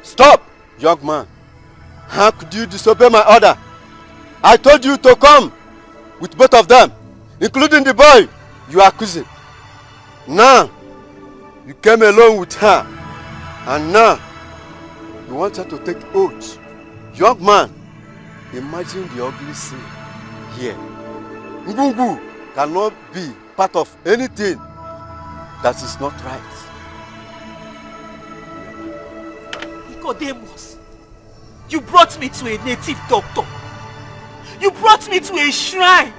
Stop, young man. How could you disobey my order? I told you to come with both of them, including the boy you are accusing. Now, you came along with her, and now you want her to take oath. Young man, imagine the ugly scene here. Ngungu cannot be part of anything that is not right. Nicodemus, you brought me to a native doctor. You brought me to a shrine.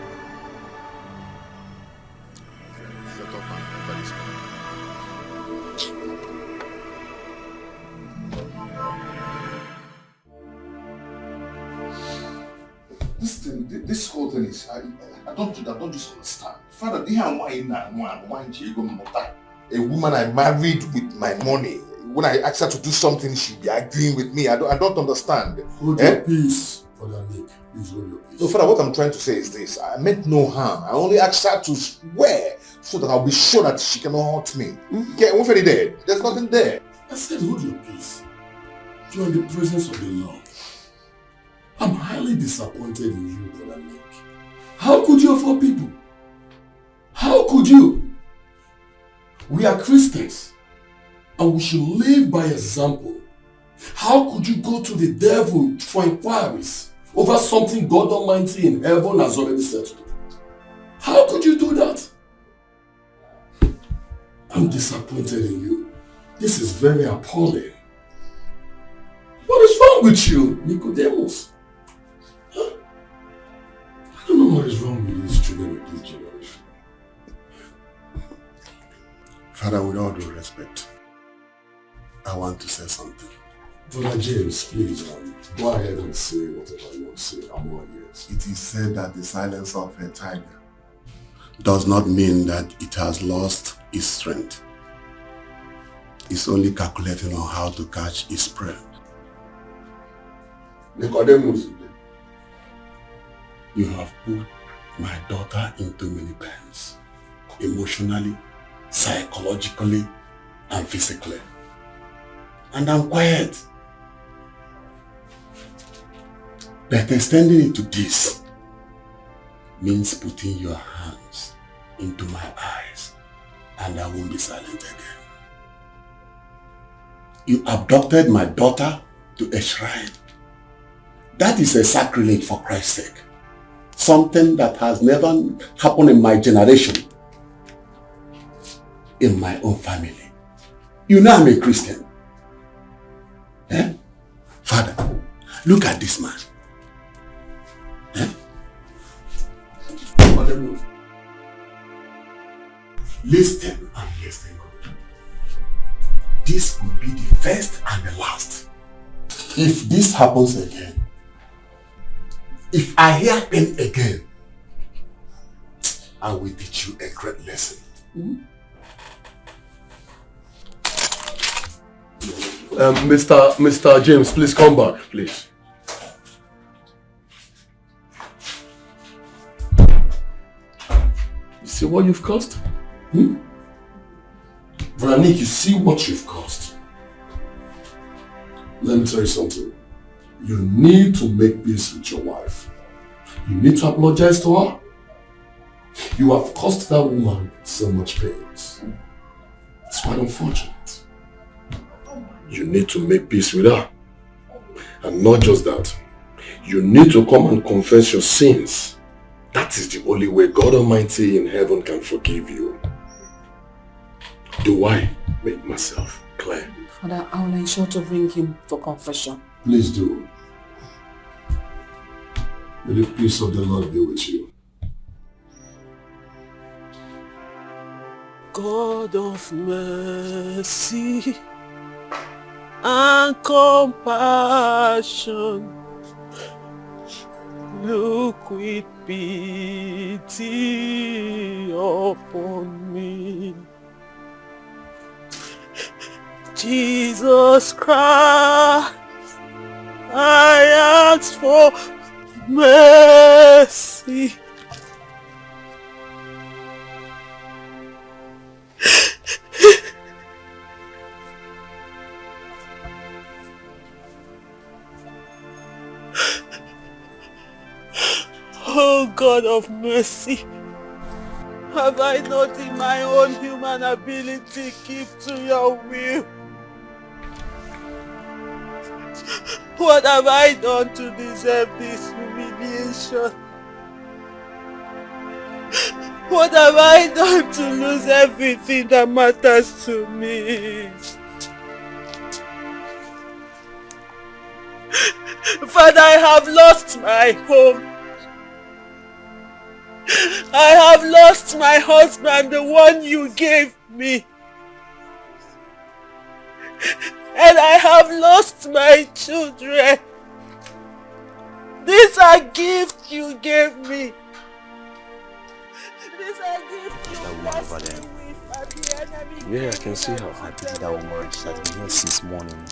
This whole thing is, I don't just understand. Father, a woman I married with my money. When I ask her to do something, she'll be arguing with me. I don't understand. Hold your peace, Father Nick. Please hold your peace. So, Father, what I'm trying to say is this. I meant no harm. I only asked her to swear so that I'll be sure that she cannot hurt me. Okay, we're very dead. There's nothing there. I said hold your peace. You are in the presence of the Lord. I'm highly disappointed in you, Brother Nick. How could you afford people? How could you? We are Christians, and we should live by example. How could you go to the devil for inquiries over something God Almighty in heaven has already settled? How could you do that? I'm disappointed in you. This is very appalling. What is wrong with you, Nicodemus? I don't know what is wrong with these children of this generation. Father, with all due respect, I want to say something. Brother James, please, go ahead and say whatever you want to say. I'm all ears. It is said that the silence of a tiger does not mean that it has lost its strength. It's only calculating on how to catch its prey. Nicodemus, you have put my daughter into many pains, emotionally, psychologically, and physically. And I'm quiet. But extending it to this means putting your hands into my eyes, and I won't be silent again. You abducted my daughter to a shrine. That is a sacrilege, for Christ's sake. Something that has never happened in my generation, in my own family. You know I'm a Christian. Eh? Father, look at this man. Eh? Listen and listen good. This will be the first and the last. If this happens again, if I hear pain again, I will teach you a great lesson. Mm-hmm. Mr. James, please come back, please. You see what you've caused? Veronique, you see what you've caused? Let me tell you something. You need to make peace with your wife. You need to apologize to her. You have caused that woman so much pain. It's quite unfortunate. You need to make peace with her. And not just that. You need to come and confess your sins. That is the only way God Almighty in heaven can forgive you. Do I make myself clear? Father, I will ensure to bring him for confession. Please do. May the peace of the Lord be with you. God of mercy and compassion, look with pity upon me. Jesus Christ, I ask for mercy. Oh God of mercy, have I not in my own human ability keep to your will? What have I done to deserve this humiliation? What have I done to lose everything that matters to me? Father, I have lost my home. I have lost my husband, the one you gave me. And I have lost my children. These are gifts you gave me. These are gifts you blessed me with at the enemy. Yeah, I can see how happy that woman. She has been here since morning.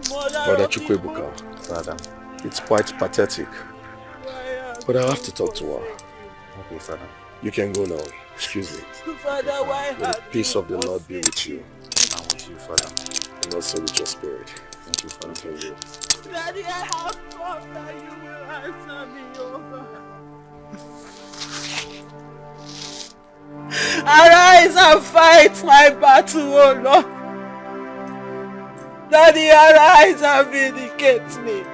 Brother Chukwebuka, Father. It's quite pathetic. But I have to talk to her. Okay, Father. You can go now. Excuse me. Father, why May the peace of the Lord be with you. And with you, Father. And also with your spirit. Thank you, Father. Thank you. Daddy, I have thought that you will answer me, oh God. Arise and fight my battle, oh Lord. Daddy, arise and vindicate me.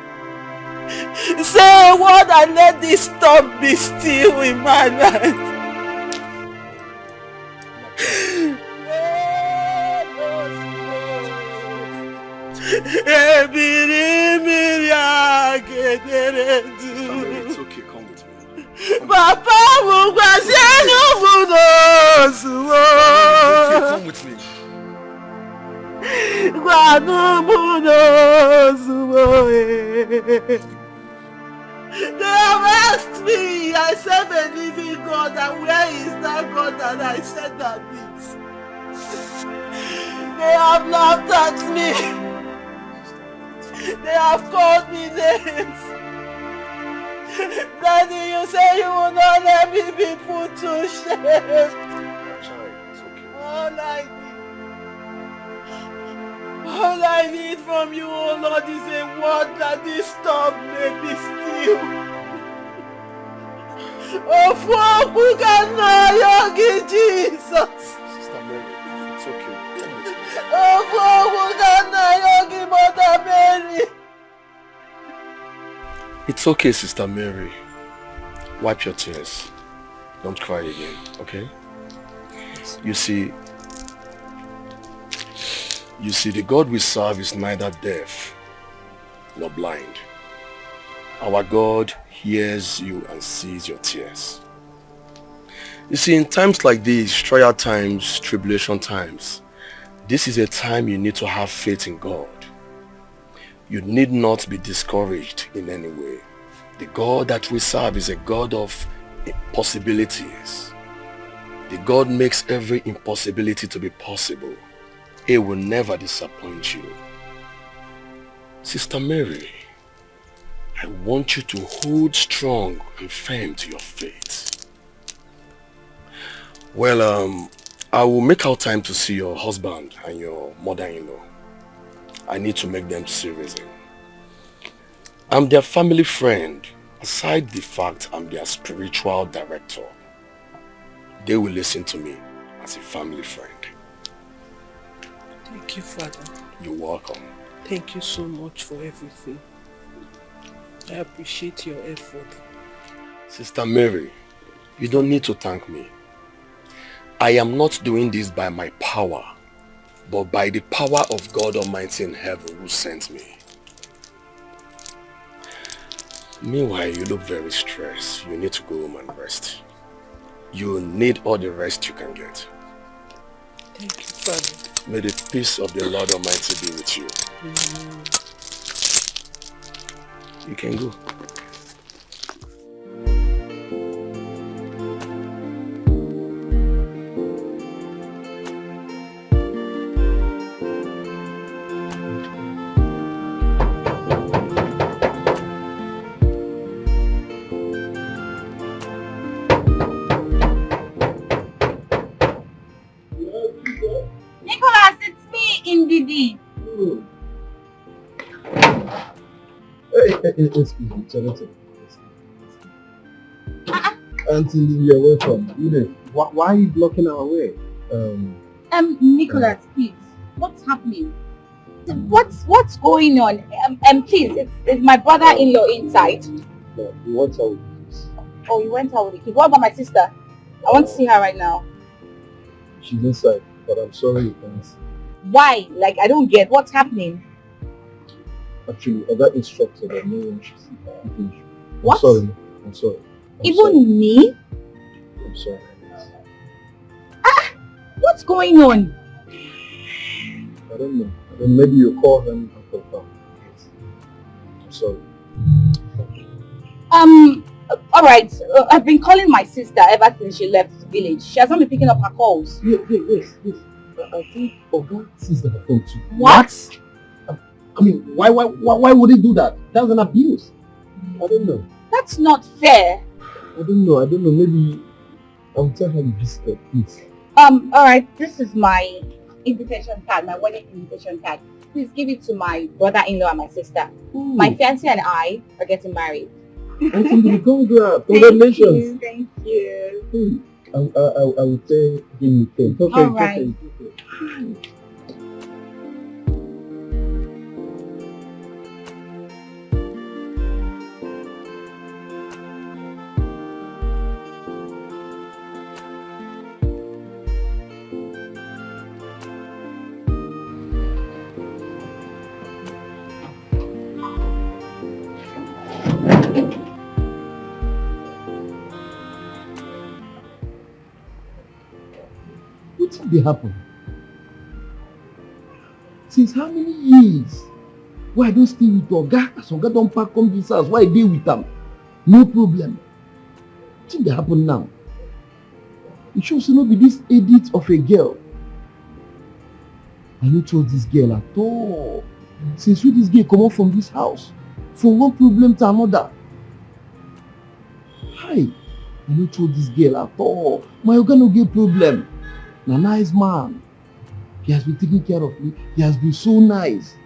Say a word and let this storm be still in my life. It's okay, come with me. Papa, Come with me. They have asked me, I serve a living God, and where is that God that I said that is? They have laughed at me. They have called me names. Daddy, you say you will not let me be put to shame. All I need from you, oh Lord, is a word that this storm may be still. Oh, fuck, who can know Yogi Jesus? Sister Mary, it's okay. Oh, fuck, who can know Yogi Mother Mary? It's okay, Sister Mary. Wipe your tears. Don't cry again, okay? You see, the God we serve is neither deaf nor blind. Our God hears you and sees your tears. You see, in times like these, trial times, tribulation times, this is a time you need to have faith in God. You need not be discouraged in any way. The God that we serve is a God of possibilities. The God makes every impossibility to be possible. He will never disappoint you. Sister Mary, I want you to hold strong and firm to your faith. Well, I will make out time to see your husband and your mother-in-law. I need to make them see reason. I'm their family friend, aside the fact I'm their spiritual director. They will listen to me as a family friend. Thank you, Father. You're welcome. Thank you so much for everything. I appreciate your effort. Sister Mary, you don't need to thank me. I am not doing this by my power, but by the power of God Almighty in heaven who sent me. Meanwhile, you look very stressed. You need to go home and rest. You need all the rest you can get. Thank you, Father. May the peace of the Lord Almighty be with you. You can go. Ndidi. Excuse me, Charlotte. Auntie, you're welcome. Why are you blocking our way? Nicholas, please. What's happening? What's going on? Please, is my brother-in-law inside? No, he went out with the kids. Oh, he went out with the kids. What about my sister? I want to see her right now. She's inside, but I'm sorry you can't see. Why? Like, I don't get what's happening. Actually, other instructor that no one should see. What? I'm sorry. Even me? I'm sorry. What's going on? I don't know. Maybe you call him and confirm. I'm sorry. Alright. I've been calling my sister ever since she left the village. She hasn't been picking up her calls. Yes. I think Oga sees the phone too. What? I mean, why would he do that? That's an abuse. I don't know. That's not fair. I don't know. Maybe I'll tell her you visited, please. Alright, this is my invitation card, my wedding invitation card. Please give it to my brother-in-law and my sister. Ooh. My fiancé and I are getting married. Congratulations. Thank you. I will say give me 10. Okay, alright. What did happen? Since how many years? Why I don't stay with Oga? As Oga don't pack come this house, why I deal with them? No problem. What did happen now? It shows not be this idiot of a girl. I don't told this girl at all. Since when this girl come out from this house? From one problem to another. Hi. I don't told this girl at all. My Oga no get problem. A nice man. He has been taking care of me. He has been so nice.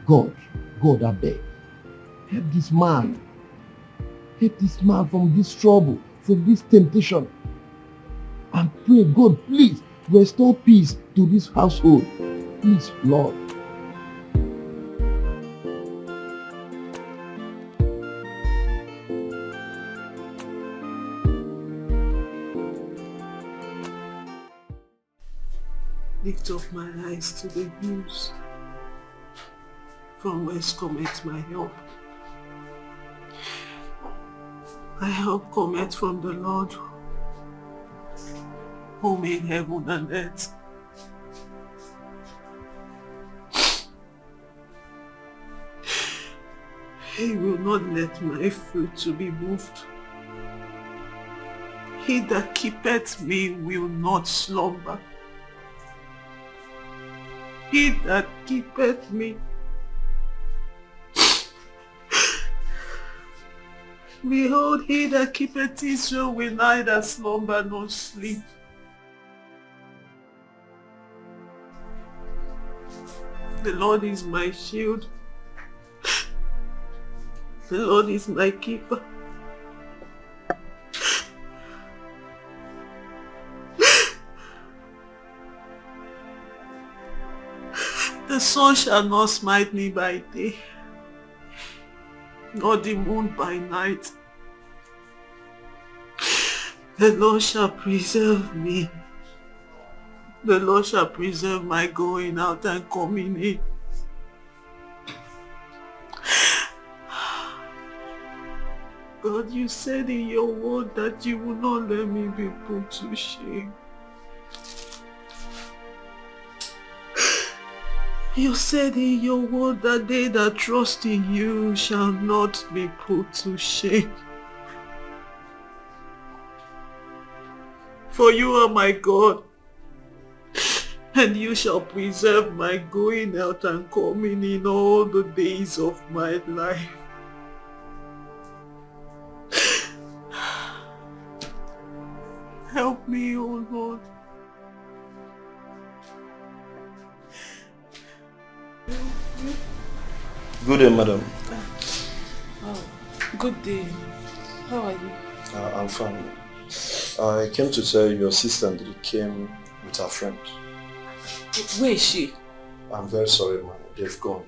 God, I beg. Help this man. Help this man from this trouble, from this temptation. And pray, God, please restore peace to this household. Please, Lord. Lift up my eyes to the hills. From whence cometh my help? My help cometh from the Lord, who made heaven and earth. He will not let my foot to be moved. He that keepeth me will not slumber. He that keepeth me. Behold, he that keepeth Israel will neither slumber nor sleep. The Lord is my shield. The Lord is my keeper. The sun shall not smite me by day, nor the moon by night. The Lord shall preserve me. The Lord shall preserve my going out and coming in. God, you said in your word that you will not let me be put to shame. You said in your word that they that trust in you shall not be put to shame. For you are my God, and you shall preserve my going out and coming in all the days of my life. Help me, O Lord. Good day, madam. Oh, good day. How are you? I'm fine. I came to tell you your sister came with her friend. Where is she? I'm very sorry, man. They've gone.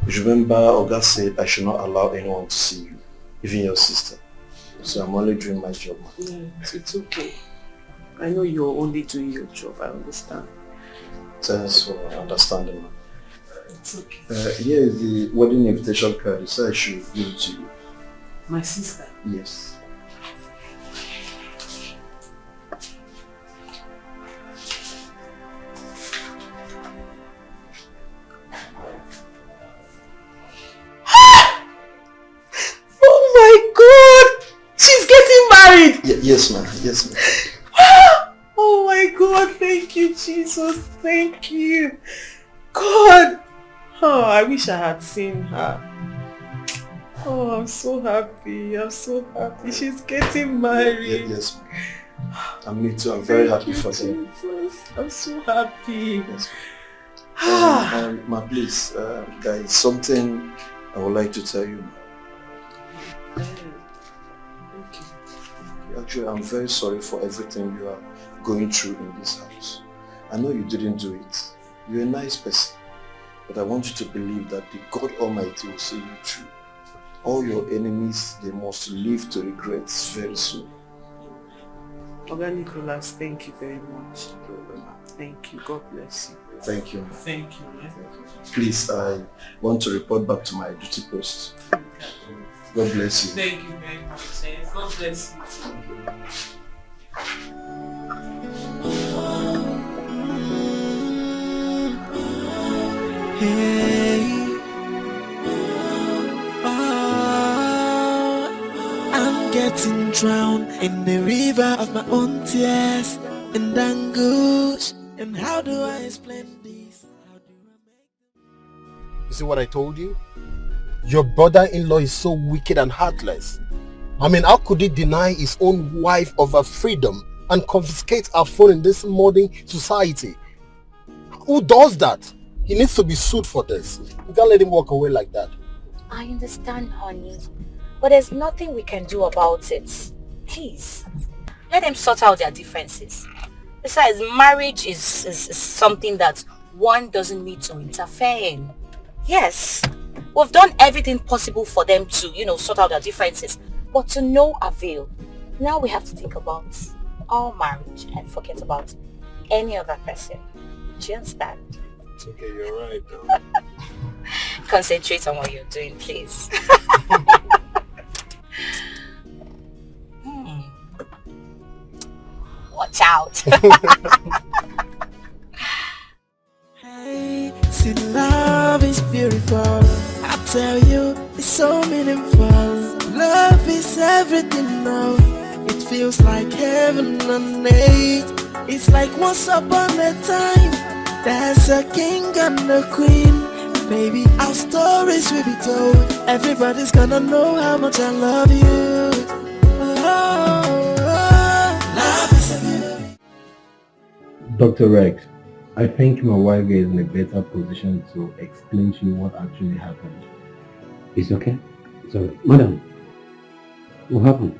You remember Oga said I should not allow anyone to see you, even your sister. So I'm only doing my job, man. Yeah, it's okay. I know you're only doing your job, I understand. Thanks for understanding, man. It's okay. Here is the wedding invitation card. So I should give it to you. My sister? Yes. Oh my God! She's getting married! Yes, ma'am. Yes, ma'am. Oh my God, thank you, Jesus. Thank you. God! Oh, I wish I had seen her. Oh, I'm so happy. I'm so happy. She's getting married. Yes, ma'am. And me too. I'm very happy for them. Jesus. I'm so happy. Yes. Ma, please, there is something I would like to tell you. Actually, I'm very sorry for everything you are going through in this house. I know you didn't do it. You're a nice person. But I want you to believe that the God Almighty will see you through. All your enemies, they must live to regrets very soon. Oga Nicholas, thank you very much. Thank you. God bless you. Thank you. Thank you. Please, I want to report back to my duty post. God bless you. Thank you very much. God bless you. Hey, I'm getting drowned in the river of my own tears and anguish. And how do I explain this? You see what I told you? Your brother-in-law is so wicked and heartless. I mean, how could he deny his own wife of her freedom and confiscate her phone in this modern society? Who does that? He needs to be sued for this. You can't let him walk away like that. I understand, honey, but there's nothing we can do about it. Please, let them sort out their differences. Besides, marriage is something that one doesn't need to interfere in. Yes, we've done everything possible for them to, sort out their differences, but to no avail. Now we have to think about our marriage and forget about any other person. Do you understand? It's okay, you're right though. Concentrate on what you're doing, please. Watch out. Hey, see, love is beautiful. I tell you, it's so meaningful. Love is everything now. It feels like heaven on earth. It's like once upon a time, there's a king and a queen. Baby, our stories will be told. Everybody's gonna know how much I love you. Love is a beauty. Dr. Rex, I think my wife is in a better position to explain to you what actually happened. It's okay. It's alright. Madam, what happened?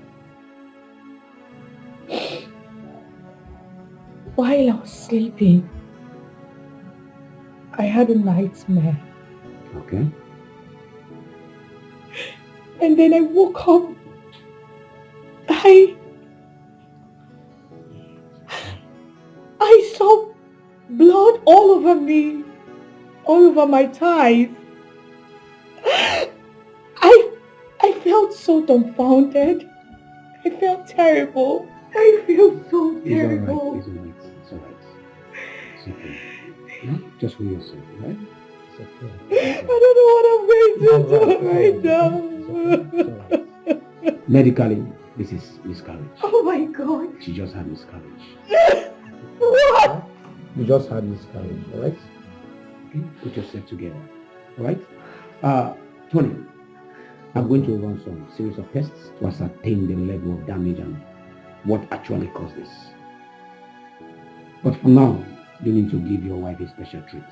While I was sleeping, I had a nightmare. Okay. And then I woke up. I saw blood all over me, all over my thighs. I felt so dumbfounded. I felt terrible. I feel so terrible. It's alright. It's alright. It's okay. No? Just hold yourself, right? It's okay. I don't know what I'm going to do right now. Medically, this is miscarriage. Oh my God. She just had miscarriage. What? You just had miscarriage, alright? Okay, put yourself together, alright? Tony, I'm going to run some series of tests to ascertain the level of damage and what actually caused this. But for now, you need to give your wife a special treat.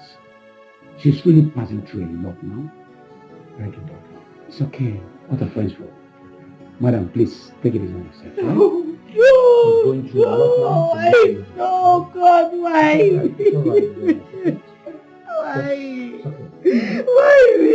She's really passing through a lot now. Thank you, doctor. It's okay. What are friends for? Madam, please take it easy on yourself, right? Oh, going through a lot now. Oh God, why? Why me?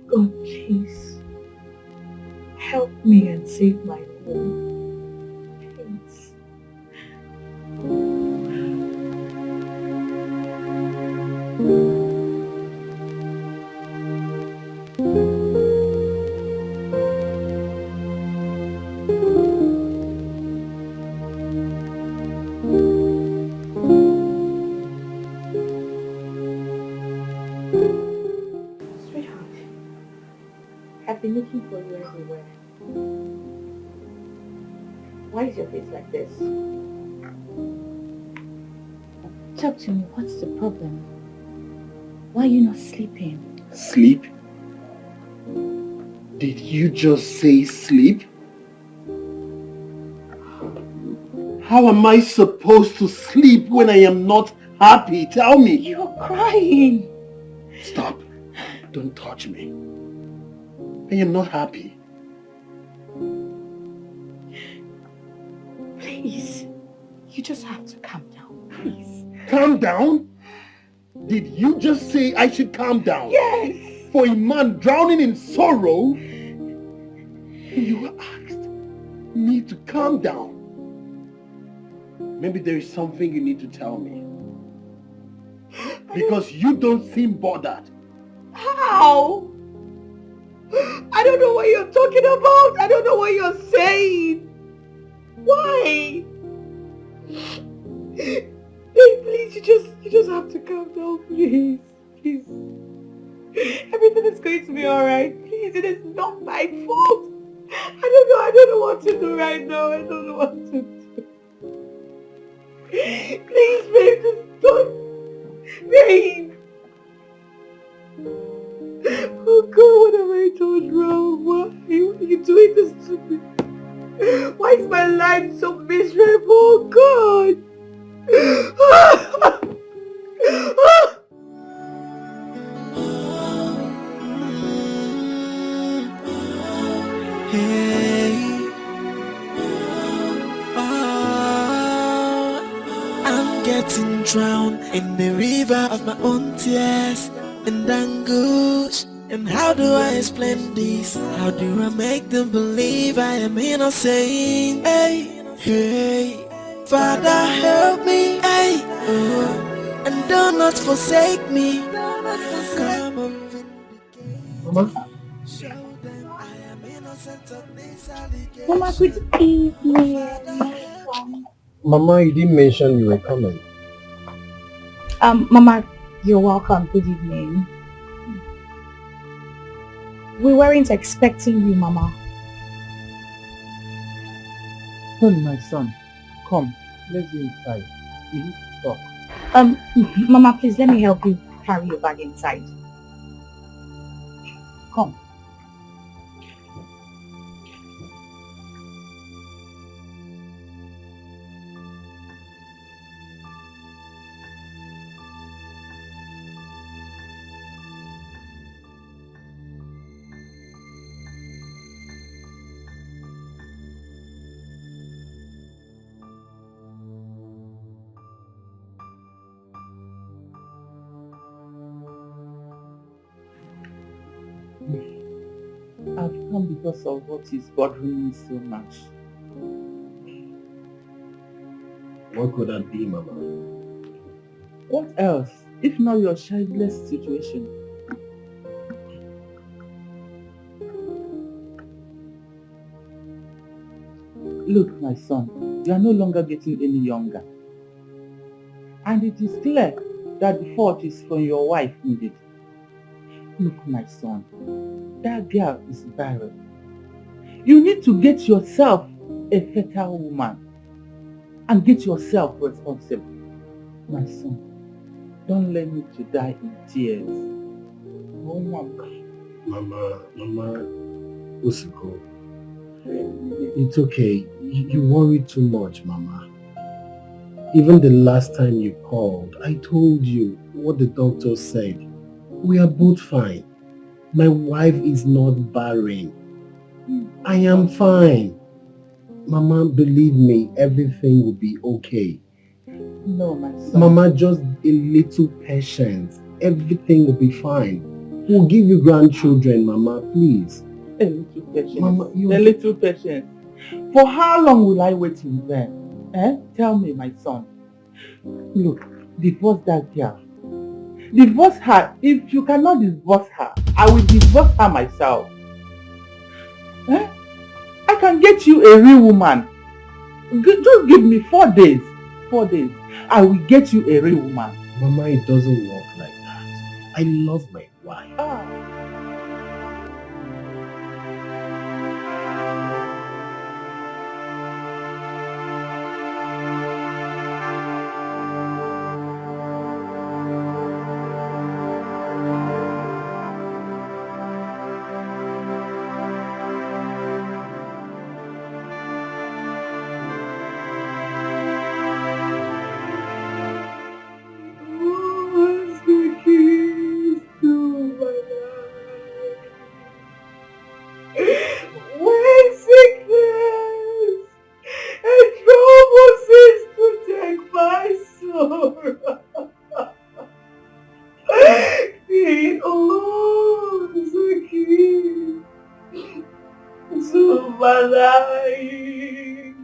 God, please help me and save my home. Please. Sweetheart, I've been looking for you everywhere. Why is your face like this? Talk to me, what's the problem? Why are you not sleeping? Sleep? Did you just say sleep? How am I supposed to sleep when I am not happy? Tell me. You're crying. Stop. Don't touch me. I am not happy. Please. You just have to calm down, please. Calm down? Did you just say I should calm down? Yes! For a man drowning in sorrow? You asked me to calm down. Maybe there is something you need to tell me. Because you don't seem bothered. How? I don't know what you're talking about. I don't know what you're saying. Why? Hey, please, you just have to calm down, please. Please. Everything is going to be alright. Please, it is not my fault. I don't know what to do right now. I don't know what to do. Please, babe, just don't. Babe. Oh God, what have I done wrong? Why are you doing this to me? Why is my life so miserable? Oh God. Hey, I'm getting drowned in the river of my own tears and anguish. And how do I explain this? How do I make them believe I am innocent? Hey, hey, Father help me, hey, oh, and do not forsake me. Come and Mama? Mama, good evening. Mama, you didn't mention you were coming. Mama, you're welcome. Good evening. We weren't expecting you, Mama. Come, my son. Come, let's go inside. We need to talk. Mama, please let me help you carry your bag inside. Come. I've come because of what is bothering me so much. What could that be, Mama? What else, if not your childless situation? Look, my son, you are no longer getting any younger. And it is clear that the fault is from your wife indeed. Look, my son, that girl is barren. You need to get yourself a fertile woman and get yourself responsible. My son, don't let me to die in tears. Oh, Mama. Mama, Usiko, it's okay. You worry too much, Mama. Even the last time you called, I told you what the doctor said. We are both fine. My wife is not barren. I am fine. Mama, believe me, everything will be okay. No, my son. Mama, just a little patience. Everything will be fine. We'll give you grandchildren, Mama, please. A little patience. Mama, A little patience. For how long will I wait in vain? Tell me, my son. Look, divorce that girl. Divorce her. If you cannot divorce her, I will divorce her myself. I can get you a real woman. Just give me 4 days. 4 days. I will get you a real woman. Mama, it doesn't work like that. I love my wife. my life.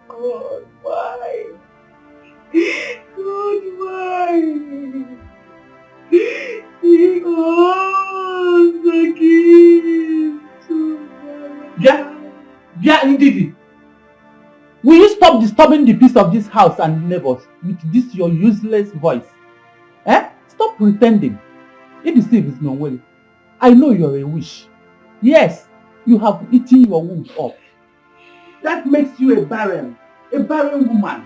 God, why? God, why? He owns the keys to Bia Ndidi, will you stop disturbing the peace of this house and neighbors with this your useless voice? Stop pretending. Idisiv is no way. I know you're a witch. Yes, you have eaten your womb up. That makes you a barren woman.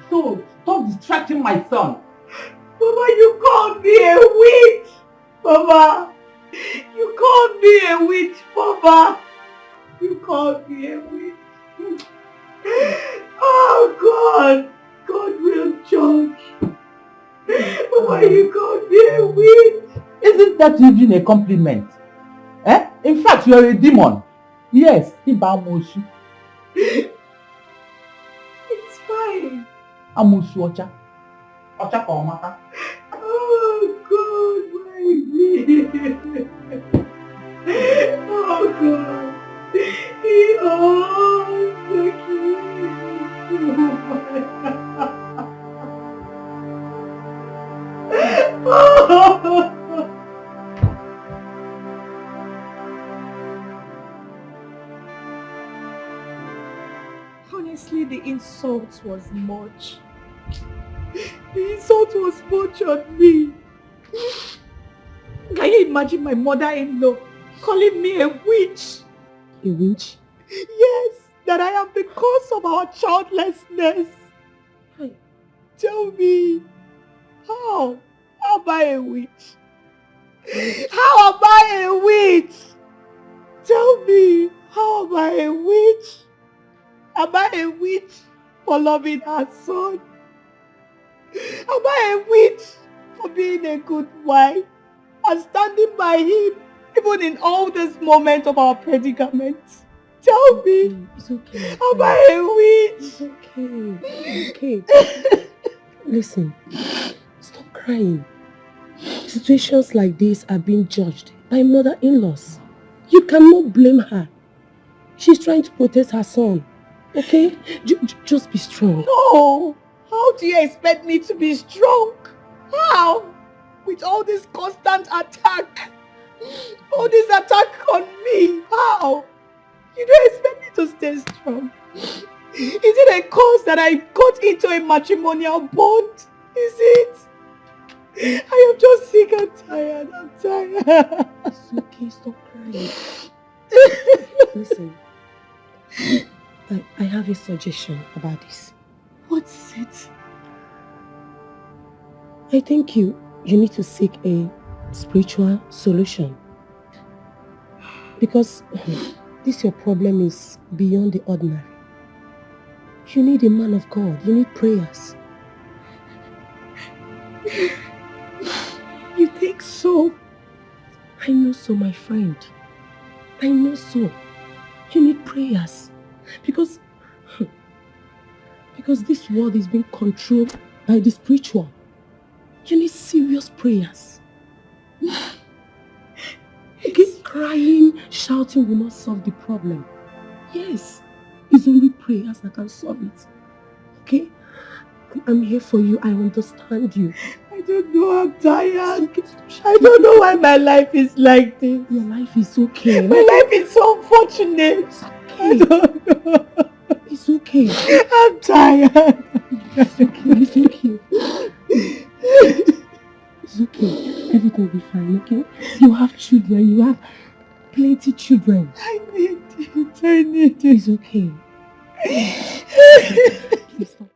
So stop distracting my son. Mama, you called me a witch! Mama! You called me a witch, Mama! You called me a witch. Oh God! God will judge. Mama, you called me a witch! Isn't that even a compliment? In fact, you are a demon. Yes, Ibamushu. It's fine. Amushu Ocha. Ocha Komaka. Oh God, why me? Oh God. He owns the keys. Honestly, the insult was much. The insult was much on me. Can you imagine my mother-in-law calling me a witch? A witch? Yes, that I am the cause of our childlessness. Tell me, how am I a witch? How am I a witch? Tell me, how am I a witch? Am I a witch for loving her son? Am I a witch for being a good wife and standing by him even in all these moments of our predicament? Tell me, it's okay. Am I a witch? It's okay. It's okay. Listen, stop crying. Situations like this are being judged by mother-in-laws. You cannot blame her. She's trying to protect her son. Okay? Just be strong. No! How do you expect me to be strong? How? With all this constant attack. All this attack on me. How? You don't expect me to stay strong. Is it a cause that I got into a matrimonial bond? Is it? I am just sick and tired. I'm tired. It's okay. Stop crying. Listen. I have a suggestion about this. What is it? I think you need to seek a spiritual solution. Because this your problem is beyond the ordinary. You need a man of God. You need prayers. You think so? I know so, my friend. I know so. You need prayers. Because this world is being controlled by the spiritual. You need serious prayers. Okay, crying, shouting will not solve the problem. Yes, it's only prayers that can solve it. Okay? I'm here for you. I understand you. I don't know, I'm tired. I don't know why my life is like this. Your life is okay. My life is so unfortunate. It's okay. I don't know. It's okay. I'm tired. It's okay. It's okay. It's okay. Everything will be fine, okay? You have children. You have plenty children. I need it. I need it. It's okay. Please stop.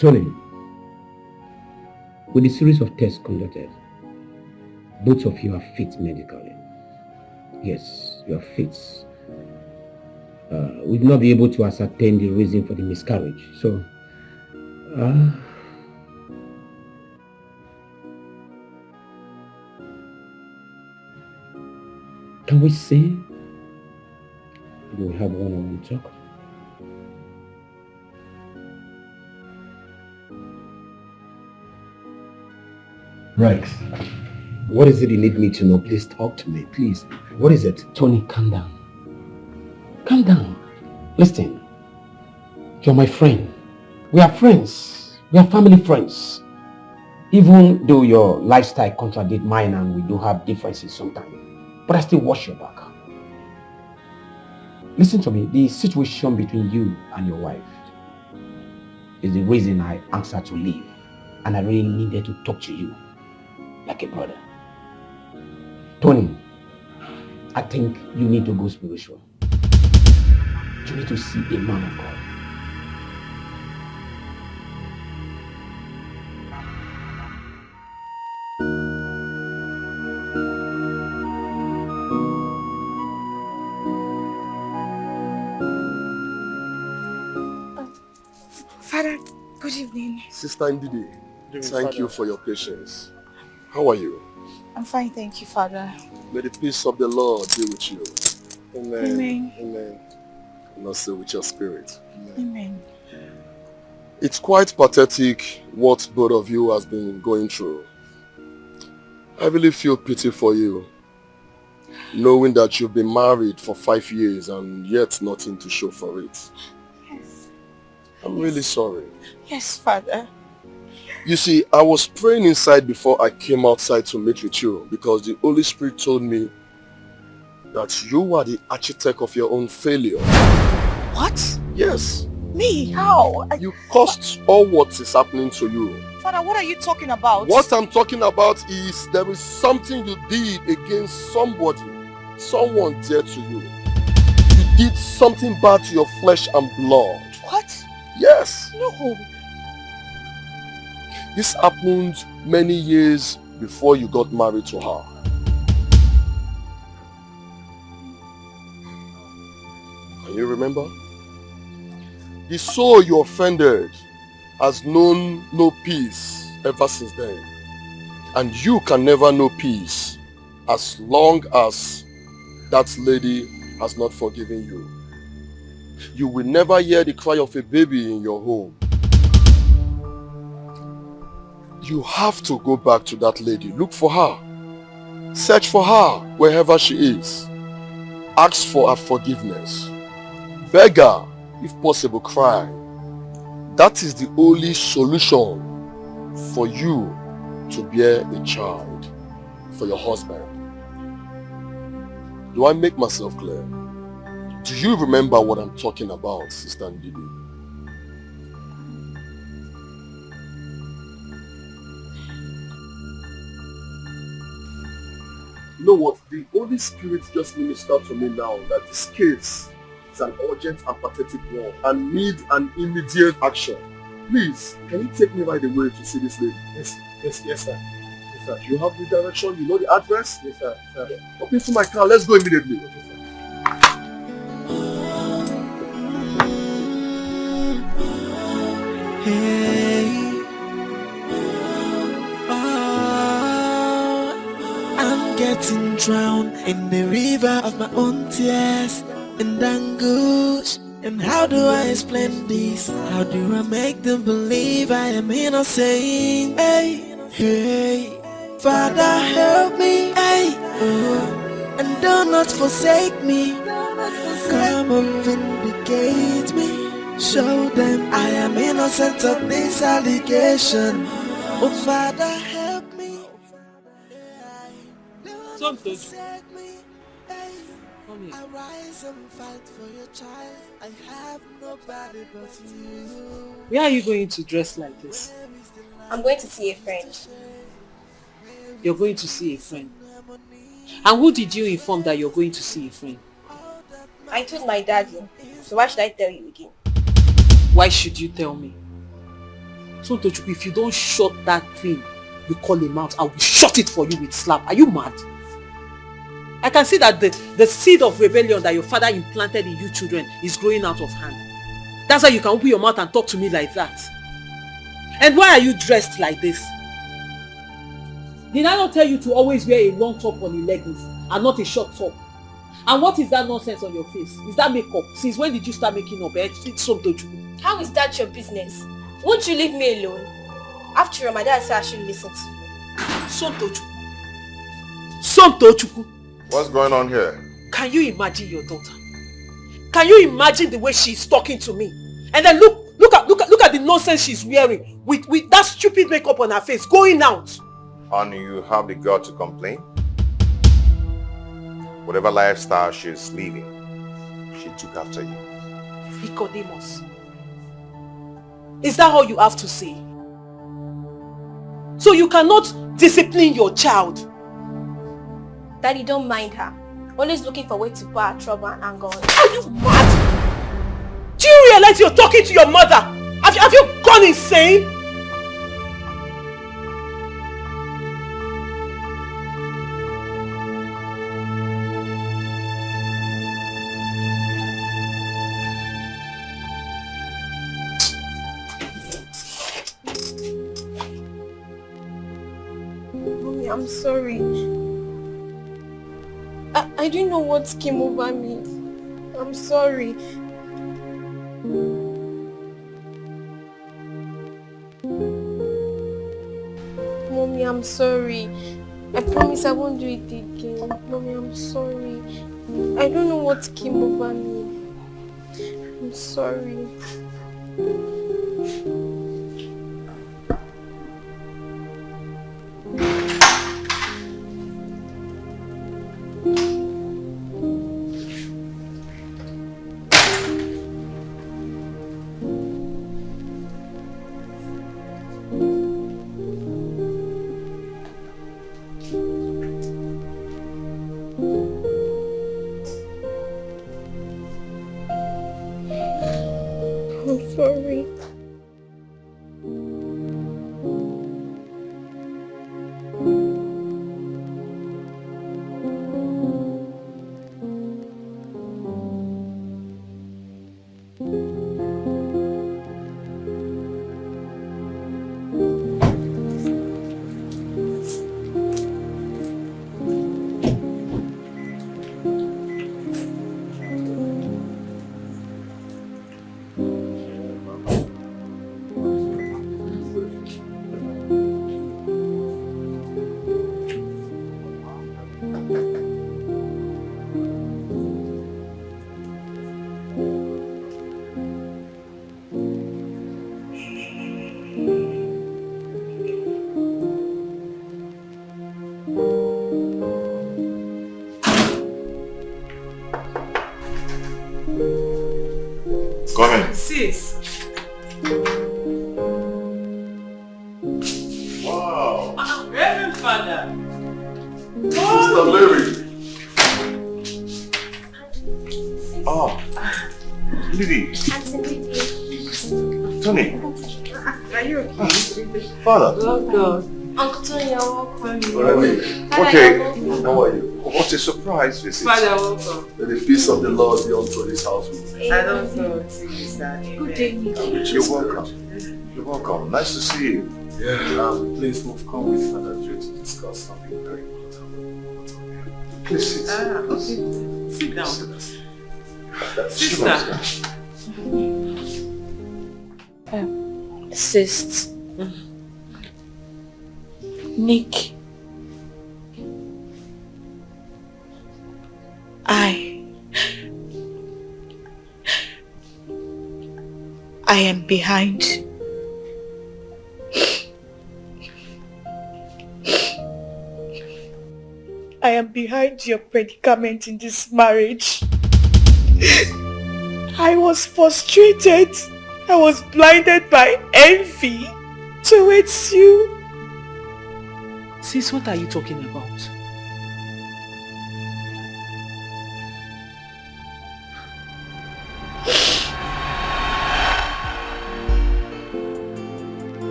Tony, with the series of tests conducted, both of you are fit medically. Yes, you are fit. We've not been able to ascertain the reason for the miscarriage, so can we say we'll have one-on-one talk. Rex, what is it you need me to know? Please talk to me, please. What is it? Tony, calm down. Calm down. Listen, you're my friend. We are friends. We are family friends. Even though your lifestyle contradicts mine and we do have differences sometimes, but I still watch your back. Listen to me, the situation between you and your wife is the reason I asked her to leave, and I really needed to talk to you like a brother. Tony, I think you need to go spiritual. You need to see a man of God. Father, good evening. Sister Ndidi, thank you for your patience. How are you? I'm fine, thank you, Father. May the peace of the Lord be with you. Amen. Amen. Amen. And also with your spirit. Amen. It's quite pathetic what both of you has been going through. I really feel pity for you, knowing that you've been married for 5 years and yet nothing to show for it. Yes. I'm really sorry. Yes, Father. You see, I was praying inside before I came outside to meet with you because the Holy Spirit told me that you are the architect of your own failure. What? Yes. Me? How? You caused all what is happening to you. Father, what are you talking about? What I'm talking about is there is something you did against somebody, someone dear to you. You did something bad to your flesh and blood. What? Yes. No. This happened many years before you got married to her. Can you remember? The soul you offended has known no peace ever since then. And you can never know peace as long as that lady has not forgiven you. You will never hear the cry of a baby in your home. You have to go back to that lady. Look for her. Search for her wherever she is. Ask for her forgiveness. Beg her, if possible, cry. That is the only solution for you to bear a child for your husband. Do I make myself clear? Do you remember what I'm talking about, Sister Ndidi? You know what? The Holy Spirit just ministered to me now that this case is an urgent and pathetic one and need an immediate action. Please, can you take me right away to see this lady? Yes, sir. Yes, sir. You have the direction, you know the address? Yes, sir. Hop into my car, let's go immediately. Okay, sir. Hey, I'm getting drowned in the river of my own tears and anguish. And how do I explain this? How do I make them believe I am innocent? Hey, hey, Father help me, hey, oh, and do not forsake me. Come and vindicate me. Show them I am innocent of this allegation. Oh Father help me. Tonto. I rise and fight for your child. I have nobody but you. Where are you going to dress like this? I'm going to see a friend. You're going to see a friend. And who did you inform that you're going to see a friend? I told my daddy. So why should I tell you again? Why should you tell me? So if you don't shut that thing you call him out, I will shut it for you with slap. Are you mad? I can see that the seed of rebellion that your father implanted in you children is growing out of hand. That's why you can open your mouth and talk to me like that. And why are you dressed like this? Did I not tell you to always wear a long top on a leggings and not a short top? And what is that nonsense on your face? Is that makeup? Since when did you start making up? It's tonto. How is that your business? Won't you leave me alone? After all, my dad said I should listen to you. Tonto. What's going on here? Can you imagine your daughter? Can you imagine the way she's talking to me? And then look at the nonsense she's wearing with that stupid makeup on her face going out. And you have the guts to complain? Whatever lifestyle she's living, she took after you. Nicodemus. Is that all you have to say? So you cannot discipline your child? Daddy, don't mind her. Always looking for a way to put her trouble and anger on. Are you mad? Do you realize you're talking to your mother? Have you gone insane? Mommy, I'm sorry. I didn't know what came over me. I'm sorry. Mommy, I'm sorry. I promise I won't do it again. Mommy, I'm sorry. I don't know what came over me. I'm sorry. I'm sorry. Come in. Sis. Wow. Reverend Father. Sister Mary. Oh. Lily. Tony. Are you okay? Father. Love God. Uncle Tony, you're welcome. Okay. How are you? What a surprise visit. Father, welcome. May the peace of the Lord be unto this house with you. I don't know what to say. Good day, You're welcome. You're welcome. Nice to see you. Yeah. Please move, come with Father Joe to discuss something very important. Please sit. Okay. Sit down. Sister. Sis. Nick. I am behind. I am behind your predicament in this marriage. I was frustrated. I was blinded by envy towards you. Sis, what are you talking about?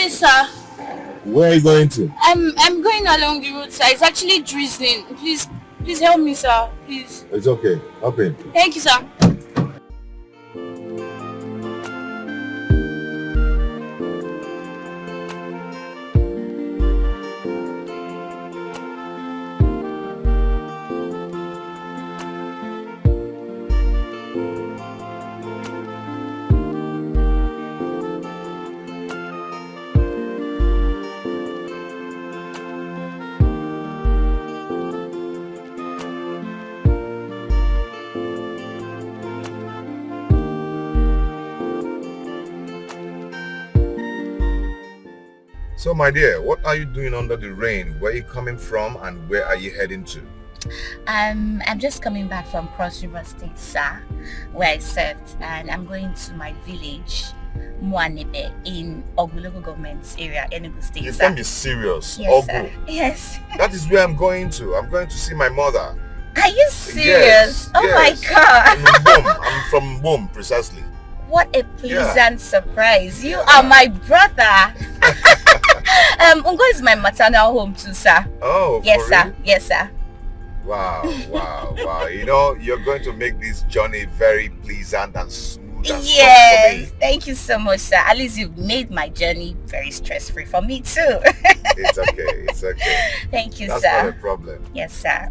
Sir. Where are you going to? I'm going going along the road, sir. It's actually drizzling. Please help me, sir. Please. It's okay. Hop in. Thank you, sir. So my dear, what are you doing under the rain? Where are you coming from and where are you heading to? I'm just coming back from Cross River State, sir, where I served, and I'm going to my village, Muanebe, in Ogu local government area, Enugu State. You sir. can't be serious. Yes, Ogu. sir. Yes. That is where I'm going to. I'm going to see my mother. Are you serious? Yes, oh yes. my God. I'm from Boom, precisely. What a pleasant surprise. You are my brother. Ungo is my maternal home too, sir. Oh, yes, for sir. real? Yes, sir. Wow, wow, wow. You know, you're going to make this journey very pleasant and smooth and soft for Yes, me. thank you so much, sir. At least you've made my journey very stress-free for me too. It's okay, it's okay. Thank you, That's sir. not a problem. Yes, sir.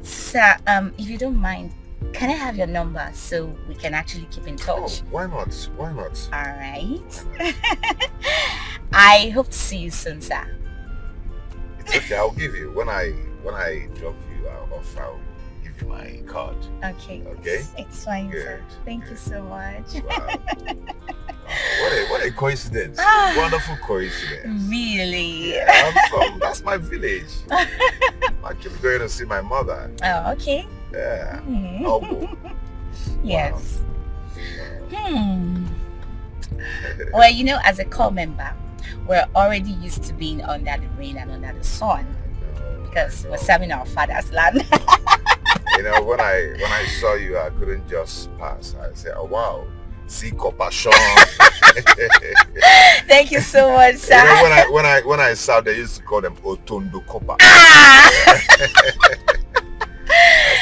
Sir, if you don't mind, can I have your number so we can actually keep in touch? Oh, why not? Why not? All right. I hope to see you soon, sir. It's okay, I'll give you. When I drop you off, I'll give you my card. Okay. Okay? It's fine, Good. sir. Thank you so much. Wow. What a coincidence. Ah. Wonderful coincidence. Really? Yeah, that's my village. I'm actually going to see my mother. Oh, okay. Yeah. Mhm. Oh, Yes. Well, you know, as a core member, we're already used to being under the rain and under the sun because we're serving our father's land. You know, when I saw you, I couldn't just pass. I said, oh wow, see compassion. Thank you so much, sir. You know, when I saw, they used to call them Otondo Copa. I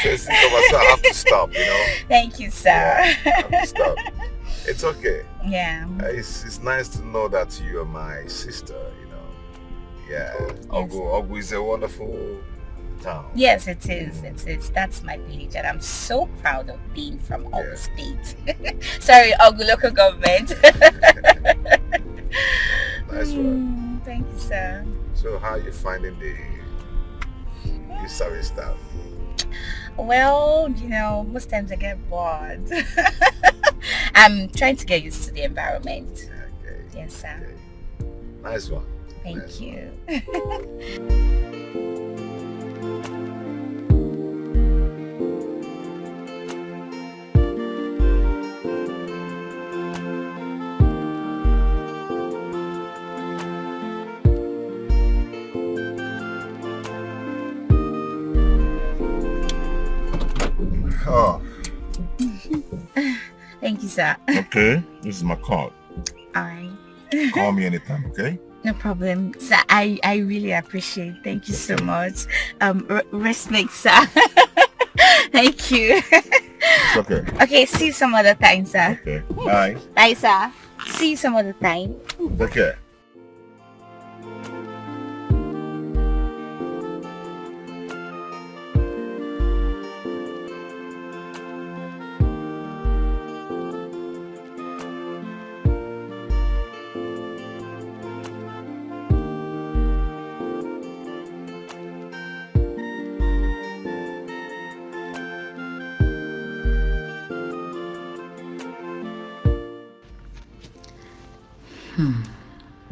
said, see compassion, I have to stop, you know. Thank you, sir. Yeah, I have to stop. It's okay. Yeah. It's nice to know that you are my sister, you know. Yeah. Ogu is a wonderful town. Yes, it is. It is. That's my village, and I'm so proud of being from Ogu State. Sorry, Ogu local government. Nice one. Thank you, sir. So how are you finding the service staff? Well, you know, most times I get bored. I'm trying to get used to the environment. Okay. Yes, sir. Okay. Nice one. Thank you. Oh, Thank you, sir. okay. This is my card. Alright. Call me anytime, okay? No problem, sir. I really appreciate it. Thank you so much. Respect, sir. Thank you. It's okay. Okay, see you some other time, sir. Okay. Bye. Bye, sir. See you some other time. Take care.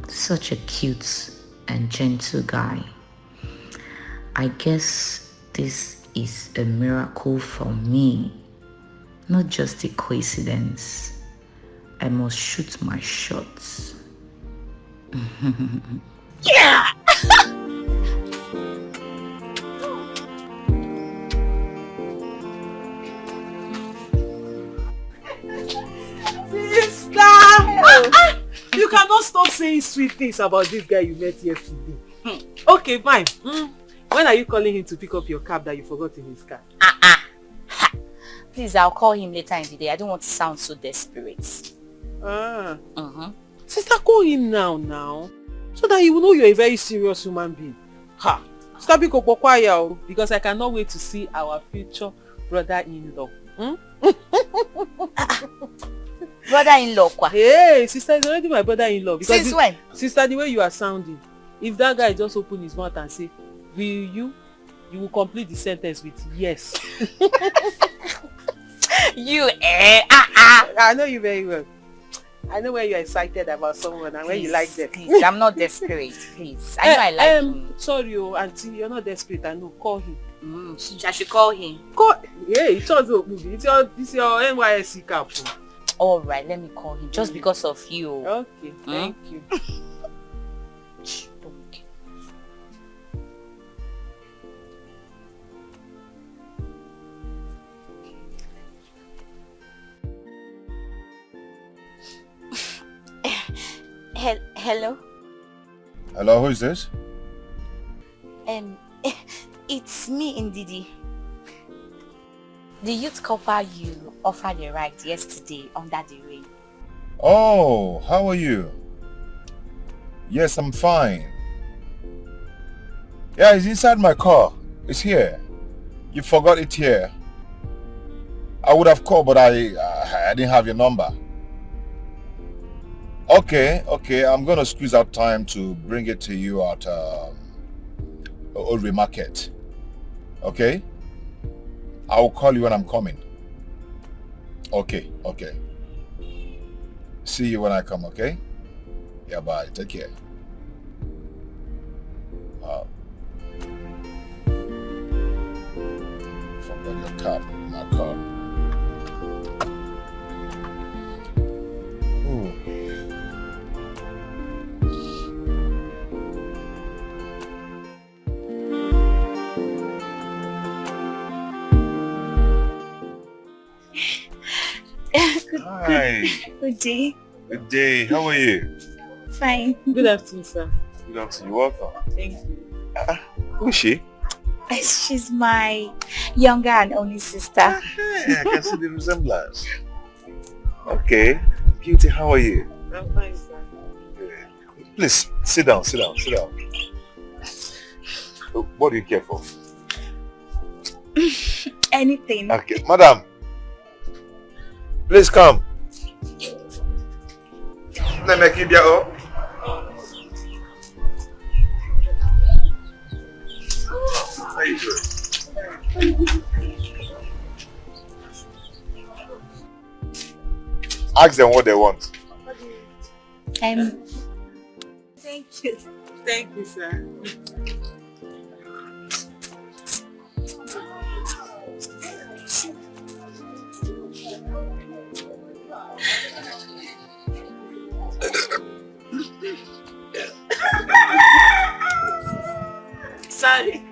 Such a cute and gentle guy. I guess this is a miracle for me, not just a coincidence. I must shoot my shots. Yeah! Sister! You cannot stop saying sweet things about this guy you met yesterday. Okay, fine. When are you calling him to pick up your cab that you forgot in his car? Please, I'll call him later in the day. I don't want to sound so desperate. Sister, call him now. So that he will know you're a very serious human being. Ha! Stop being quiet, because I cannot wait to see our future brother-in-law. Brother-in-law, kwa? Hey, sister is already my brother-in-law. Since when? Sister, the way you are sounding, if that guy just open his mouth and say, will you will complete the sentence with yes. I know you very well. I know when you're excited about someone and when you like them. Please, I'm not desperate, please. I know I like him. Sorry, auntie, you're not desperate. I know. Call him. I should call him. It's your NYSC cap. All right, let me call him just because of you. Okay, thank you. Hello? Hello, who is this? It's me, Ndidi. The youth couple you offered a ride yesterday under the rain. Oh, how are you? Yes, I'm fine. Yeah, it's inside my car. It's here. You forgot it here. I would have called, but I didn't have your number. Okay, I'm going to squeeze out time to bring it to you at Old Market. Okay? I will call you when I'm coming. Okay. See you when I come, okay? Yeah, bye. Take care. Forgot your card in my car. Ooh. Hi. Good day. Good day. How are you? Fine. Good afternoon, sir. Good afternoon. You're welcome. Thank you. Who is she? She's my younger and only sister. Hey, I can see the resemblance. Okay. Beauty, how are you? I'm fine, sir. Please, sit down. What do you care for? Anything. Okay. Madam, please come. Let me keep you up. How you doing? Ask them what they want. Thank you. Thank you, sir. Sorry.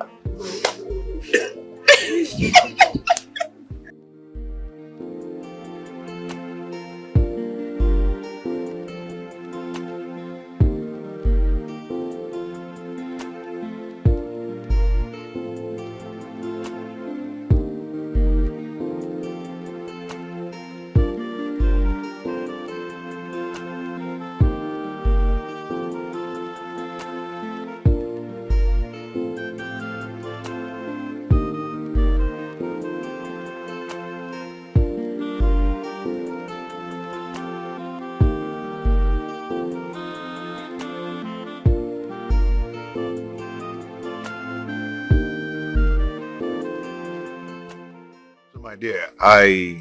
My dear, I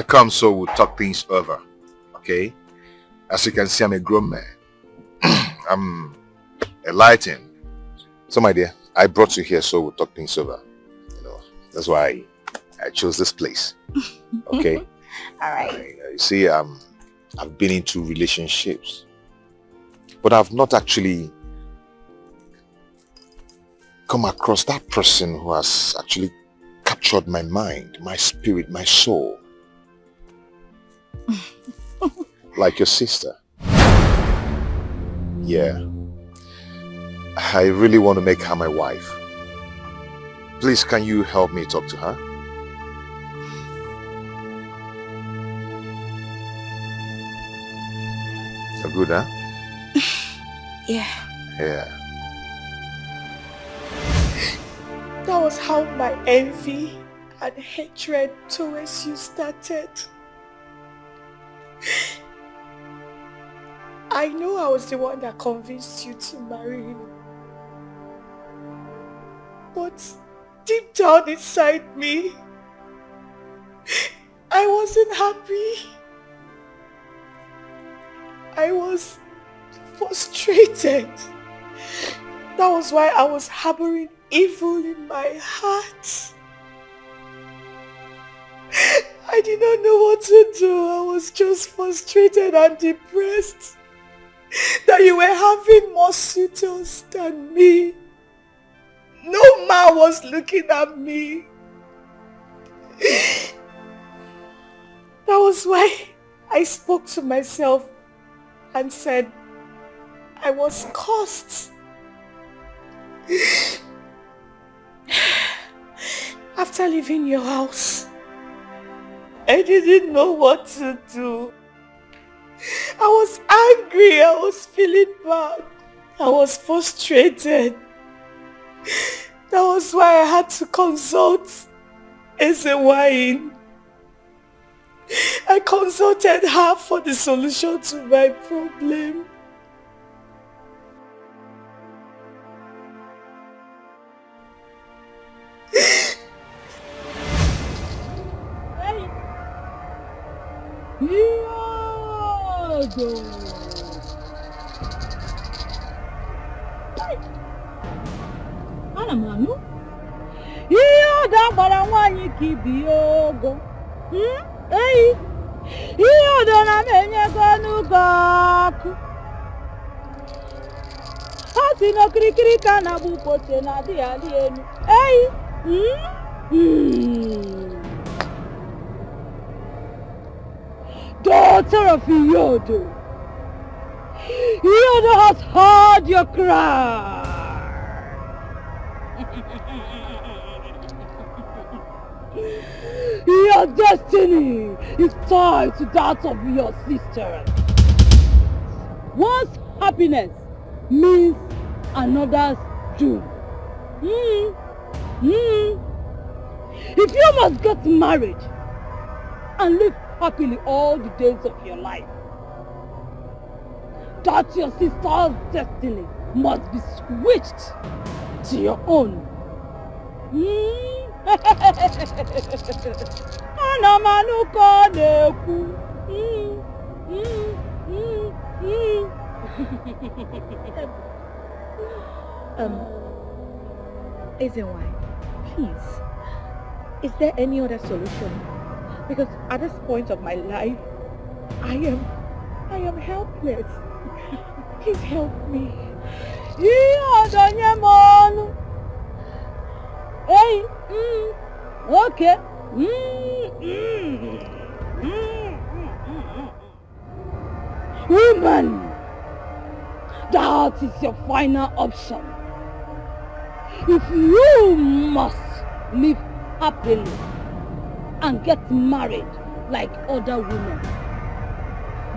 come so we'll talk things over, okay? As you can see, I'm a grown man. I'm enlightened. So my dear, I brought you here so we'll talk things over. You know, that's why I chose this place, okay? All right. You see, I've been into relationships, but I've not actually come across that person who has actually captured my mind, my spirit, my soul. Like your sister. Yeah. I really want to make her my wife. Please, can you help me talk to her? You're good, huh? Yeah. Yeah. That was how my envy and hatred towards you started. I know I was the one that convinced you to marry him. But deep down inside me, I wasn't happy. I was frustrated. That was why I was harboring evil in my heart. I did not know what to do. I was just frustrated and depressed that you were having more suitors than me. No man was looking at me. That was why I spoke to myself and said I was cursed. After leaving your house, I didn't know what to do. I was angry, I was feeling bad, I was frustrated. That was why I had to consult Ezewine. I consulted her for the solution to my problem. Ana m anụ ihe ọda gbara nwaanyị ka ibi ogo. Eyi ihe ọda na m enyego n'ụgọ ọkụ. Ha si n'okirikiri ka na-agba ukoche na adịghị adị elu. Eyi daughter of Iyodo, Iyodo has heard your cry. Your destiny is tied to that of your sister. One's happiness means another's doom. If you must get married and live happily all the days of your life, that your sister's destiny must be switched to your own. Ezewine, please, is there any other solution? Because at this point of my life, I am helpless. Please help me. Hey, okay. Woman, that is your final option. If you must live happily and get married like other women,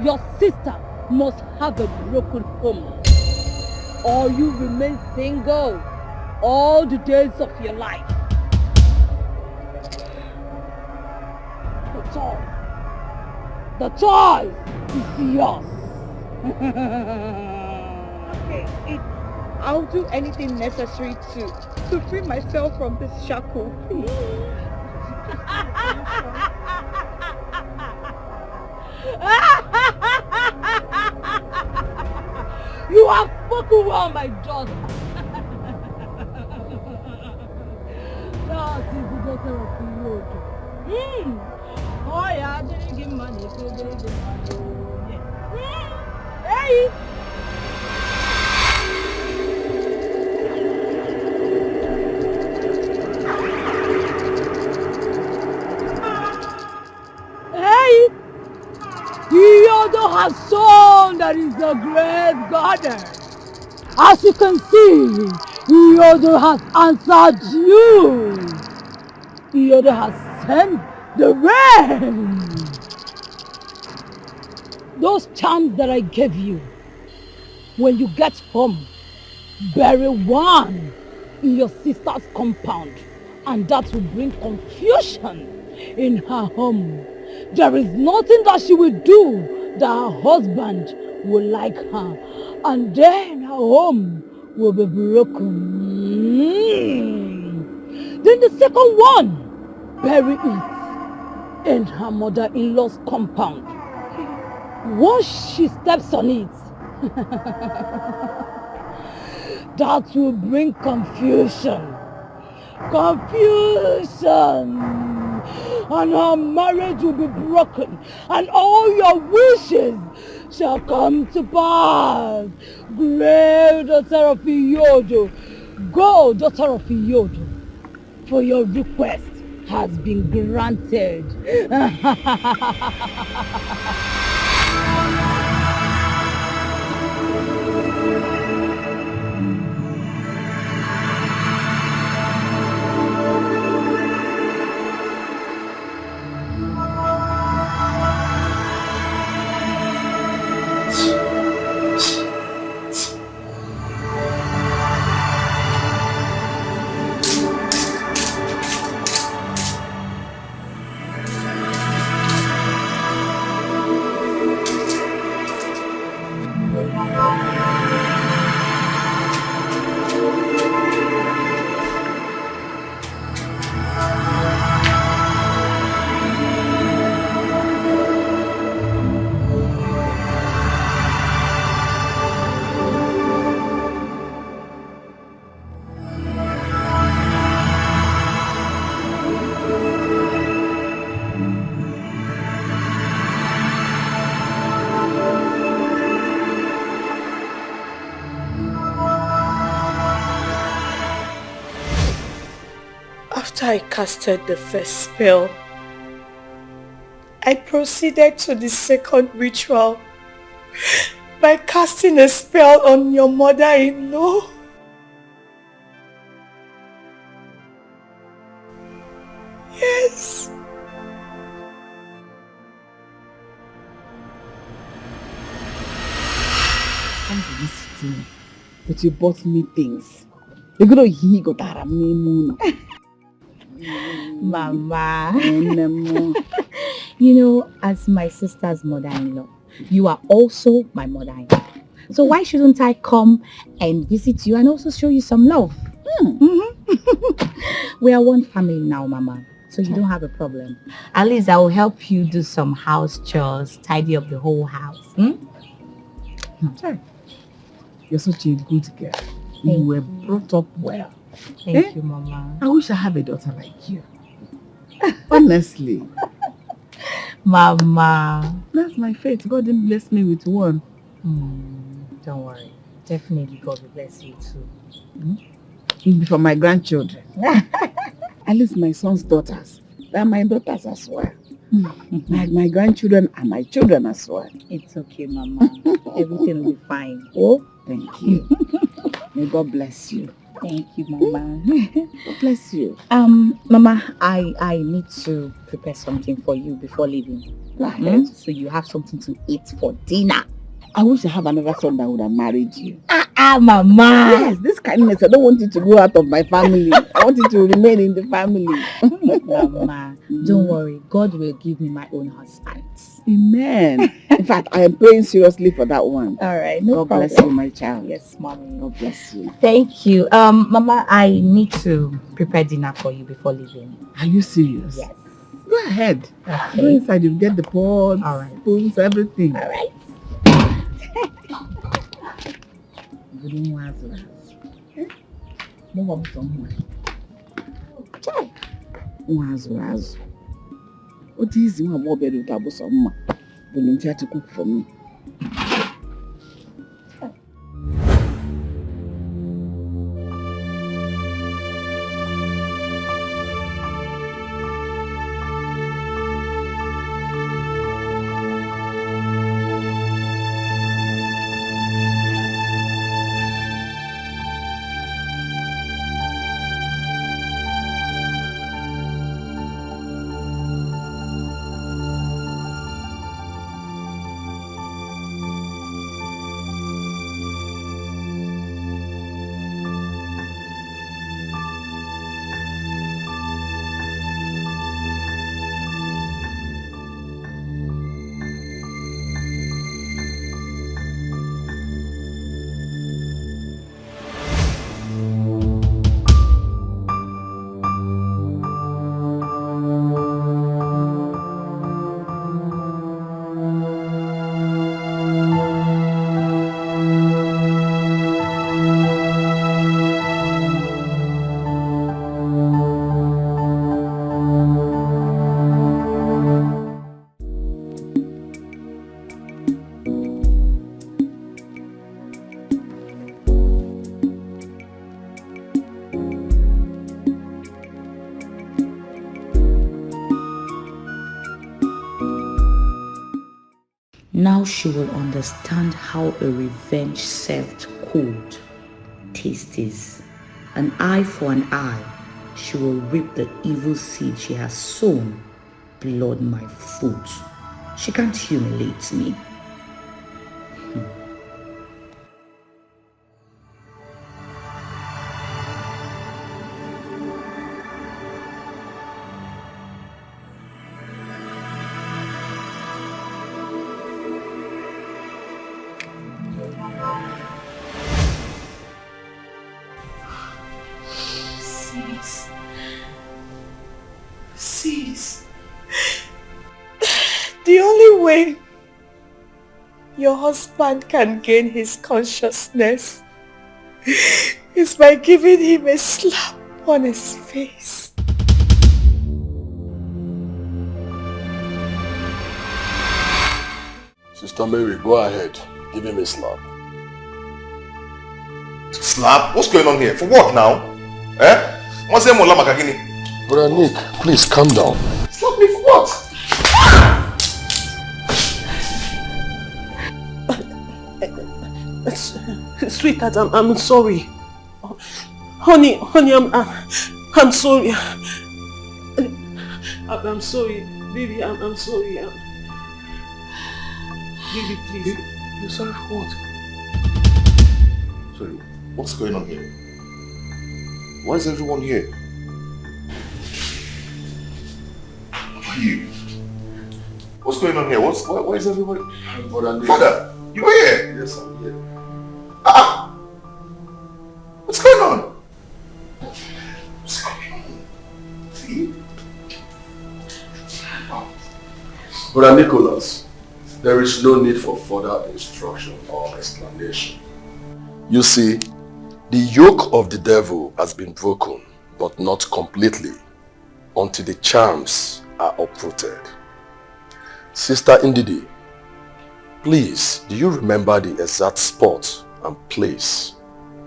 your sister must have a broken home, or you remain single all the days of your life. The choice is yours. Okay, I'll do anything necessary to free myself from this shackle, please. You have spoken well, my daughter. That is the daughter of Iyodo. Oh yeah, I didn't give money. Hey! Hey! Iyodo has shown that he's a great goddess. As you can see, Edo has answered you. Edo has sent the rain. Those charms that I gave you, when you get home, bury one in your sister's compound, and that will bring confusion in her home. There is nothing that she will do that her husband will like her, and then her home will be broken. Then the second one, bury it in her mother-in-law's compound. Once she steps on it, that will bring confusion. Confusion! And her marriage will be broken, and all your wishes shall come to pass. Great daughter of Iyodo, go, daughter of Iyodo, for your request has been granted. After I casted the first spell, I proceeded to the second ritual by casting a spell on your mother-in-law. Yes. Come to this city, but you bought me things. You're gonna hear go that moon. Mama. You know, as my sister's mother-in-law, you are also my mother-in-law. So why shouldn't I come and visit you and also show you some love? We are one family now, Mama. So you don't have a problem. At least I will help you do some house chores, tidy up the whole house. You're such a good girl. You were brought up well. Thank you, Mama. I wish I had a daughter like you. Honestly. Mama. That's my fate. God didn't bless me with one. Don't worry. Definitely God will bless you too. It'll be for my grandchildren. At least my son's daughters. They're my daughters as well. My grandchildren are my children as well. It's okay, Mama. Everything will be fine. Oh, thank you. May God bless you. Thank you, Mama. God bless you. Mama, I need to prepare something for you before leaving. Go ahead. So you have something to eat for dinner. I wish I have another son that would have married you. Mama. Yes, this kindness. I don't want you to go out of my family. I want you to remain in the family. Mama, don't worry. God will give me my own husband. Amen. In fact, I am praying seriously for that one. All right, no God problem. bless you, my child. Yes, Mommy. God bless you. Thank you. Mama, I need to prepare dinner for you before leaving. Are you serious? Yes. Go ahead. Okay. Go inside. You get the pots, spoons, everything. All right. What is my mobile with Abu Sama? Volunteer to cook for me. Now she will understand how a revenge-served cold tastes. An eye for an eye. She will reap the evil seed she has sown. Blood my foot. She can't humiliate me. Sis. The only way your husband can gain his consciousness is by giving him a slap on his face. Sister Mary, go ahead. Give him a slap. Slap? What's going on here? For what now? Eh? What's that Mola Makagini? Brother Nick, please calm down. Slap me for what? Sweetheart, I'm sorry. Honey, I'm sorry. I'm sorry. Baby, I'm sorry. Baby, please. You're sorry for what? Sorry, what's going on here? Why is everyone here? Who are you? What's going on here? Why is everybody... Father, you are here? Yes, I'm here. What's going on? What's going on? See? Brother Nicholas, there is no need for further instruction or explanation. You see, the yoke of the devil has been broken, but not completely, until the charms are uprooted. Sister Ndidi, please, do you remember the exact spot and place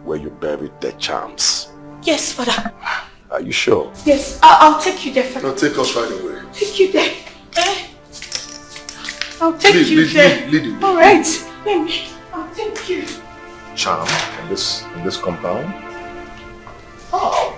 where you buried the charms? Yes, Father. Are you sure? Yes, I'll take you there, Father. Now take us right away. Take you there. I'll take Lead you there. the way. All right. Baby, I'll take you. Charm in this compound? Oh.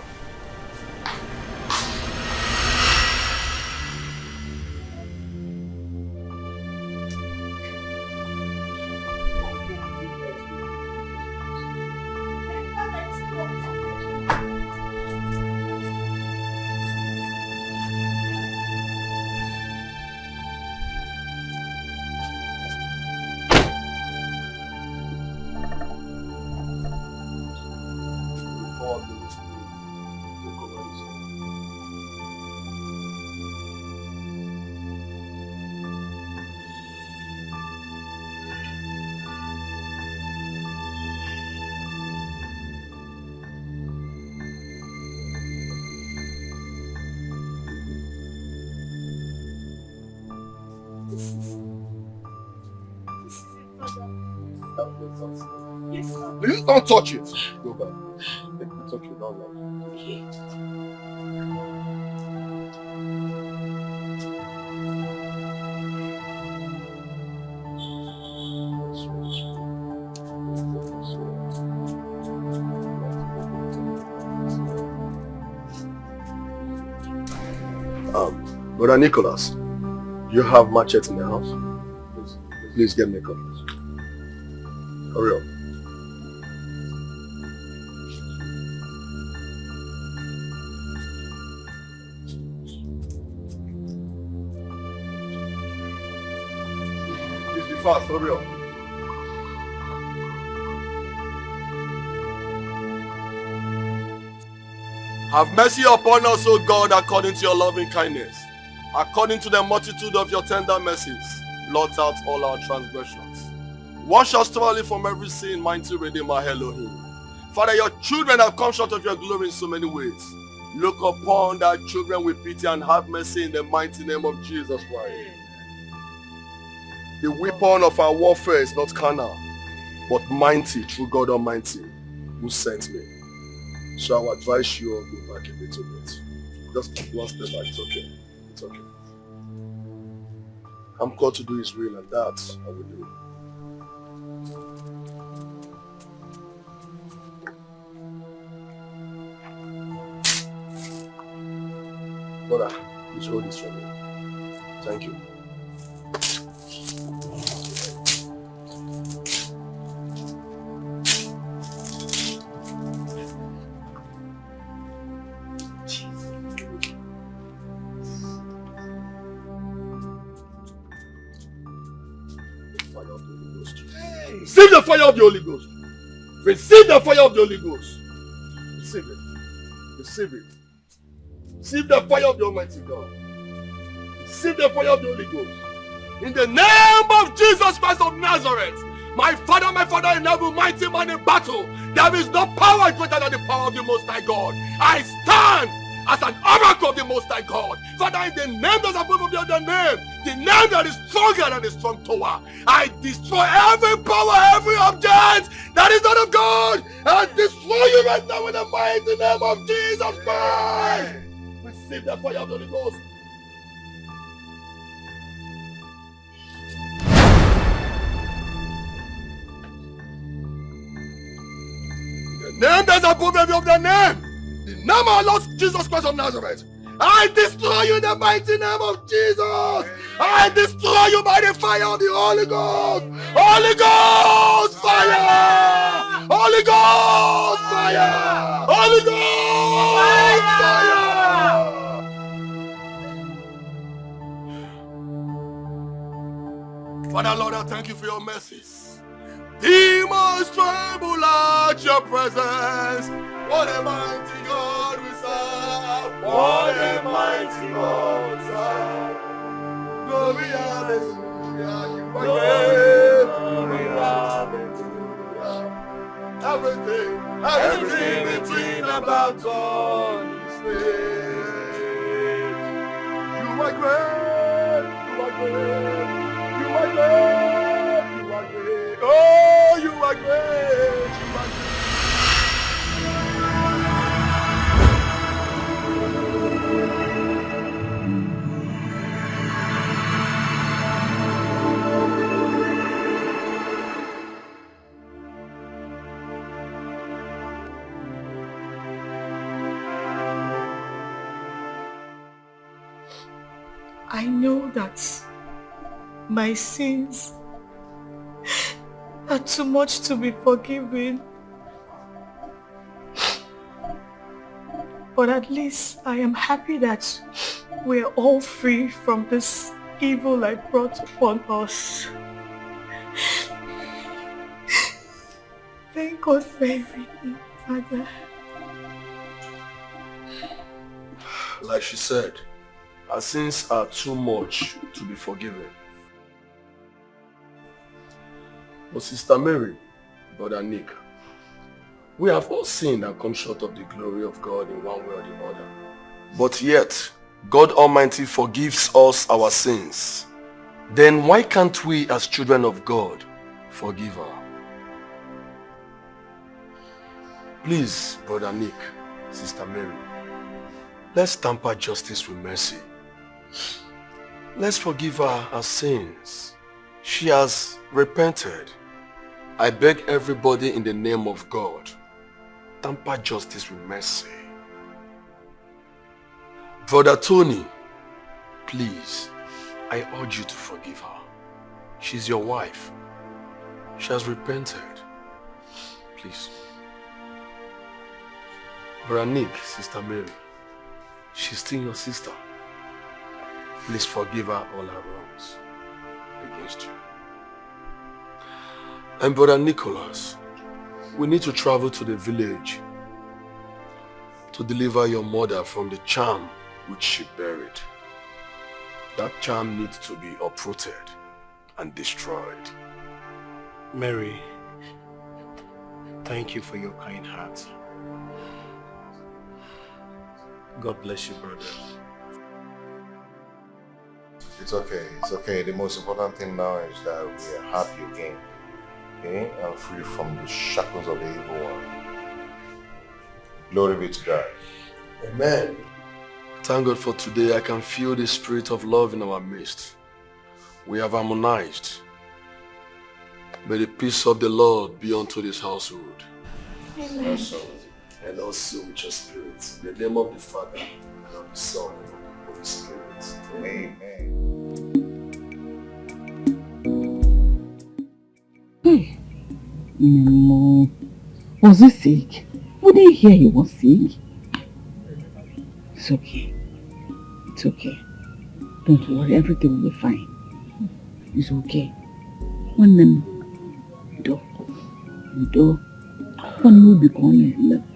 Please don't touch it. Go back. It's okay, don't worry. Brother Nicholas, you have machete in the house? Please get me a cutlass. Hurry up. Please be fast, hurry up. Have mercy upon us, O God, according to your loving kindness. According to the multitude of your tender mercies, blot out all our transgressions. Wash us thoroughly from every sin, mighty Redeemer Elohim. Father, your children have come short of your glory in so many ways. Look upon thy children with pity and have mercy in the mighty name of Jesus Christ. The weapon of our warfare is not carnal, but mighty through God Almighty, who sent me. So I will advise you all go back a little bit. Just keep one step back, it's okay. It's okay. I'm called to do His will, and that I will do. Brother, please hold this for me. Thank you. Receive the fire of the Holy Ghost. Receive the fire of the Holy Ghost. Receive it. Receive it. Receive the fire of the Almighty God. Receive the fire of the Holy Ghost. In the name of Jesus Christ of Nazareth, my Father in heaven, mighty man in battle, there is no power greater than the power of the Most High God. I stand as an oracle of the Most High God. Father, in the name that's above the other name, the name that is stronger than the strong tower, I destroy every power, every object that is not of God. I destroy you right now in the mighty name of Jesus Christ. Receive the fire of the Holy Ghost. The name that's above every other name, the name of our Lord Jesus Christ of Nazareth, I destroy you in the mighty name of Jesus. I destroy you by the fire of the Holy Ghost. Holy Ghost fire. Holy Ghost fire. Holy Ghost fire. Father Lord, I thank you for your mercies. Demons tremble at your presence. What a mighty God we serve. What a mighty God we serve. Glory, hallelujah. You are great. Glory, hallelujah. Everything between about God is great. You are great. You are great. You are great. You are great. Oh, you are great. You are great. I know that my sins are too much to be forgiven. But at least I am happy that we're all free from this evil I brought upon us. Thank God for everything, Father. Like she said, our sins are too much to be forgiven. But Sister Mary, Brother Nick, we have all sinned and come short of the glory of God in one way or the other. But yet, God Almighty forgives us our sins. Then why can't we as children of God forgive her? Please, Brother Nick, Sister Mary, let's tamper justice with mercy. Let's forgive her her sins. She has repented. I beg everybody in the name of God, tamper justice with mercy. Brother Tony, please, I urge you to forgive her. She's your wife. She has repented. Please. Brother Nick, Sister Mary, she's still your sister. Please forgive her all her wrongs against you. And Brother Nicholas, we need to travel to the village to deliver your mother from the charm which she buried. That charm needs to be uprooted and destroyed. Mary, thank you for your kind heart. God bless you, brother. It's okay, it's okay. The most important thing now is that we are happy again. Okay? And free from the shackles of the evil one. Glory be to God. Amen. Thank God for today. I can feel the spirit of love in our midst. we have harmonized. May the peace of the Lord be unto this household. Amen. And also with your spirit. In the name of the Father, and of the Son, and of the Holy Spirit. Amen. Hey, no. Was he sick? Would they hear he was sick? It's okay. It's okay. Don't worry, everything will be fine. It's okay. One name. Do. One will be gone.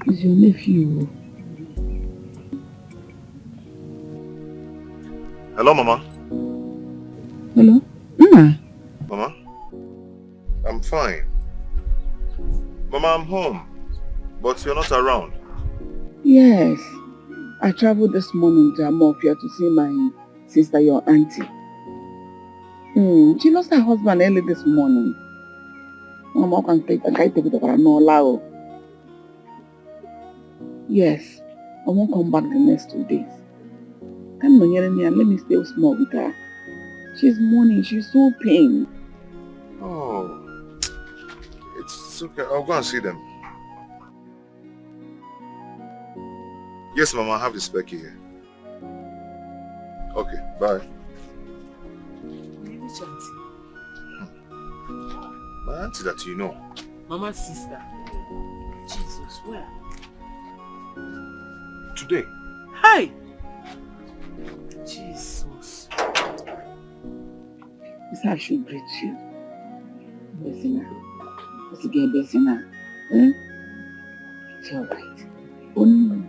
It's your nephew. Hello, Mama. Hello? Mama? I'm fine. Mama, I'm home. But you're not around. Yes. I traveled this morning to Amofia to see my sister, your auntie. She lost her husband early this morning. Mama can take a guy to go. Yes. I won't come back the next 2 days. Come on, and let me stay small with her. She's mourning. She's so pain. Oh. It's okay. I'll go and see them. Yes, Mama, I have the spec here. Okay, bye. Which auntie? My auntie that you know. Mama's sister. Jesus, where? Today. Hi! Jesus. This I should greet you. Bessina. Let's get Bessina. Eh? It's alright. Oh no.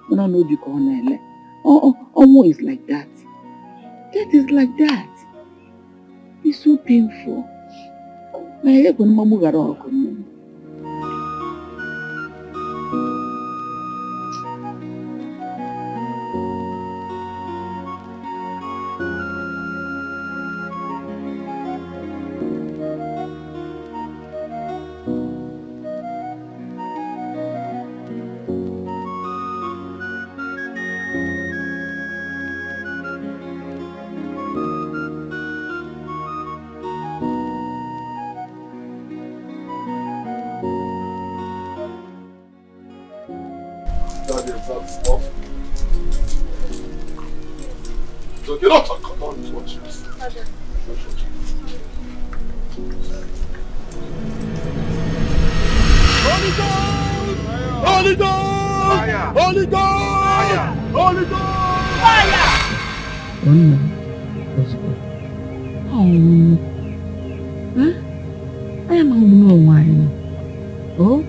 I don't know the corner. Omo is like that. That is like that. It's so painful. My head when Mamu got all. So get up and come on to watch this. Holy Ghost! Holy Ghost! Fire! Holy Ghost! Fire! Holy Ghost! Fire! I am no wine. Oh?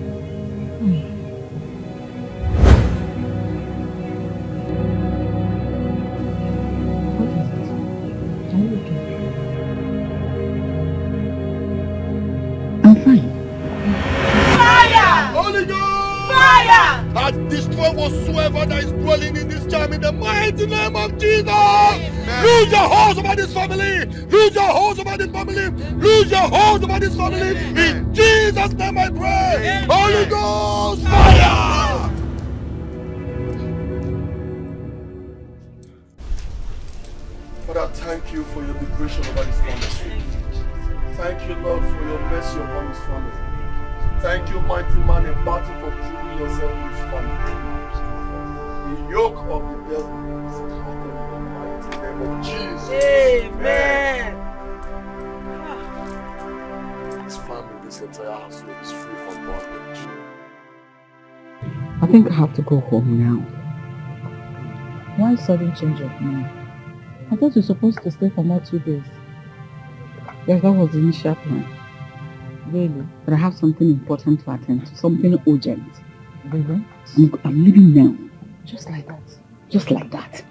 whoever that is dwelling in this charm in the mighty name of Jesus. Lose your hold over this family. Lose your hold over this family. Lose your hold over this family. In Jesus' name I pray. Holy Ghost fire. Father, thank you for your liberation over this family. Thank you, Lord, for your mercy upon this family. Thank you, mighty man in battle, for proving yourself in this family. The yoke of the devil is broken in the mighty name of Jesus. Amen. This family, this entire household is free from bondage. I think I have to go home now. Why sudden change of mind? I thought you were supposed to stay for more 2 days. Yes, that was the initial plan. Really? But I have something important to attend to, something urgent. Really? I'm leaving now. Just like that. Just like that.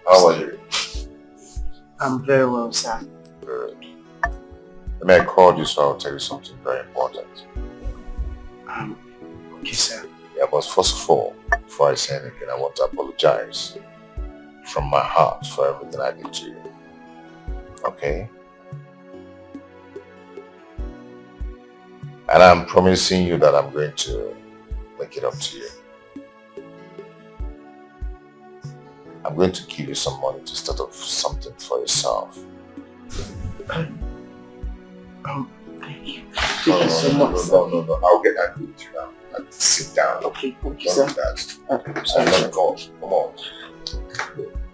How are you? I'm very well, sir. Good. I mean, I called you so I'll tell you something very important. Okay, sir. Yeah, but first of all, before I say anything, I want to apologize from my heart for everything I did to you. Okay? And I'm promising you that I'm going to make it up to you. I'm going to give you some money to start off something for yourself. Thank you. No, I'll get angry with you now. Sit down. Okay, thank you, Don't sir. do that. I'm not going. Come on.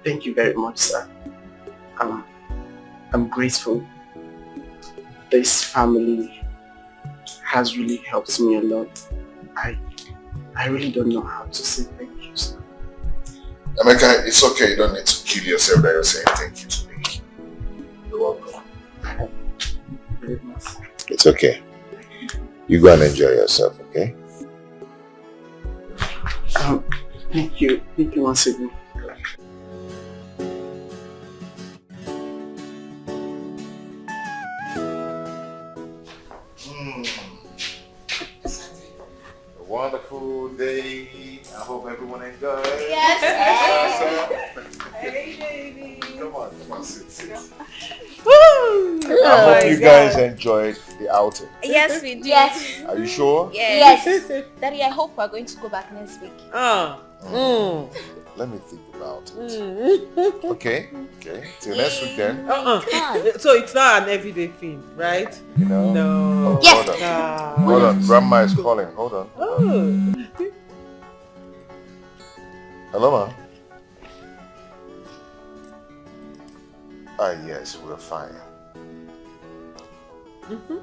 Thank you very much, sir. I'm grateful. This family has really helped me a lot. I really don't know how to say thank you, sir. Emeka, it's okay. You don't need to kill yourself that you're saying thank you to me. You're welcome. Very much. It's okay. You go and enjoy yourself, okay? Thank you. Thank you once again. A wonderful day. I hope everyone enjoys. Yes. Hey, baby. Come on, sit. Woo! I hope you guys enjoyed the outing. Yes, we do. Yes. Are you sure? Yes. Daddy, I hope we're going to go back next week. Let me think about it. Okay. Till next week then. So it's not an everyday thing, right? No. No. Yes. Hold on. Grandma is calling. Hold on. Hello, ma. Yes, we're fine.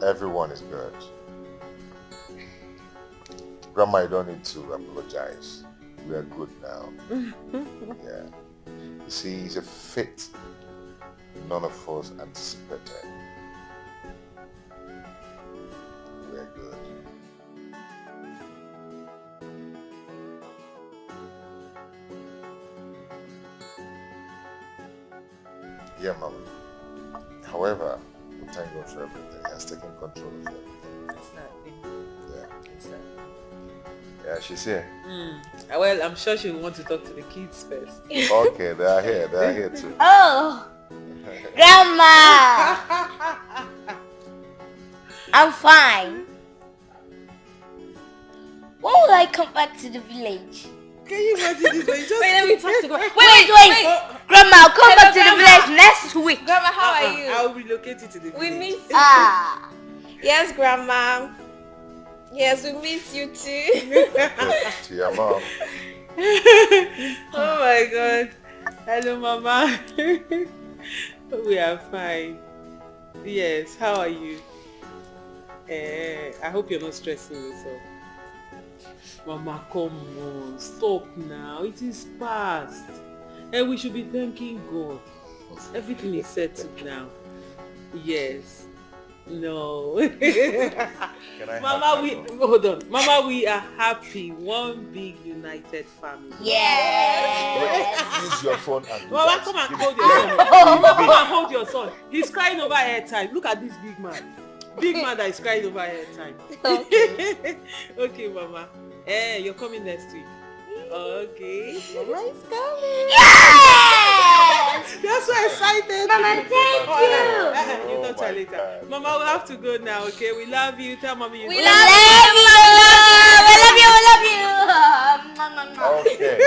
Everyone is good. Grandma, you don't need to apologize. We are good now. Yeah. You see, it's a fate none of us anticipated. We are good. Yeah, Mom. However, we thank God for everything. He has taken control of everything. Yeah, she's here. Well, I'm sure she'll want to talk to the kids first. Okay, they are here too. Oh, Grandma! I'm fine. When will I come back to the village? Can you imagine this? Wait, let me talk to Wait. Grandma, I'll come back to the village next week. Grandma, how are you? I'll relocate you to the village. We miss you. Ah. Yes, Grandma. Yes, we miss you too. To your mom. Oh my God. Hello, Mama. We are fine. Yes, how are you? I hope you're not stressing yourself. Mama, come on. Stop now. It is past. And we should be thanking God. Everything is settled now. Yes. No. Mama, hold on. Mama, we are happy. One big united family. Yes. Use your phone and Mama, come and hold your son. Come and hold your son. He's crying over airtime. Look at this big man. Big man that is crying over airtime. Okay, Mama. You're coming next week. Okay. Mama is coming. Yes! You're so excited. Mama, thank you. You don't tell later. Mama, we have to go now, okay? We love you. Tell Mommy you We love you. We love you. Okay.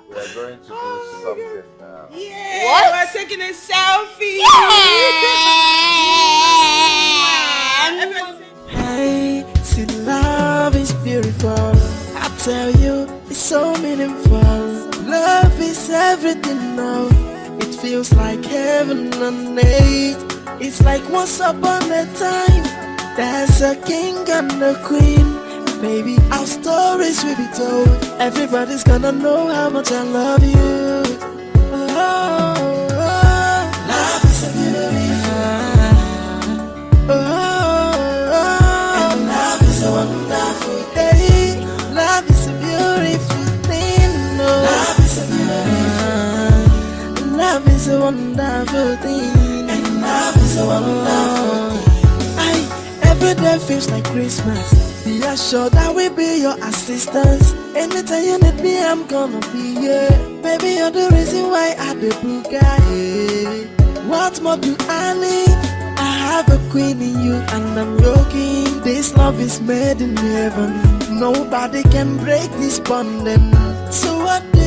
We are going to do something now. Yeah. What? We're taking a selfie. Hey, see, love is beautiful. I tell you, it's so meaningful. Love is everything now. It feels like heaven on earth. It's like once upon a time, there's a king and a queen. Baby, our stories will be told. Everybody's gonna know how much I love you. Love is a beautiful. And love is a wonderful day. Love is a beautiful thing. Love is a beautiful. Love is a wonderful thing. And love is a wonderful thing. Every day feels like Christmas. Be assured I will be your assistance. Anytime you need me, I'm gonna be here. Baby, you're the reason why I the blue guy. What more do I need? I have a queen in you and I'm your king. This love is made in heaven. Nobody can break this bonding. So what do